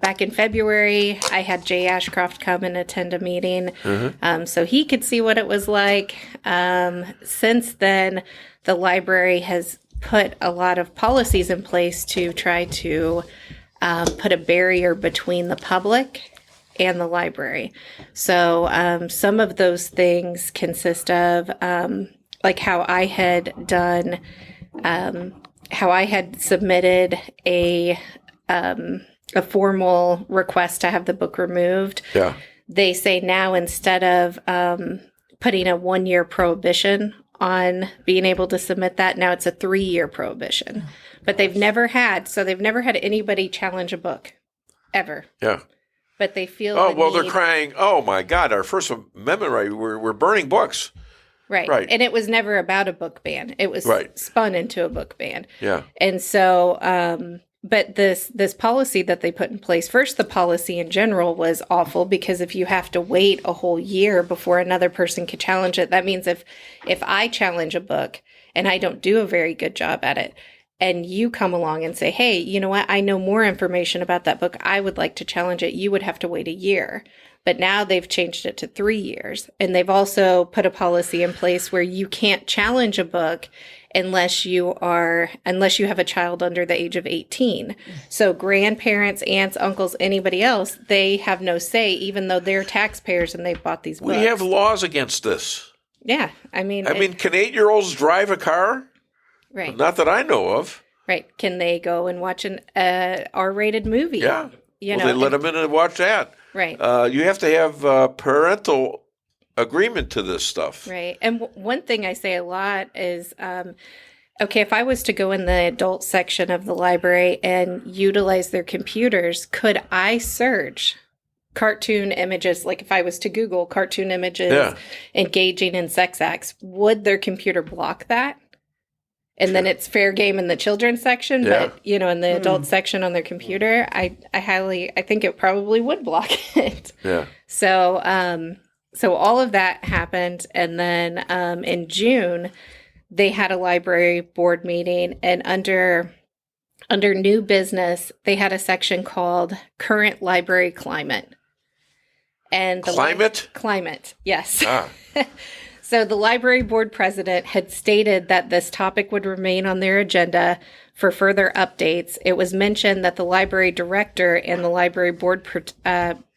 back in February, I had Jay Ashcroft come and attend a meeting, so he could see what it was like. Since then, the library has put a lot of policies in place to try to put a barrier between the public and the library. So some of those things consist of, like how I had done, how I had submitted a a formal request to have the book removed. Yeah. They say now instead of putting a 1-year prohibition on being able to submit that, now it's a 3-year prohibition. But they've never had anybody challenge a book ever. Yeah. But they feel they're crying, oh my God, our First Amendment right, we're burning books. Right. And it was never about a book ban. It was spun into a book ban. Yeah. And so, but this policy that they put in place, first, the policy in general was awful because if you have to wait a whole year before another person can challenge it, that means if I challenge a book and I don't do a very good job at it, and you come along and say, hey, you know what, I know more information about that book, I would like to challenge it, you would have to wait a year. But now they've changed it to 3 years. And they've also put a policy in place where you can't challenge a book unless you have a child under the age of 18. So grandparents, aunts, uncles, anybody else, they have no say, even though they're taxpayers and they've bought these books. We have laws against this. Yeah. I mean, can 8-year-olds drive a car? Right. Not that I know of. Right. Can they go and watch an R-rated movie? Yeah. They let them in and watch that. Right. You have to have parental agreement to this stuff. Right. And one thing I say a lot is, okay, if I was to go in the adult section of the library and utilize their computers, could I search cartoon images? Like if I was to Google cartoon images engaging in sex acts, would their computer block that? And then it's fair game in the children's section, but in the adult section on their computer, I think it probably would block it. Yeah. So all of that happened, and then in June, they had a library board meeting, and under new business, they had a section called Current Library Climate. And the climate, yes. Ah. So the library board president had stated that this topic would remain on their agenda for further updates. It was mentioned that the library director and the library board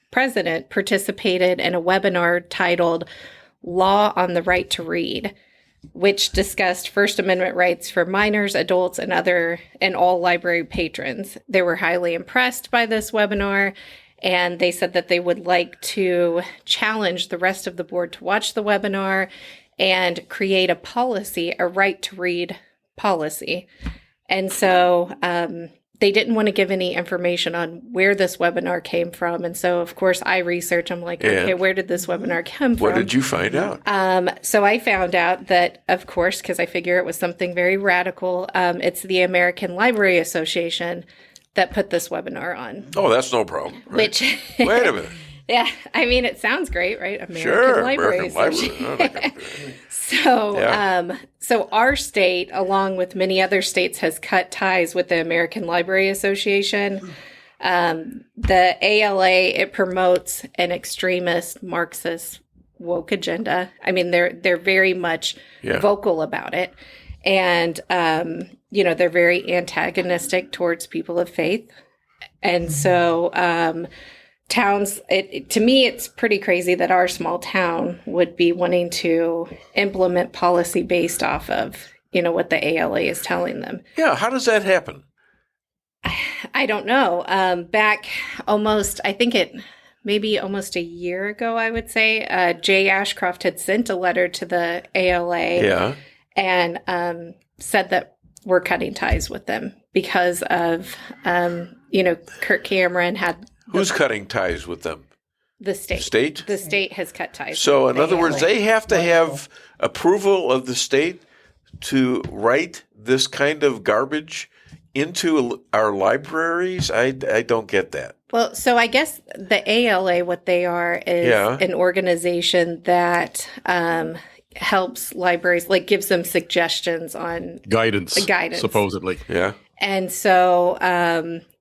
president participated in a webinar titled Law on the Right to Read, which discussed First Amendment rights for minors, adults, and all library patrons. They were highly impressed by this webinar, and they said that they would like to challenge the rest of the board to watch the webinar and create a policy, a right to read policy. And so they didn't want to give any information on where this webinar came from. And so, of course, I research. I'm like, okay, where did this webinar come from? What did you find out? So I found out that, of course, because I figure it was something very radical, it's the American Library Association that put this webinar on. Oh, that's no problem. Right? Wait a minute. Yeah, I mean, it sounds great, right? American Library Association. So our state, along with many other states, has cut ties with the American Library Association. The ALA, it promotes an extremist Marxist woke agenda. I mean, they're very much vocal about it. And, they're very antagonistic towards people of faith. And so towns, to me, it's pretty crazy that our small town would be wanting to implement policy based off of, what the ALA is telling them. Yeah. How does that happen? I don't know. Back almost a year ago, I would say, Jay Ashcroft had sent a letter to the ALA and said that we're cutting ties with them because of, Kirk Cameron had... Who's cutting ties with them? The state. State? The state has cut ties. So, in other words, they have to have approval of the state to write this kind of garbage into our libraries? I don't get that. Well, so I guess the ALA, what they are is an organization that helps libraries, like gives them suggestions on guidance, supposedly. Yeah. And so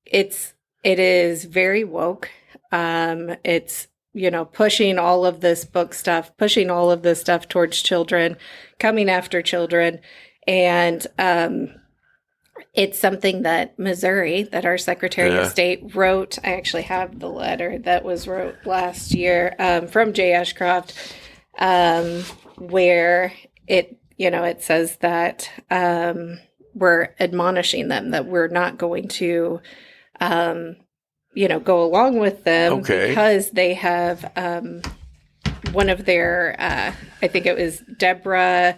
it is very woke. It's, pushing all of this book stuff, pushing all of this stuff towards children, coming after children. And it's something that Missouri, that our Secretary of State wrote. I actually have the letter that was wrote last year from Jay Ashcroft, where it says that we're admonishing them that we're not going to go along with them because they have one of their, I think it was Deborah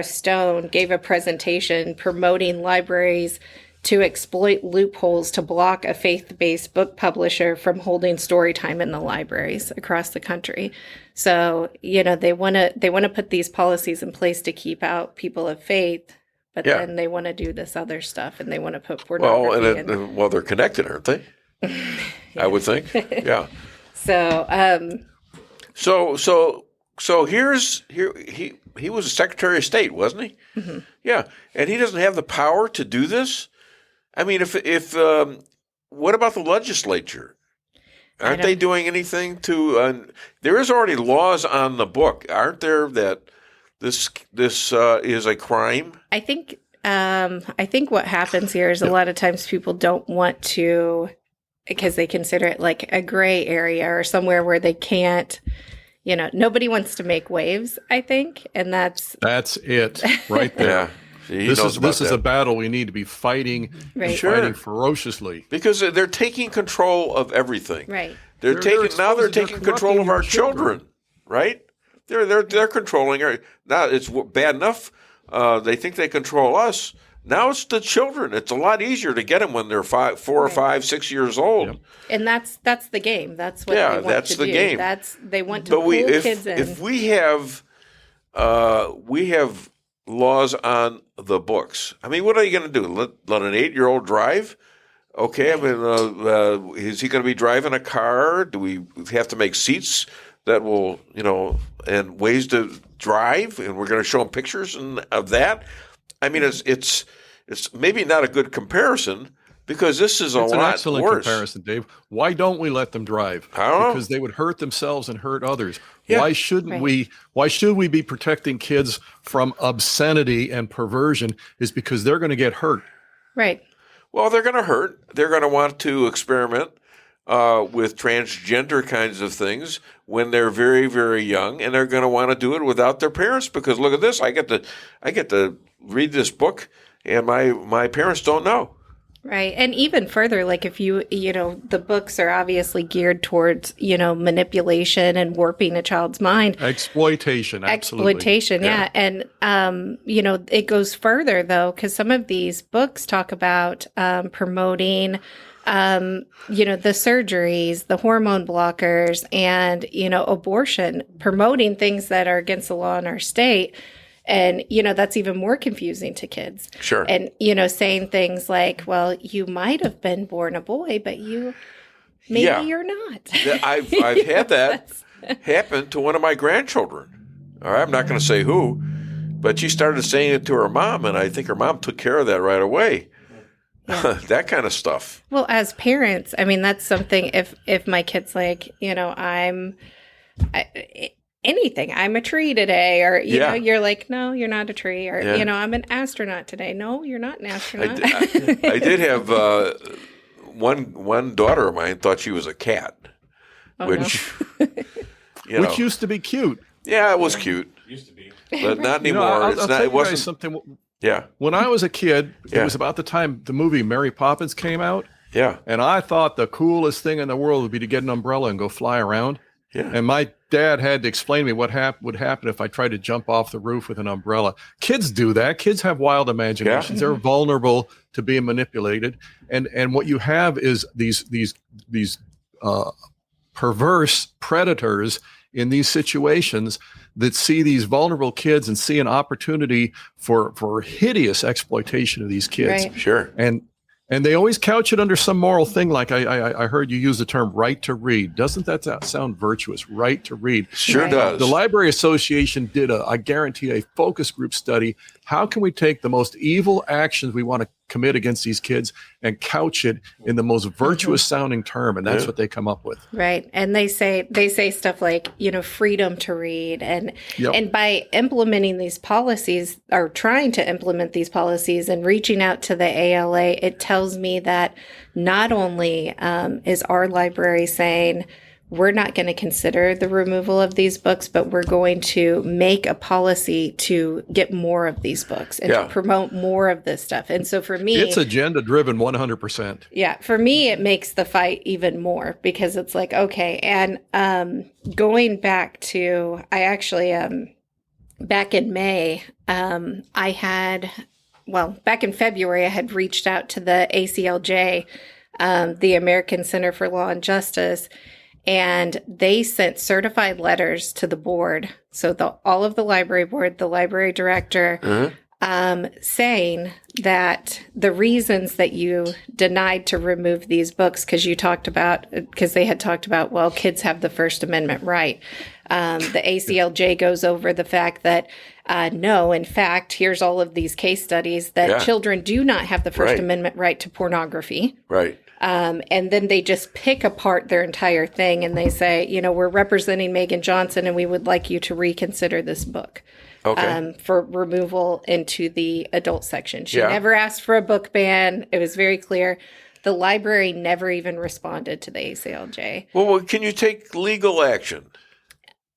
Stone gave a presentation promoting libraries to exploit loopholes to block a faith-based book publisher from holding story time in the libraries across the country. So, they want to put these policies in place to keep out people of faith, but then they want to do this other stuff, and they want to put pornography in. Well, they're connected, aren't they? I would think. Yeah. So, So he was a Secretary of State, wasn't he? Mm-hmm. Yeah, and he doesn't have the power to do this. I mean, if what about the legislature? Aren't they doing anything to? There is already laws on the book, aren't there? That this is a crime. I think what happens here is a lot of times people don't want to, because they consider it like a gray area or somewhere where they can't. Nobody wants to make waves, I think, and that's it right there. Yeah. This is a battle we need to be fighting, fighting ferociously, because they're taking control of everything. Right. They're taking control of our children. Right. They're controlling our. Now it's bad enough. They think they control us. Now it's the children. It's a lot easier to get them when they're 4 or 5, 6 years old. Yep. And that's the game. That's what they want that's to the do. game. They want to pull kids in. If we have laws on the books, I mean, what are you going to do? Let an 8-year-old drive? Okay, I mean, is he going to be driving a car? Do we have to make seats that will, and ways to drive? And we're going to show them pictures of that? I mean, it's maybe not a good comparison, because this is it's a lot an excellent worse. Comparison, Dave. Why don't we let them drive? I don't know. Because they would hurt themselves and hurt others. Yeah. Why shouldn't we? Why should we be protecting kids from obscenity and perversion? Is because they're going to get hurt. Right. Well, they're going to hurt. They're going to want to experiment with transgender kinds of things when they're very, very young, and they're going to want to do it without their parents, because look at this. I get to read this book, and my parents don't know. Right. And even further, like if the books are obviously geared towards, manipulation and warping a child's mind. Exploitation. Absolutely. Exploitation. Yeah. And, it goes further though, because some of these books talk about promoting, the surgeries, the hormone blockers, and, abortion, promoting things that are against the law in our state. And, that's even more confusing to kids. Sure. And, saying things like, well, you might have been born a boy, but maybe you're not. I've had that happen to one of my grandchildren. All right, I'm not going to say who, but she started saying it to her mom, and I think her mom took care of that right away. Yeah. That kind of stuff. Well, as parents, I mean, that's something, if my kid's like, anything, I'm a tree today, or you're like, no, you're not a tree, or I'm an astronaut today. No, you're not an astronaut. I did have one daughter of mine thought she was a cat, which which used to be cute. Yeah, it was cute. Used to be, but not anymore. I'll it's not. tell It wasn't you something. Yeah. When I was a kid, it was about the time the movie Mary Poppins came out. Yeah. And I thought the coolest thing in the world would be to get an umbrella and go fly around. Yeah. And my dad had to explain to me what would happen if I tried to jump off the roof with an umbrella. Kids do that. Kids have wild imaginations. Yeah. They're vulnerable to being manipulated. And what you have is these perverse predators in these situations that see these vulnerable kids and see an opportunity for hideous exploitation of these kids. Right. Sure. And they always couch it under some moral thing, like I heard you use the term right to read. Doesn't that sound virtuous? Right to read. Sure does. The Library Association did I guarantee, a focus group study. How can we take the most evil actions we want to commit against these kids and couch it in the most virtuous sounding term? And that's what they come up with. Right. And they say stuff like, freedom to read. And by implementing these policies, or trying to implement these policies and reaching out to the ALA, it tells me that not only is our library saying we're not going to consider the removal of these books, but we're going to make a policy to get more of these books and to promote more of this stuff. And so for me, it's agenda driven 100%. Yeah. For me, it makes the fight even more because it's like, okay. And going back to, I actually, back in May, back in February, I had reached out to the ACLJ, the American Center for Law and Justice, and they sent certified letters to the board. So all of the library board, the library director, saying that the reasons that you denied to remove these books, because they had talked about, well, kids have the First Amendment right. The ACLJ goes over the fact that, no, in fact, here's all of these case studies that children do not have the First Amendment right to pornography. Right. And then they just pick apart their entire thing and they say, we're representing Megan Johnson and we would like you to reconsider this book for removal into the adult section. She never asked for a book ban. It was very clear. The library never even responded to the ACLJ. Well, can you take legal action?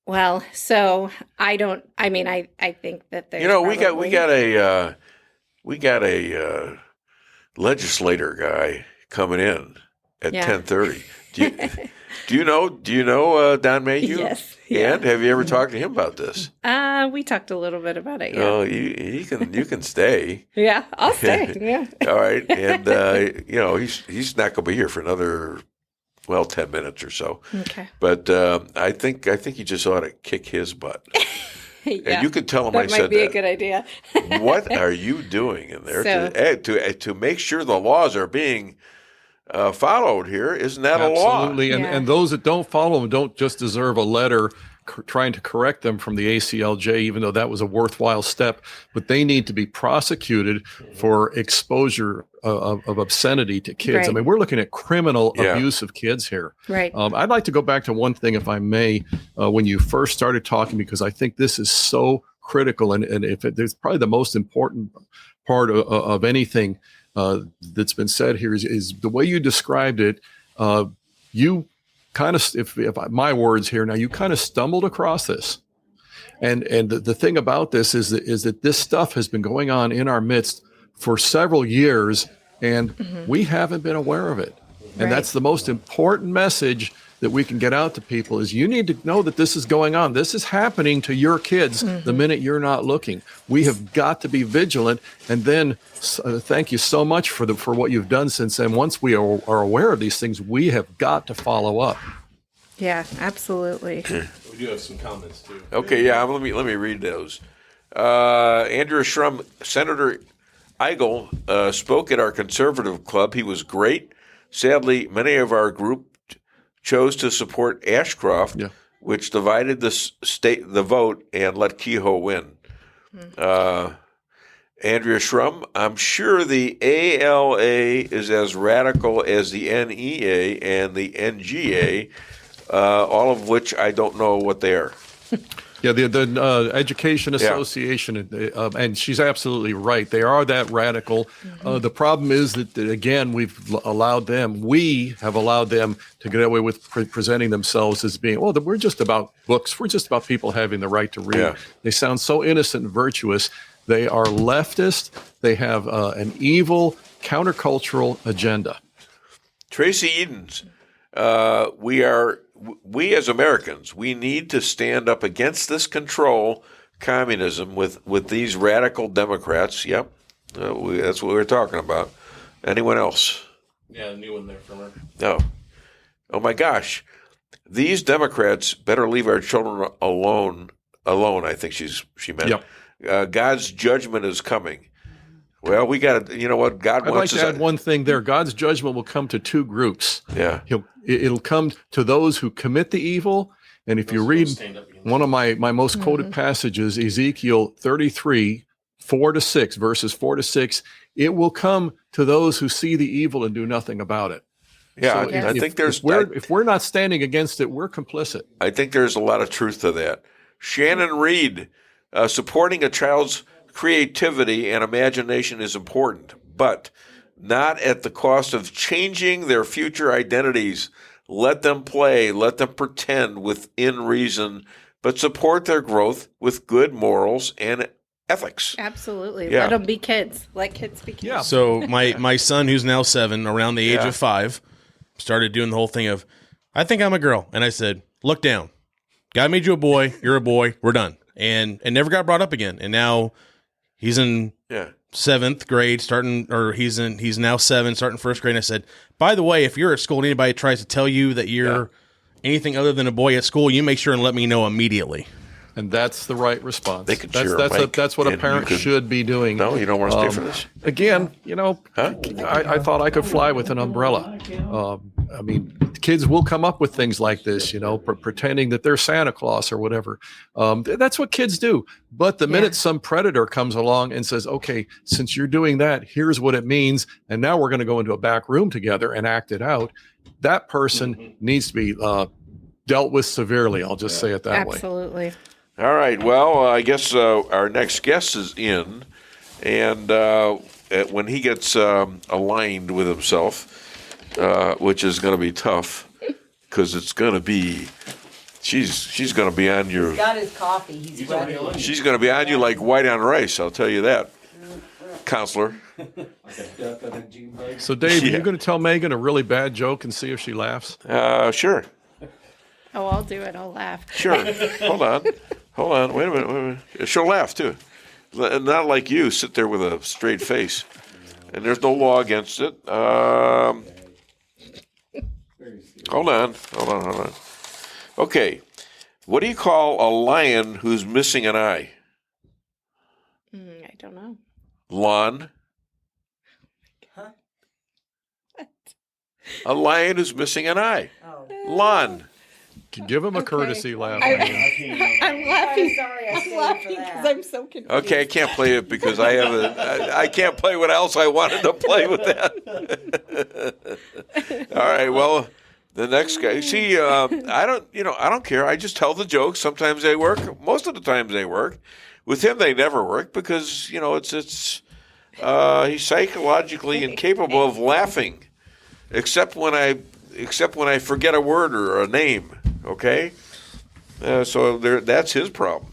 Well, so I think that there's we got a legislator guy coming in at 10:30. Do you know Don Mayhew? Yes. And have you ever talked to him about this? We talked a little bit about it. Yeah. Oh, you can stay. Yeah, I'll stay. Yeah. All right, and he's not going to be here for another 10 minutes or so. Okay. But I think you just ought to kick his butt. Yeah, and you could tell him I said that. That might be a good idea. What are you doing in there to make sure the laws are being followed here? Isn't that a law? Absolutely. And those that don't follow them don't just deserve a letter trying to correct them from the ACLJ, even though that was a worthwhile step, but they need to be prosecuted for exposure of obscenity to kids. Right. I mean, we're looking at criminal abuse of kids here. Right. I'd like to go back to one thing, if I may, when you first started talking, because I think this is so critical, and if there's probably the most important part of anything that's been said here is the way you described it. You kind of, if my words here now, you kind of stumbled across this, and the thing about this is that this stuff has been going on in our midst for several years, and we haven't been aware of it. And that's the most important message that we can get out to people: is you need to know that this is going on. This is happening to your kids the minute you're not looking. We have got to be vigilant. And then thank you so much for what you've done since then. Once we are aware of these things, we have got to follow up. Yeah, absolutely. We do have some comments too. Okay, let me read those. Andrew Shrum, Senator Eigel spoke at our conservative club. He was great. Sadly, many of our group chose to support Ashcroft, which divided the vote and let Kehoe win. Andrea Shrum, I'm sure the ALA is as radical as the NEA and the NGA, all of which I don't know what they are. Yeah, the Education Association, and she's absolutely right. They are that radical. The problem is that, again, we have allowed them to get away with presenting themselves as being, we're just about books. We're just about people having the right to read. Yeah. They sound so innocent and virtuous. They are leftist. They have an evil countercultural agenda. Tracy Edens, we as Americans, we need to stand up against this control communism with these radical Democrats. Yep, that's what we're talking about. Anyone else? Yeah, a new one there from her. No. Oh my gosh, these Democrats better leave our children alone. I think she meant. Yep. God's judgment is coming. Well, we got to. You know what? God wants us. I'd like to add one thing there. God's judgment will come to two groups. Yeah. It'll come to those who commit the evil. And if you read one of my most quoted passages, Ezekiel 33, 4-6, verses 4-6, it will come to those who see the evil and do nothing about it. Yeah, so I think there's. If we're not standing against it, we're complicit. I think there's a lot of truth to that. Shannon Reed, supporting a child's creativity and imagination is important, but not at the cost of changing their future identities. Let them play. Let them pretend within reason, but support their growth with good morals and ethics. Absolutely. Yeah. Let them be kids. Let kids be kids. Yeah. So my son, who's now 7, around the age of 5, started doing the whole thing of, I think I'm a girl. And I said, look down. God made you a boy. You're a boy. We're done. And never got brought up again. And now he's in 7th grade, he's now 7, starting 1st grade. And I said, by the way, if you're at school and anybody tries to tell you that you're anything other than a boy at school, you make sure and let me know immediately. And that's the right response. They could that's what a parent should be doing. No, you don't want to stay for this. Again, I thought I could fly with an umbrella. I mean, kids will come up with things like this, pretending that they're Santa Claus or whatever. That's what kids do. But the minute some predator comes along and says, okay, since you're doing that, here's what it means, and now we're going to go into a back room together and act it out, that person needs to be dealt with severely. I'll just say it that way. Absolutely. All right. Well, I guess our next guest is in, and when he gets aligned with himself, which is going to be tough, because it's going to be, she's going to be on your. He's got his coffee. He's ready. She's going to be on you like white on rice. I'll tell you that, counselor. So, Dave, are you going to tell Megan a really bad joke and see if she laughs? Sure. Oh, I'll do it. I'll laugh. Sure. Hold on. Wait a minute. She'll laugh, too. Not like you, sit there with a straight face. And there's no law against it. Hold on. Okay. What do you call a lion who's missing an eye? I don't know. Lawn. Huh? A lion who's missing an eye. Lawn. Give him a courtesy laugh. I'm laughing. I'm laughing because I'm so confused. Okay, I can't play it because I can't play what else I wanted to play with that. All right, well, the next guy. See, I don't care. I just tell the jokes. Sometimes they work. Most of the times they work. With him, they never work because he's psychologically incapable of laughing, except when I forget a word or a name. Okay, so that's his problem.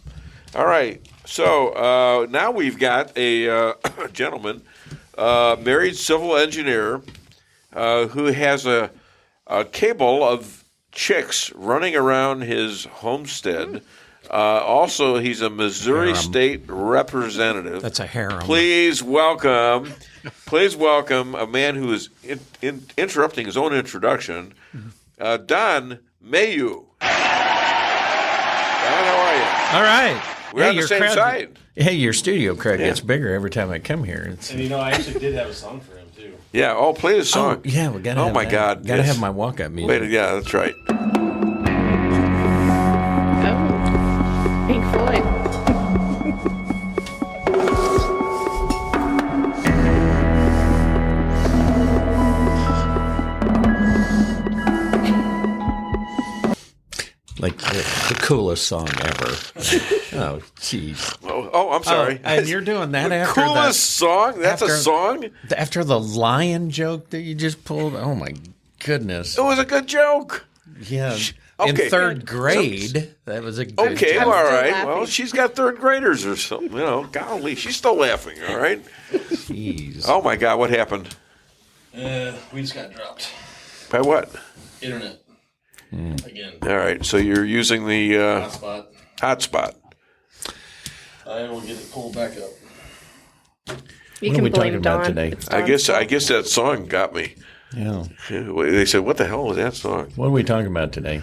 All right, so now we've got a gentleman, married civil engineer, who has a cable of chicks running around his homestead. Also, he's a Missouri State representative. That's a harem. Please welcome a man who is interrupting his own introduction, Don Mayhew. Don, how are you? All right. We're on the same side. Hey, your studio crowd gets bigger every time I come here. And I actually did have a song for him, too. Yeah, play the song. Oh, yeah, we got to have my that. God. Got to have my walk-up music. Wait, yeah, that's right. Pink Floyd. Like the coolest song ever. Oh, jeez. Oh, I'm sorry. And you're doing that the after coolest song? That's a song? After the lion joke that you just pulled? Oh, my goodness. It was a good joke. Yeah. Okay. In 3rd grade, that was a good Okay, joke. all right. Well, she's got 3rd graders or something. Golly, she's still laughing, all right? Jeez. Oh, my God, what happened? We just got dropped. By what? Internet. Again. All right, so you're using the hotspot. I will get it pulled back up. You What can are we blame talking about Dawn. today? It's I Dawn's guess that song got me. Yeah. They said, "What the hell was that song?" What are we talking about today?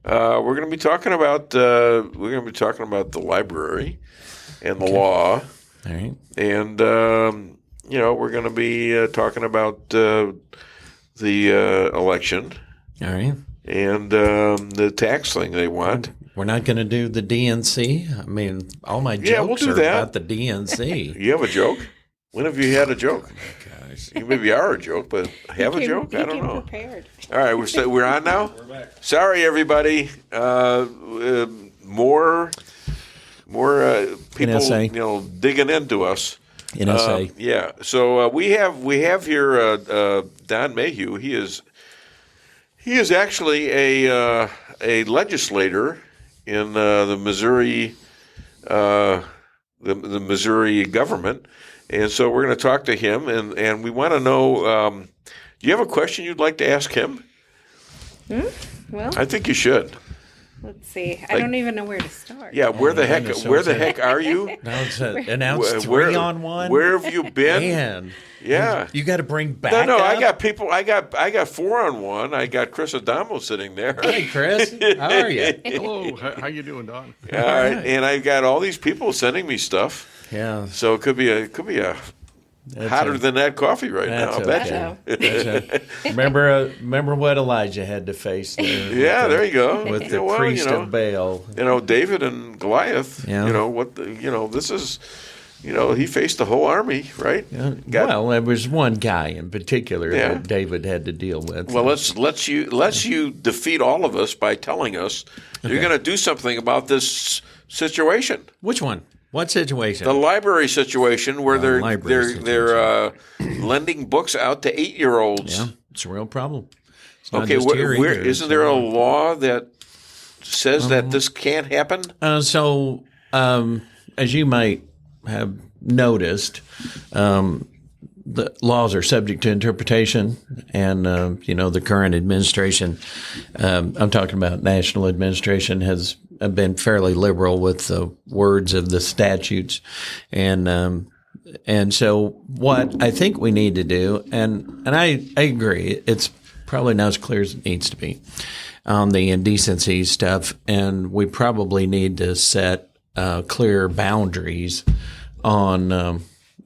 We're going to be talking about the library and the law. All right. And we're going to be talking about the election. All right. And the tax thing they want. We're not going to do the DNC. I mean, all my jokes we'll do are that. about the DNC. You have a joke? When have you had a joke? Gosh. You maybe are a joke, but have a joke? I don't know. Prepared. All right, we're on now? We're back. Sorry, everybody. More people, NSA. digging into us. NSA. Yeah. So we have here Don Mayhew. He He is actually a legislator in the Missouri the Missouri government, and so we're going to talk to him, and we want to know. Do you have a question you'd like to ask him? Well, I think you should. Let's see. I don't even know where to start. Yeah, where the heck are you? Now it's announced 3-on-1. Where have you been? Man, yeah, you got to bring back. No, up? I got people. I got 4-on-1. I got Chris Adamo sitting there. Hey, Chris, how are you? Hello, how you doing, Don? All right, and I've got all these people sending me stuff. Yeah, so it could be a hotter than that coffee right now. I bet you. Remember what Elijah had to face there. Yeah, there you go. With the priest of Baal. David and Goliath. Yeah. This is. He faced the whole army, right? Yeah. There was one guy in particular that David had to deal with. Well, let's you defeat all of us by telling us you're going to do something about this situation. Which one? What situation? The library situation where they're lending books out to 8-year-olds. Yeah, it's a real problem. Okay, isn't there a law that says that this can't happen? So, as you might have noticed, the laws are subject to interpretation, and the current administration, I'm talking about national administration, has been fairly liberal with the words of the statutes, and so what I think we need to do, and I agree, it's probably not as clear as it needs to be on the indecency stuff, and we probably need to set clear boundaries on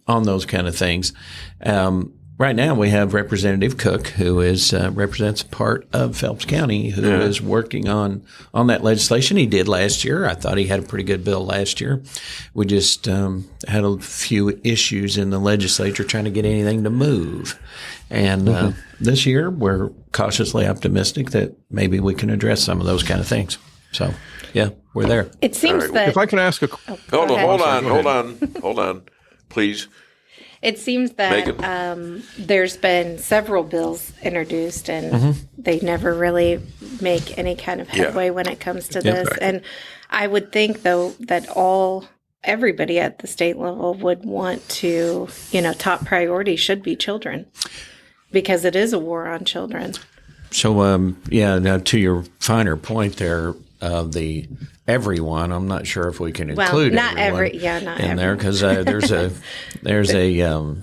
those kind of things. Right now, we have Representative Cook, who represents part of Phelps County, who is working on that legislation. He did last year. I thought he had a pretty good bill last year. We just had a few issues in the legislature trying to get anything to move. And this year, we're cautiously optimistic that maybe we can address some of those kind of things. So, yeah, we're there. It seems that... If I can ask a... Hold on, please. It seems that there's been several bills introduced, and they never really make any kind of headway when it comes to this. Right. And I would think, though, that everybody at the state level would want to, top priority should be children, because it is a war on children. So, now to your finer point there, everyone. I'm not sure if we can include not everyone not in there, because there's a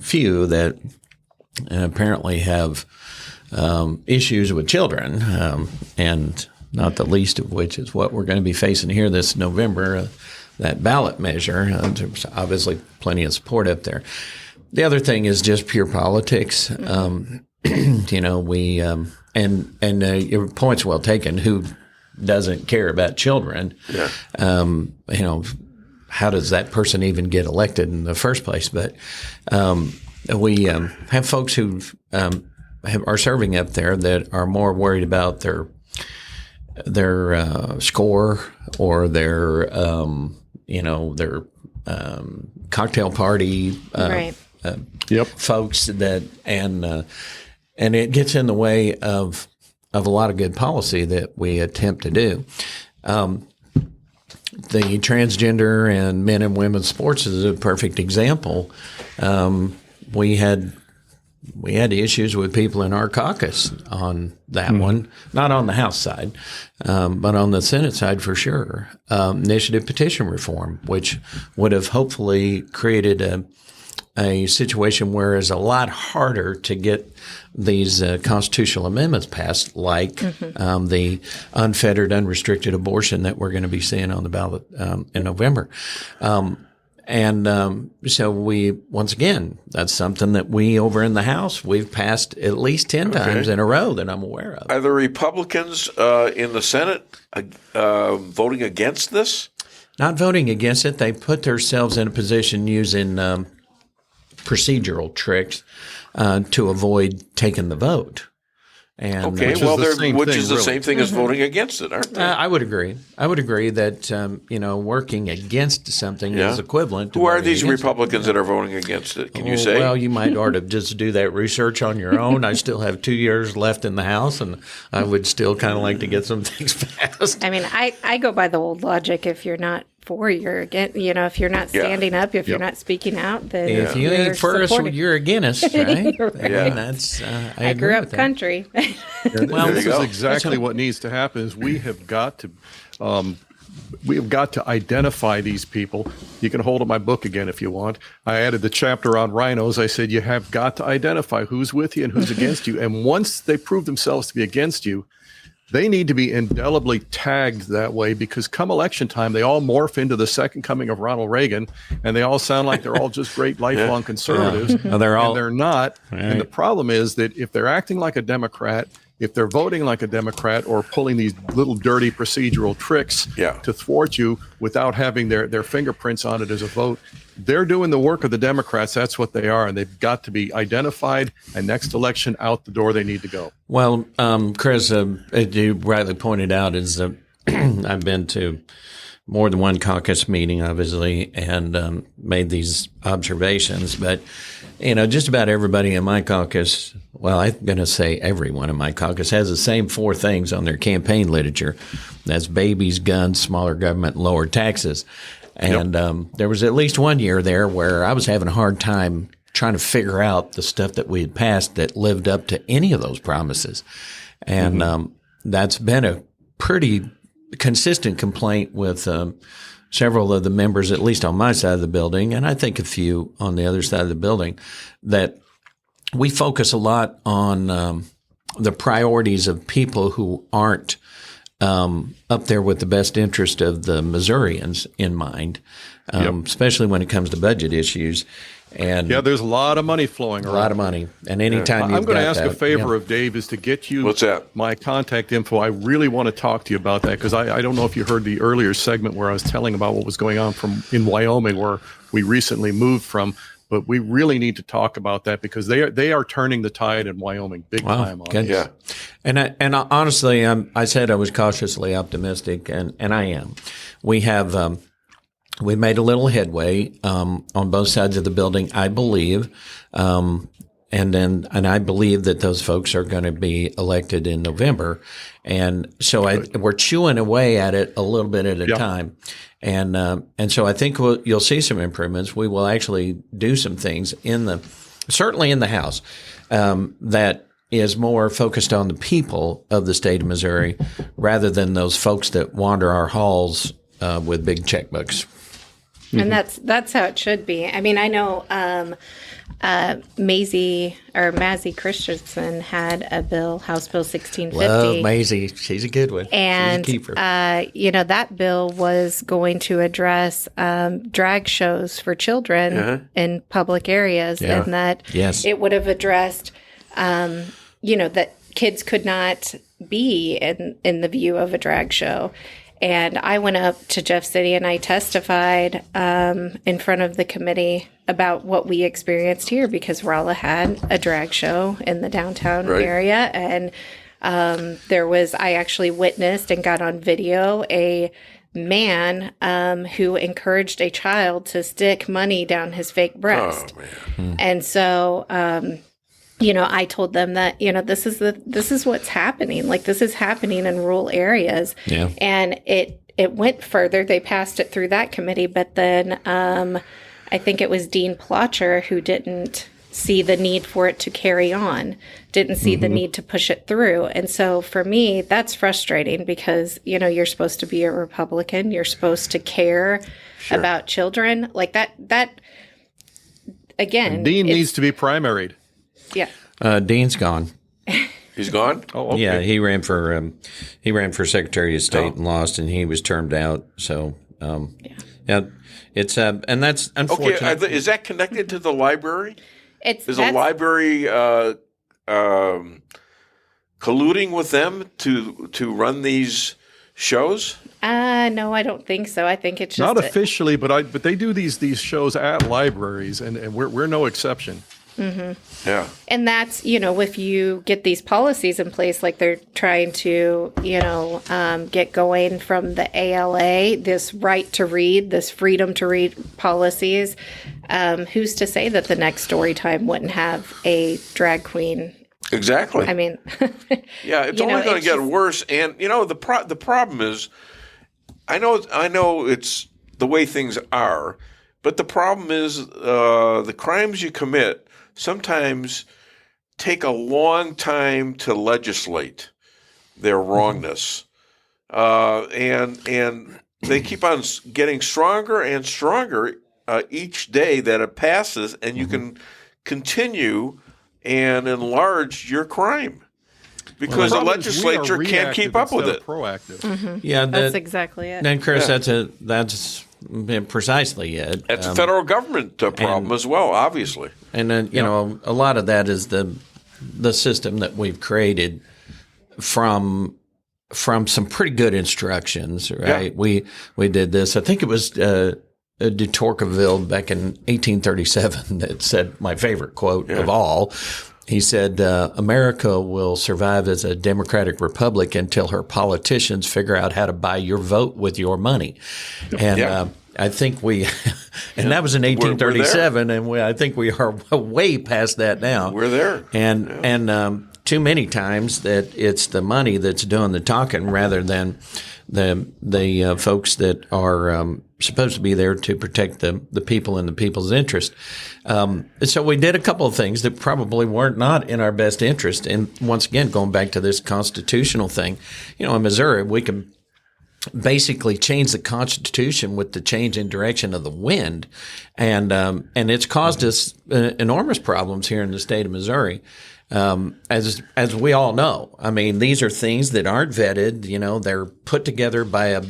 few that apparently have issues with children, and not the least of which is what we're going to be facing here this November, that ballot measure. There's obviously plenty of support up there. The other thing is just pure politics. We and your point's well taken. Who doesn't care about children? Yeah. How does that person even get elected in the first place? But we have folks who are serving up there that are more worried about their score or their cocktail party folks that and it gets in the way of a lot of good policy that we attempt to do. The transgender and men and women's sports is a perfect example. We had issues with people in our caucus on that one, not on the House side, but on the Senate side for sure. Initiative petition reform, which would have hopefully created a situation where it's a lot harder to get these constitutional amendments passed, like the unfettered, unrestricted abortion that we're going to be seeing on the ballot in November. So we, once again, that's something that we over in the House, we've passed at least 10 times in a row that I'm aware of. Are the Republicans in the Senate voting against this? Not voting against it. They put themselves in a position using procedural tricks to avoid taking the vote. And Okay, which well, is the same which thing, is the really. same thing as voting against it, aren't they? I would agree. I would agree that working against something Yeah. is equivalent. To Who are voting these against it. Republicans that are voting against it? Can you say? Well, you might ought to just do that research on your own. I still have 2 years left in the House, and I would still kind of like to get some things passed. I mean, I go by the old logic. If you're not for, you're against. If you're not standing up, if you're not speaking out, then If you you're ain't first, supporting. you're against, right? Right. I mean, that's. I I grew agree up with that. country. Well, this is go. exactly what needs to happen. Is we have got to identify these people. You can hold up my book again if you want. I added the chapter on rhinos. I said you have got to identify who's with you and who's against you. And once they prove themselves to be against you, they need to be indelibly tagged that way, because come election time, they all morph into the second coming of Ronald Reagan, and they all sound like they're all just great lifelong conservatives. Yeah. They're all- and they're not. Right. And the problem is that if they're acting like a Democrat, if they're voting like a Democrat, or pulling these little dirty procedural tricks to thwart you without having their fingerprints on it as a vote, they're doing the work of the Democrats. That's what they are, and they've got to be identified, and next election, out the door they need to go. Well, Chris, as you rightly pointed out, is I've been to more than one caucus meeting, obviously, and made these observations. But, just about everybody in my caucus, well, I'm going to say everyone in my caucus, has the same 4 things on their campaign literature. That's babies, guns, smaller government, and lower taxes. And there was at least 1 year there where I was having a hard time trying to figure out the stuff that we had passed that lived up to any of those promises. And that's been a pretty consistent complaint with several of the members, at least on my side of the building, and I think a few on the other side of the building, that we focus a lot on the priorities of people who aren't up there with the best interest of the Missourians in mind, especially when it comes to budget issues. And there's a lot of money flowing around. A lot of money. And anytime I'm going to ask that, a favor of Dave, is to get you my contact info. I really want to talk to you about that, because I don't know if you heard the earlier segment where I was telling about what was going on in Wyoming, where we recently moved from. But we really need to talk about that, because they are turning the tide in Wyoming big time on good. this. And honestly, I said I was cautiously optimistic, and I am. We have we made a little headway on both sides of the building, I believe, and I believe that those folks are going to be elected in November, and so we're chewing away at it a little bit at a time. And so I think you'll see some improvements. We will actually do some things certainly in the House, that is more focused on the people of the state of Missouri rather than those folks that wander our halls with big checkbooks. And that's how it should be. I mean, I know Mazzie Christensen had a bill, House Bill 1650. Love Maisie. She's a good one. And, she's a keeper. That bill was going to address drag shows for children in public areas, and that it would have addressed, that kids could not be in the view of a drag show. And I went up to Jeff City and I testified in front of the committee about what we experienced here, because Rolla had a drag show in the downtown area. And I actually witnessed and got on video a man who encouraged a child to stick money down his fake breast. Oh, man. And so, I told them that, this is what's happening. Like, this is happening in rural areas. Yeah. And it went further. They passed it through that committee, but then I think it was Dean Plotcher who didn't see the need for it to carry on, didn't see the need to push it through. And so for me, that's frustrating, because, you're supposed to be a Republican. You're supposed to care about children. Like that again. And Dean needs to be primaried. Yeah. Dean's gone. He's gone? Oh, okay. Yeah, he ran for Secretary of State and lost, and he was termed out. So, it's and that's unfortunate. Okay, is that connected to the library? Is the library colluding with them to run these shows? No, I don't think so. I think it's just not officially, but they do these shows at libraries, and we're no exception. Mm-hmm. Yeah. And that's, if you get these policies in place, like they're trying to, get going from the ALA, this right to read, this freedom to read policies, who's to say that the next story time wouldn't have a drag queen? Exactly. I mean, yeah, it's only going to get worse. And, the problem is, I know it's the way things are, but the problem is the crimes you commit sometimes take a long time to legislate their wrongness. And they keep on getting stronger and stronger each day that it passes, and you can continue and enlarge your crime because the legislature can't keep up with it. Proactive. Mm-hmm. Yeah, that's exactly it. And Chris, that's precisely it. It's a federal government problem as well, obviously. And then a lot of that is the system that we've created from some pretty good instructions, right? Yeah. We did this. I think it was de Tocqueville back in 1837 that said my favorite quote of all. He said, America will survive as a democratic republic until her politicians figure out how to buy your vote with your money. And I think and that was in 1837, and I think we are way past that now. We're there. And too many times that it's the money that's doing the talking rather than the folks that are supposed to be there to protect the people and the people's interest. So we did a couple of things that probably weren't not in our best interest. And once again, going back to this constitutional thing, in Missouri, we can basically change the Constitution with the change in direction of the wind. And it's caused us enormous problems here in the state of Missouri. As we all know, I mean, these are things that aren't vetted. They're put together by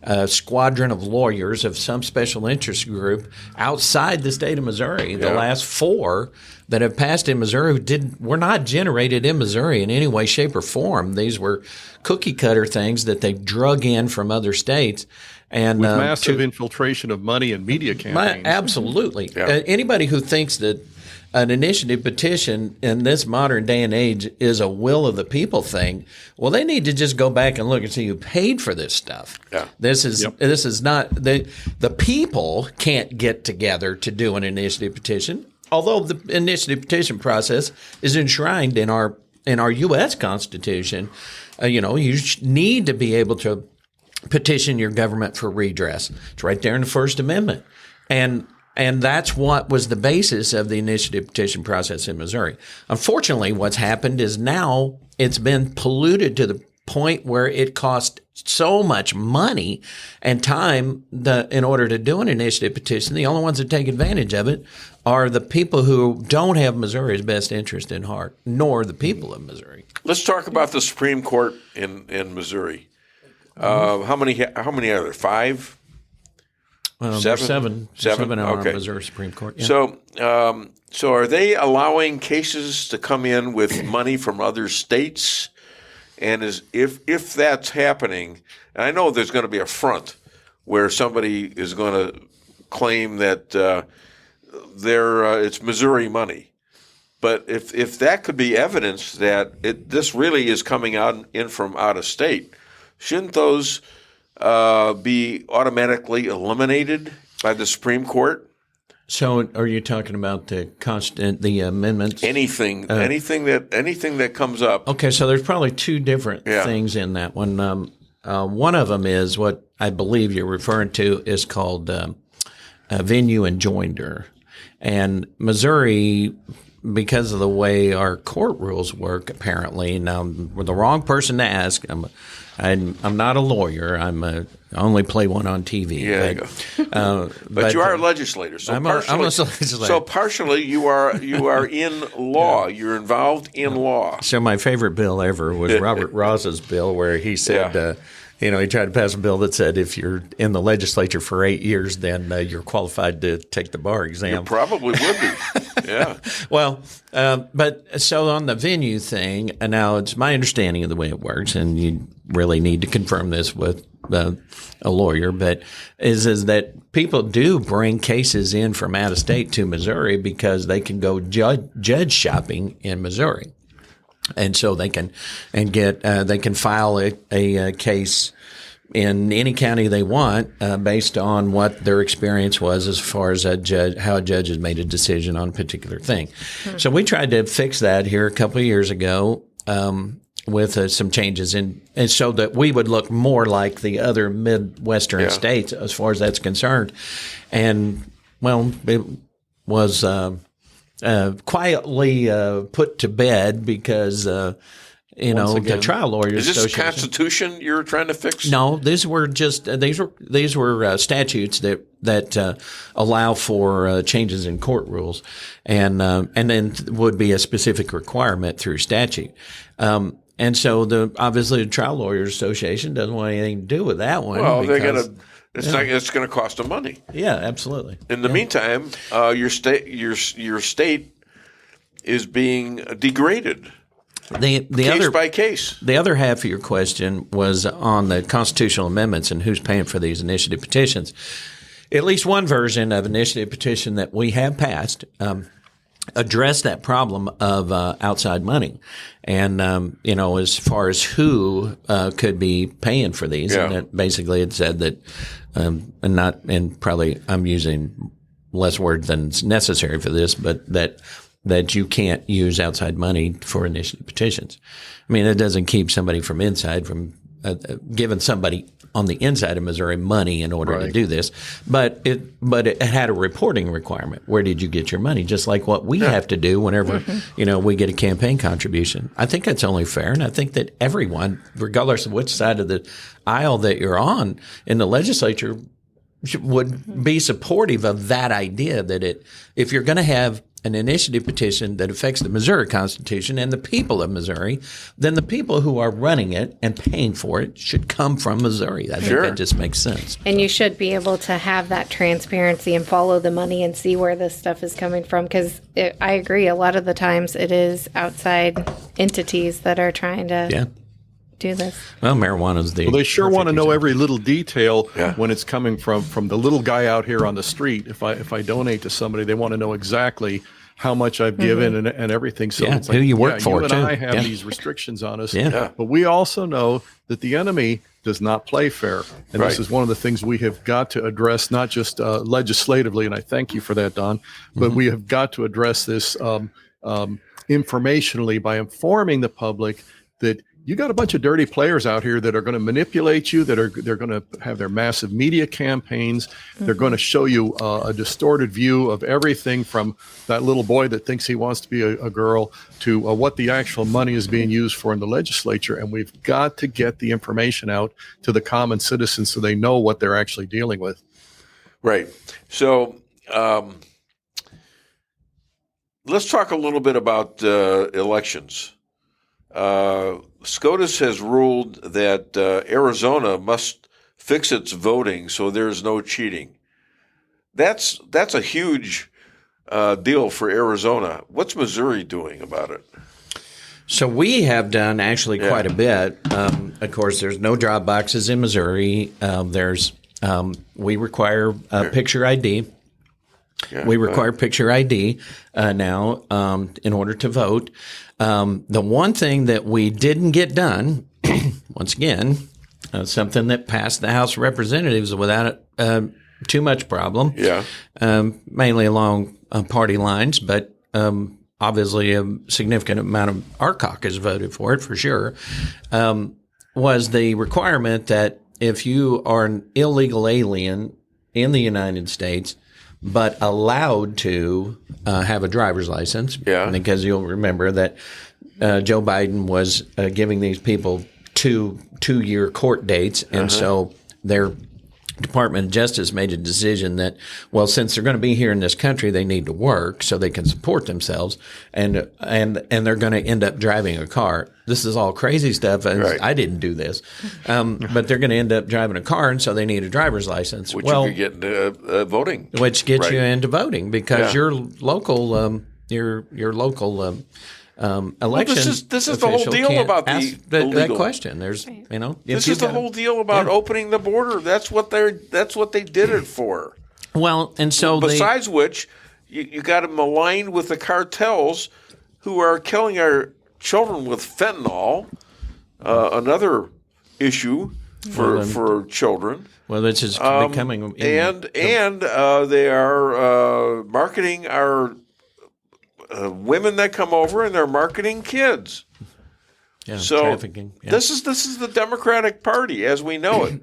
a squadron of lawyers of some special interest group outside the state of Missouri. The last 4 that have passed in Missouri were not generated in Missouri in any way, shape, or form. These were cookie cutter things that they drug in from other states. And with massive infiltration of money and media campaigns. Absolutely. Anybody who thinks that an initiative petition in this modern day and age is a will of the people thing, well, they need to just go back and look and see who paid for this stuff. Yeah. This is not the people can't get together to do an initiative petition, although the initiative petition process is enshrined in our U.S. Constitution. You need to be able to petition your government for redress. It's right there in the First Amendment. And that's what was the basis of the initiative petition process in Missouri. Unfortunately, what's happened is now it's been polluted to the point where it costs so much money and time in order to do an initiative petition. The only ones that take advantage of it are the people who don't have Missouri's best interest in heart, nor the people of Missouri. Let's talk about the Supreme Court in Missouri. How many are there? 5? Seven on our okay. Missouri Supreme Court. Yeah. So are they allowing cases to come in with money from other states? And if that's happening, and I know there's going to be a front where somebody is going to claim that it's Missouri money, but if that could be evidence that this really is coming in from out of state, shouldn't those be automatically eliminated by the Supreme Court? So, are you talking about the amendments? Anything that comes up. Okay, so there's probably 2 different things in that one. One of them is what I believe you're referring to is called venue and joinder, and Missouri, because of the way our court rules work, apparently. Now, we're the wrong person to ask. I'm not a lawyer. I only play one on TV. Yeah, but you are a legislator. So I'm a legislator. So partially, you are in law. You're involved in law. So my favorite bill ever was Robert Ross's bill, where he said, he tried to pass a bill that said if you're in the legislature for 8 years, then you're qualified to take the bar exam. You probably would be. Yeah. Well, but so on the venue thing, and now it's my understanding of the way it works, and you really need to confirm this with a lawyer, but is that people do bring cases in from out of state to Missouri because they can go judge shopping in Missouri, and so they can they can file a case in any county they want based on what their experience was as far as how a judge has made a decision on a particular thing. So we tried to fix that here a couple of years ago with some changes and so that we would look more like the other Midwestern states as far as that's concerned. And, well, it was quietly put to bed because the trial lawyers. Is this Constitution you're trying to fix? No, these were statutes that allow for changes in court rules, and then would be a specific requirement through statute. And so obviously the Trial Lawyers Association doesn't want anything to do with that one. Well, it's going to cost them money. Yeah, absolutely. In the meantime, your state is being degraded. Case by case. The other half of your question was on the constitutional amendments and who's paying for these initiative petitions. At least one version of initiative petition that we have passed addressed that problem of outside money, and as far as who could be paying for these, and it basically it said that, and probably I'm using less words than is necessary for this, but that you can't use outside money for initiative petitions. I mean, it doesn't keep somebody from giving somebody on the inside of Missouri money in order to do this. But it had a reporting requirement. Where did you get your money? Just like what we have to do whenever, we get a campaign contribution. I think that's only fair. And I think that everyone, regardless of which side of the aisle that you're on in the legislature, would be supportive of that idea that if you're going to have an initiative petition that affects the Missouri Constitution and the people of Missouri, then the people who are running it and paying for it should come from Missouri. I think that just makes sense. And you should be able to have that transparency and follow the money and see where this stuff is coming from, because I agree, a lot of the times it is outside entities that are trying to do this. Well, marijuana's they sure want to know every little detail when it's coming from the little guy out here on the street. If I donate to somebody, they want to know exactly how much I've given and everything. So it's like, who you work for, you and too. I have these restrictions on us. But we also know that the enemy does not play fair. And this is one of the things we have got to address, not just legislatively, and I thank you for that, Don, but we have got to address this informationally by informing the public that you got a bunch of dirty players out here that are going to manipulate you, they're going to have their massive media campaigns. They're going to show you a distorted view of everything from that little boy that thinks he wants to be a girl to what the actual money is being used for in the legislature. And we've got to get the information out to the common citizens so they know what they're actually dealing with. Right. So let's talk a little bit about elections. SCOTUS has ruled that Arizona must fix its voting so there's no cheating. That's a huge deal for Arizona. What's Missouri doing about it? So we have done actually quite a bit. Of course, there's no drop boxes in Missouri. We require picture ID. We require picture ID now in order to vote. The one thing that we didn't get done, once again, something that passed the House of Representatives without too much problem, mainly along party lines, but obviously a significant amount of our caucus voted for it for sure, was the requirement that if you are an illegal alien in the United States but allowed to have a driver's license, because you'll remember that Joe Biden was giving these people two-year court dates, and so their Department of Justice made a decision that, well, since they're going to be here in this country, they need to work so they can support themselves, and they're going to end up driving a car. This is all crazy stuff. I didn't do this, but they're going to end up driving a car, and so they need a driver's license. Which you could get into voting. Which gets you into voting because your local election. This is the whole deal about that question. There's this is the whole deal about opening the border. That's what they did it for. Well, and so besides which, you got them aligned with the cartels who are killing our children with fentanyl. Another issue for children. Well, this is becoming and they are marketing our women that come over, and they're marketing kids. Yeah, so trafficking. Yeah. This is the Democratic Party as we know it.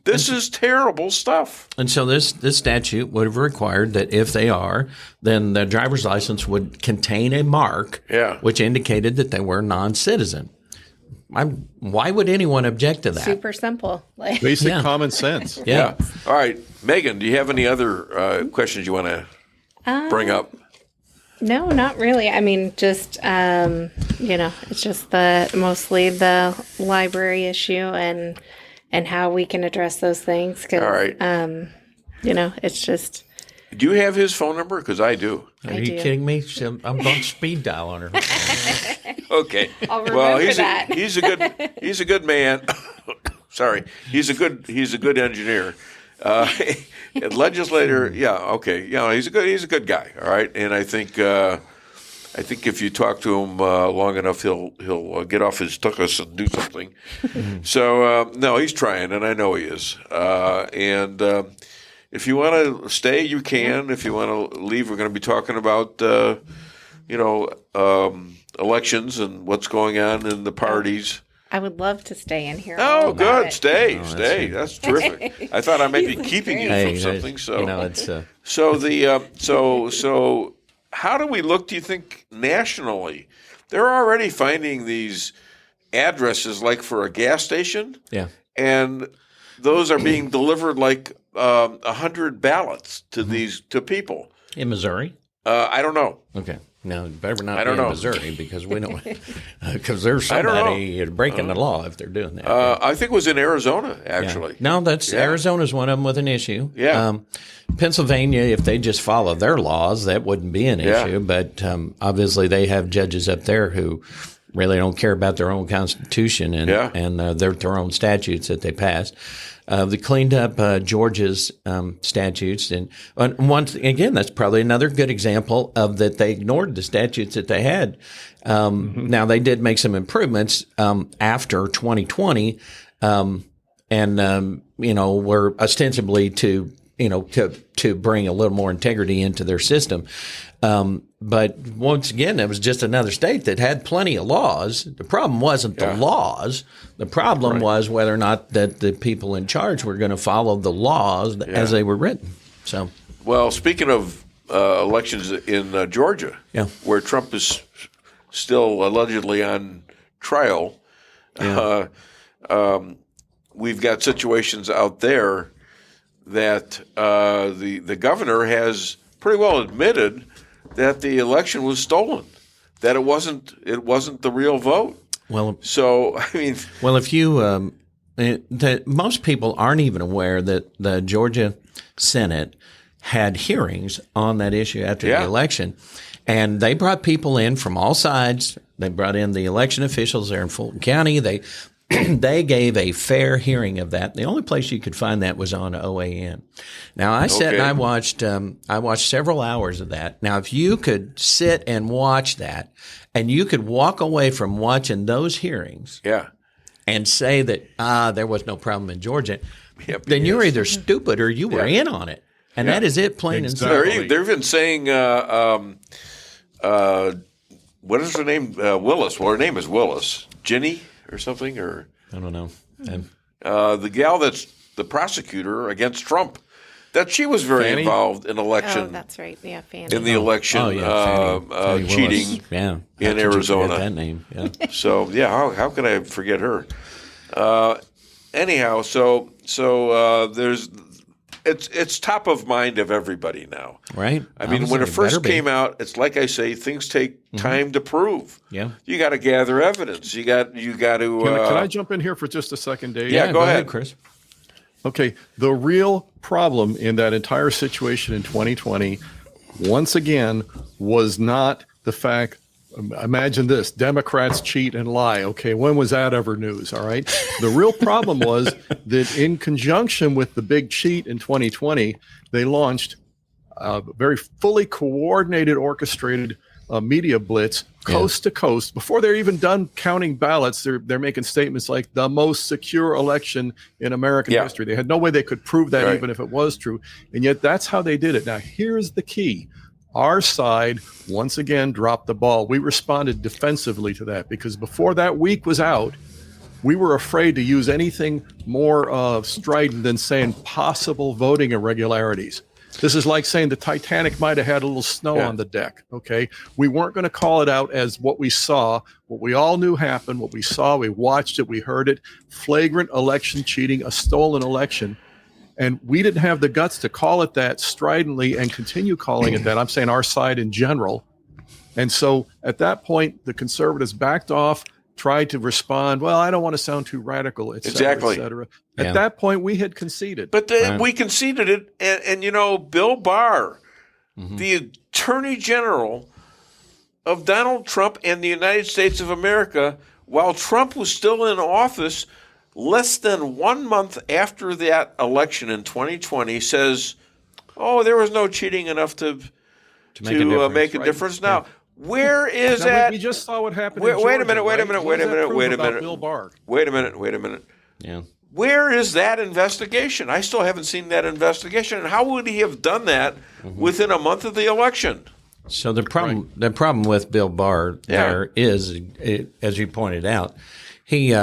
This is terrible stuff. And so this statute would have required that if they are, then the driver's license would contain a mark which indicated that they were non-citizen. Why would anyone object to that? Super simple. Basic common sense. Yeah. All right. Megan, do you have any other questions you want to bring up? No, not really. I mean, just, it's just mostly the library issue and how we can address those things. 'Cause, all right. It's just. Do you have his phone number? Because I do. Are you kidding me? I'm going to speed dial on her. Okay. I'll remember that. He's a good man. Sorry, he's a good engineer. Legislator, okay. He's a good guy. All right, and I think if you talk to him long enough, he'll get off his tuchus and do something. So no, he's trying, and I know he is. If you want to stay, you can. If you want to leave, we're going to be talking about elections and what's going on in the parties. I would love to stay in here. Oh, good. Stay. That's terrific. I thought I might be keeping you from something. So, so how do we look, do you think, nationally? They're already finding these addresses like for a gas station. Yeah. And those are being delivered like 100 ballots to people. In Missouri? I don't know. Okay. No, it better not be in Missouri because we don't. Because there's somebody breaking the law if they're doing that. I think it was in Arizona, actually. Yeah. No, Arizona's one of them with an issue. Yeah. Pennsylvania, if they just follow their laws, that wouldn't be an issue. But obviously, they have judges up there who really don't care about their own constitution and their own statutes that they passed. They cleaned up Georgia's statutes, and once again, that's probably another good example of that they ignored the statutes that they had. Now they did make some improvements after 2020, and were ostensibly to bring a little more integrity into their system. But once again, it was just another state that had plenty of laws. The problem wasn't the laws. The problem was whether or not that the people in charge were going to follow the laws as they were written. So, well, speaking of elections in Georgia, where Trump is still allegedly on trial, we've got situations out there that the governor has pretty well admitted that the election was stolen, that it wasn't the real vote. Well, so I mean, if you that most people aren't even aware that the Georgia Senate had hearings on that issue after the election, and they brought people in from all sides. They brought in the election officials there in Fulton County. They gave a fair hearing of that. The only place you could find that was on OAN. Now, I sat and I watched several hours of that. Now, if you could sit and watch that and you could walk away from watching those hearings and say that there was no problem in Georgia, then you're either stupid or you were in on it. And that is it, plain and simple. They're even saying, what is her name? Willis. Well, her name is Willis. Ginny? Or something, or I don't know. The gal that's the prosecutor against Trump, that she was very involved in election. Oh, that's right. Yeah, Fanny. In the election, cheating in Arizona. That name. Yeah. So how can I forget her? Anyhow, so there's. It's top of mind of everybody now. Right. I mean, when it first came out, it's like I say, things take time to prove. Yeah. You got to gather evidence. You got to. Can I jump in here for just a second, Dave? Yeah, go ahead, Chris. Okay. The real problem in that entire situation in 2020, once again, was not the fact Imagine this: Democrats cheat and lie. Okay, when was that ever news? All right. The real problem was that in conjunction with the big cheat in 2020, they launched a very fully coordinated, orchestrated media blitz coast to coast. Before they're even done counting ballots, they're making statements like the most secure election in American history. They had no way they could prove that even if it was true. And yet that's how they did it. Now, here's the key. Our side, once again, dropped the ball. We responded defensively to that because before that week was out, we were afraid to use anything more strident than saying possible voting irregularities. This is like saying the Titanic might have had a little snow on the deck, okay? We weren't going to call it out as what we saw, what we all knew happened, what we saw, we watched it, we heard it, flagrant election cheating, a stolen election. And we didn't have the guts to call it that stridently and continue calling it that. I'm saying our side in general. And so at that point, the conservatives backed off, tried to respond, well, I don't want to sound too radical, et cetera, et cetera. At that point, we had conceded. But we conceded it. And, you know, Bill Barr, the Attorney General of Donald Trump and the United States of America, while Trump was still in office, less than 1 month after that election in 2020, says, "Oh, there was no cheating enough to make a difference." Now, where is that? We just saw what happened. Wait a minute. Bill Barr. Wait a minute. Yeah. Where is that investigation? I still haven't seen that investigation. And how would he have done that within a month of the election? So the problem with Bill Barr there is, as you pointed out, he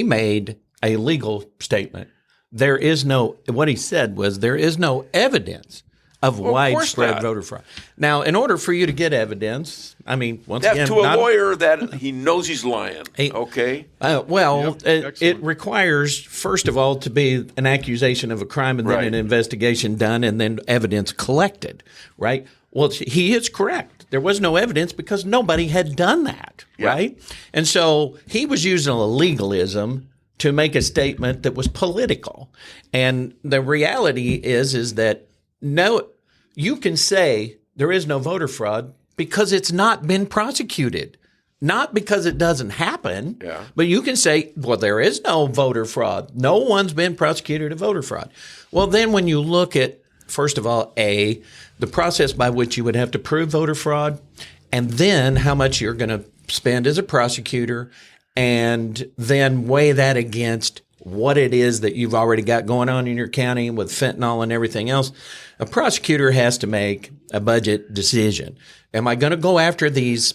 made a legal statement. What he said was there is no evidence of widespread voter fraud. Now, in order for you to get evidence, I mean, once again, to a lawyer that he knows he's lying. Okay. It requires, first of all, to be an accusation of a crime and then an investigation done and then evidence collected, right? Well, he is correct. There was no evidence because nobody had done that, right? And so he was using a legalism to make a statement that was political. And the reality is that no, you can say there is no voter fraud because it's not been prosecuted. Not because it doesn't happen, but you can say, well, there is no voter fraud. No one's been prosecuted of voter fraud. Well, then when you look at, first of all, the process by which you would have to prove voter fraud, and then how much you're going to spend as a prosecutor, and then weigh that against what it is that you've already got going on in your county with fentanyl and everything else. A prosecutor has to make a budget decision. Am I going to go after these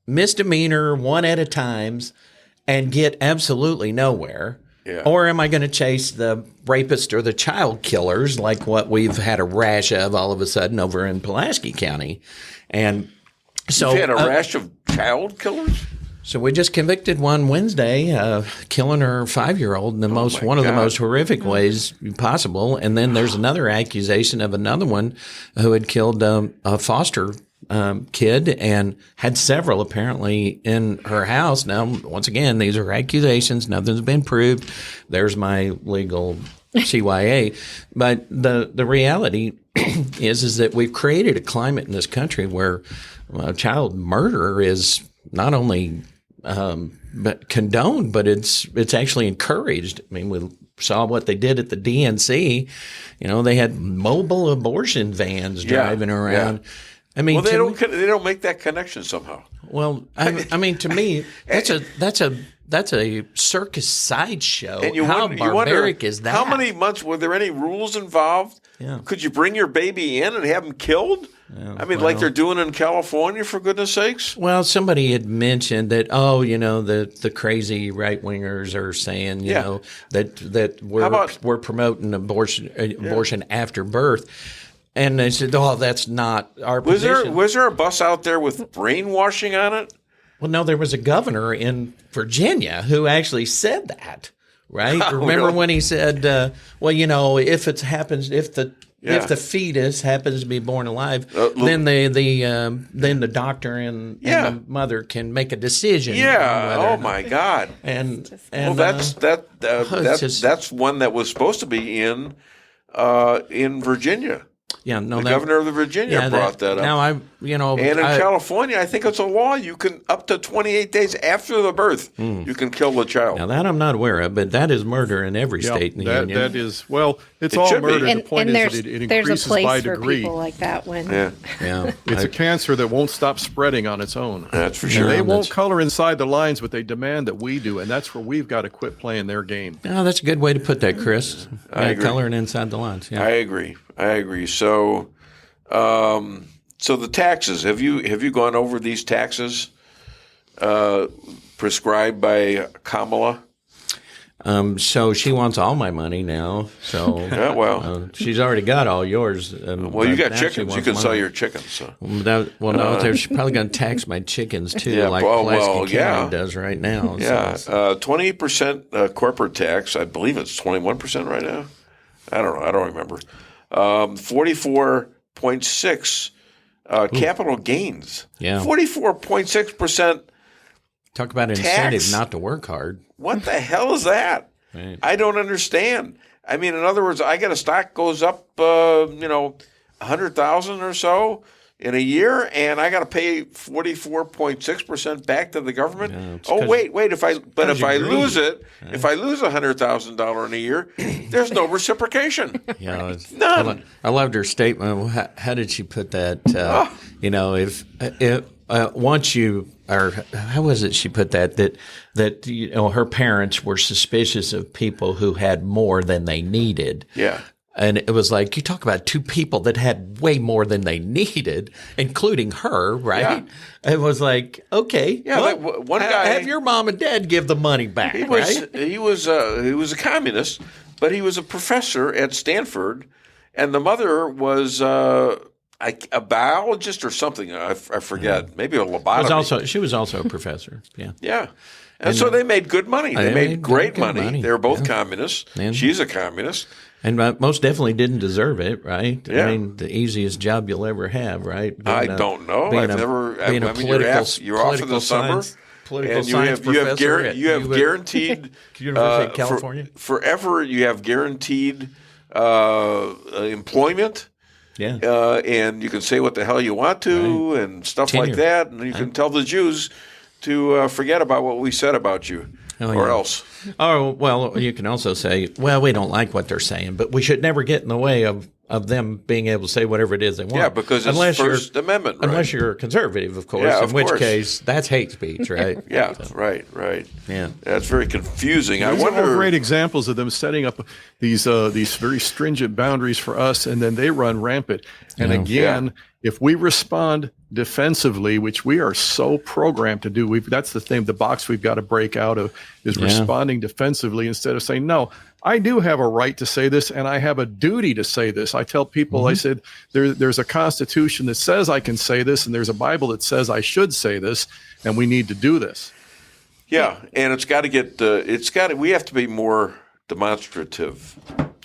misdemeanor one at a times and get absolutely nowhere? Or am I going to chase the rapist or the child killers like what we've had a rash of all of a sudden over in Pulaski County? And so you've had a rash of child killers? So we just convicted one Wednesday, killing her 5-year-old in one of the most horrific ways possible. And then there's another accusation of another one who had killed a foster kid and had several apparently in her house. Now, once again, these are accusations. Nothing's been proved. There's my legal CYA. But the reality is that we've created a climate in this country where child murder is not only condoned, but it's actually encouraged. I mean, we saw what they did at the DNC. You know, they had mobile abortion vans driving around. I mean, they don't make that connection somehow. Well, I mean, to me, that's a circus sideshow. And how barbaric is that? How many months were there any rules involved? Yeah. Could you bring your baby in and have him killed? Yeah, I mean, like they're doing in California, for goodness sakes. Well, somebody had mentioned that, the crazy right wingers are saying, you know, that we're promoting abortion after birth. And they said, "Oh, that's not our position." Was there a bus out there with brainwashing on it? Well, no, there was a governor in Virginia who actually said that. Right? Remember when he said, if the fetus happens to be born alive, then the doctor and the mother can make a decision. Yeah. Oh my God. And that's one that was supposed to be in Virginia. Yeah, no, the governor of the Virginia brought that up. Now and in California, I think it's a law. You can up to 28 days after the birth, you can kill the child. Now that I'm not aware of, but that is murder in every state in the union. That is it's It all should be. murder. And, The point and is there's that it there's a increases place by for degree. people like that when Yeah, It's a cancer that won't stop spreading on its own. That's for And sure. they won't color inside the lines, but they demand that we do, and that's where we've got to quit playing their game. Oh, that's a good way to put that, Chris. I agree. Coloring inside the lines. Yeah. I agree. So, so the taxes. Have you gone over these taxes prescribed by Kamala? So she wants all my money now. So Yeah, well. she's already got all yours. Well, you got chickens. You can sell your chickens. So. She's probably going to tax my chickens too, Yeah, like well, Pulaski yeah. County does right now. Yeah, So 28% corporate tax. I believe it's 21% right now. I don't know. I don't remember. 44.6 capital gains. Yeah. 44.6%. talk about an incentive not to work hard. What the hell is that? Right. I don't understand. I mean, in other words, I get a stock goes up, 100,000 or so in a year, and I got to pay 44.6% back to the government. Yeah, oh, wait. If I lose it, Right. if I lose $100,000 in a year, there's no reciprocation. Yeah, None. I loved her statement. How did she put that? If once you or how was it she put that her parents were suspicious of people who had more than they needed. Yeah. And it was like, you talk about two people that had way more than they needed, including her, right? Yeah. It was like, okay, yeah, one guy have your mom and dad give the money back. He was a communist, but he was a professor at Stanford, and the mother was a biologist or something. I forget. Maybe a lobotomy. She was also a professor. Yeah. Yeah. And so they made good money. They made great money. They were both communists. And she's a communist. And most definitely didn't deserve it, right? Yeah. I mean, the easiest job you'll ever have, right? I don't know. I've never. I mean, you're off in the summer. Political and science professor you have guaranteed University of California. Forever. You have guaranteed employment. Yeah. And you can say what the hell you want to and stuff Tenure. like that, and you can tell the Jews to forget about what we said about you, or else. Oh, well, you can also say, well, we don't like what they're saying, but we should never get in the way of them being able to say whatever it is they want. Yeah, because it's First Amendment, right? Unless you're a conservative, of course, Yeah, in of which course. case that's hate speech, right? Yeah, right. Yeah. That's very confusing. These I wonder. are all great examples of them setting up these very stringent boundaries for us, and then they run rampant. And again, if we respond defensively, which we are so programmed to do, that's the thing. The box we've got to break out of is responding defensively instead of saying, no, I do have a right to say this, and I have a duty to say this. I tell people, I said, there's a Constitution that says I can say this, and there's a Bible that says I should say this, and we need to do this. Yeah, and it's got to get. We have to be more demonstrative.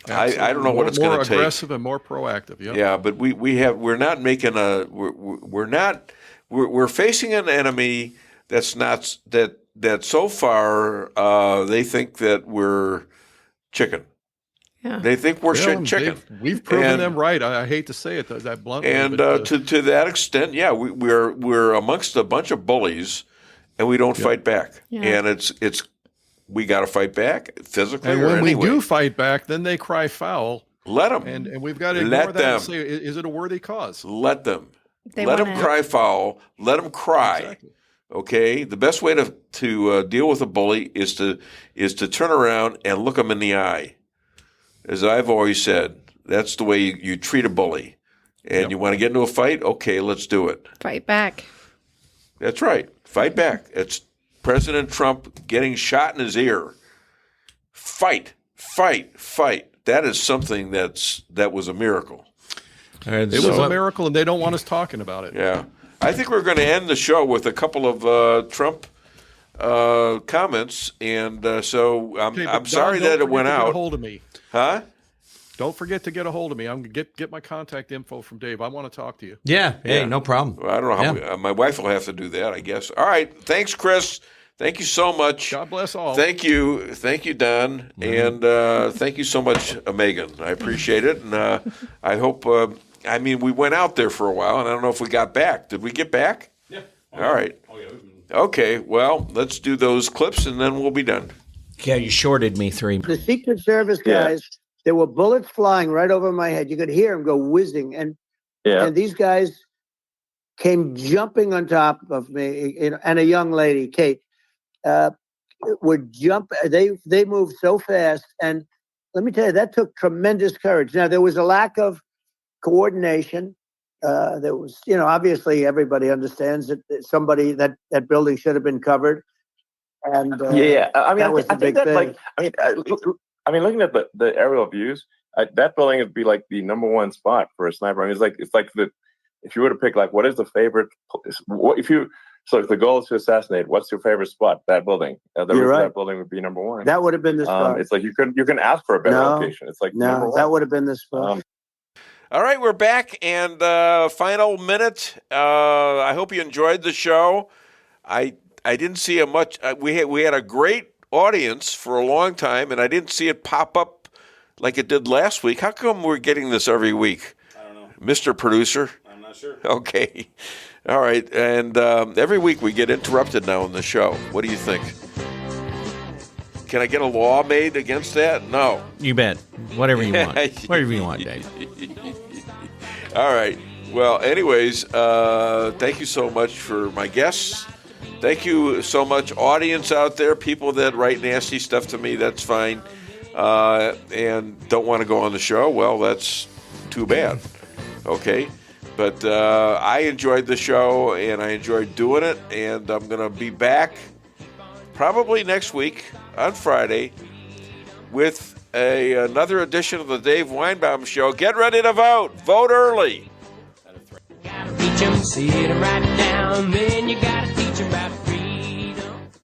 I don't know what it's going to take. More aggressive and more proactive. Yep. Yeah, but we're not making we're facing an enemy that's not that so far they think that we're chicken. Yeah. They think we're chicken. We've proven them right. I hate to say it that bluntly. And to that extent, we're amongst a bunch of bullies, and we don't fight back. Yeah. And we got to fight back physically. And or when anyway. we do fight back, then they cry foul. Let them. And we've got to ignore that and say, is it a worthy cause? Let them. Let them cry foul. Let them cry. Exactly. Okay. The best way to deal with a bully is to turn around and look them in the eye. As I've always said, that's the way you treat a bully. And you want to get into a fight? Okay, let's do it. Fight back. That's right. Fight back. It's President Trump getting shot in his ear. Fight. That is something that was a miracle. It was a miracle, and they don't want us talking about it. Yeah. I think we're going to end the show with a couple of Trump comments, and so I'm sorry that it went out. Get a hold of me. Huh? Don't forget to get a hold of me. I'm going to get my contact info from Dave. I want to talk to you. Yeah. Hey, no problem. Well, I don't know how my wife will have to do that, I guess. All right. Thanks, Chris. Thank you so much. God bless all. Thank you, Don, and thank you so much, Megan. I appreciate it, and I hope I mean, we went out there for a while, and I don't know if we got back. Did we get back? Yeah. All right. Okay, well, let's do those clips, and then we'll be done. Yeah, you shorted me 3. The Secret Service guys, there were bullets flying right over my head. You could hear them go whizzing. And these guys came jumping on top of me, and a young lady, Kate, would jump. They moved so fast. And let me tell you, that took tremendous courage. Now, there was a lack of coordination. There was, obviously everybody understands that somebody, that building should have been covered. And I mean, that was the big thing. Looking at the aerial views, that building would be like the number one spot for a sniper. I mean, it's like if you were to pick, like, what is the favorite? So if the goal is to assassinate, what's your favorite spot? That building. You're right. That building would be number one. That would have been the spot. It's like you can ask for a better location. It's like number one. That would have been the spot. All right, we're back, and final minute. I hope you enjoyed the show. I didn't see a much. We had a great audience for a long time, and I didn't see it pop up like it did last week. How come we're getting this every week? I don't know, Mr. Producer. I'm not sure. Okay, all right, and every week we get interrupted now in the show. What do you think? Can I get a law made against that? No. You bet. Whatever you want. Whatever you want, Dave. All right. Well, anyways, thank you so much for my guests. Thank you so much, audience out there, people that write nasty stuff to me. That's fine. And don't want to go on the show. Well, that's too bad. Okay. But I enjoyed the show, and I enjoyed doing it. And I'm going to be back probably next week on Friday with another edition of the Dave Weinbaum Show. Get ready to vote. Vote early. Gotta reach 'em, sit 'em right down, then you gotta teach 'em about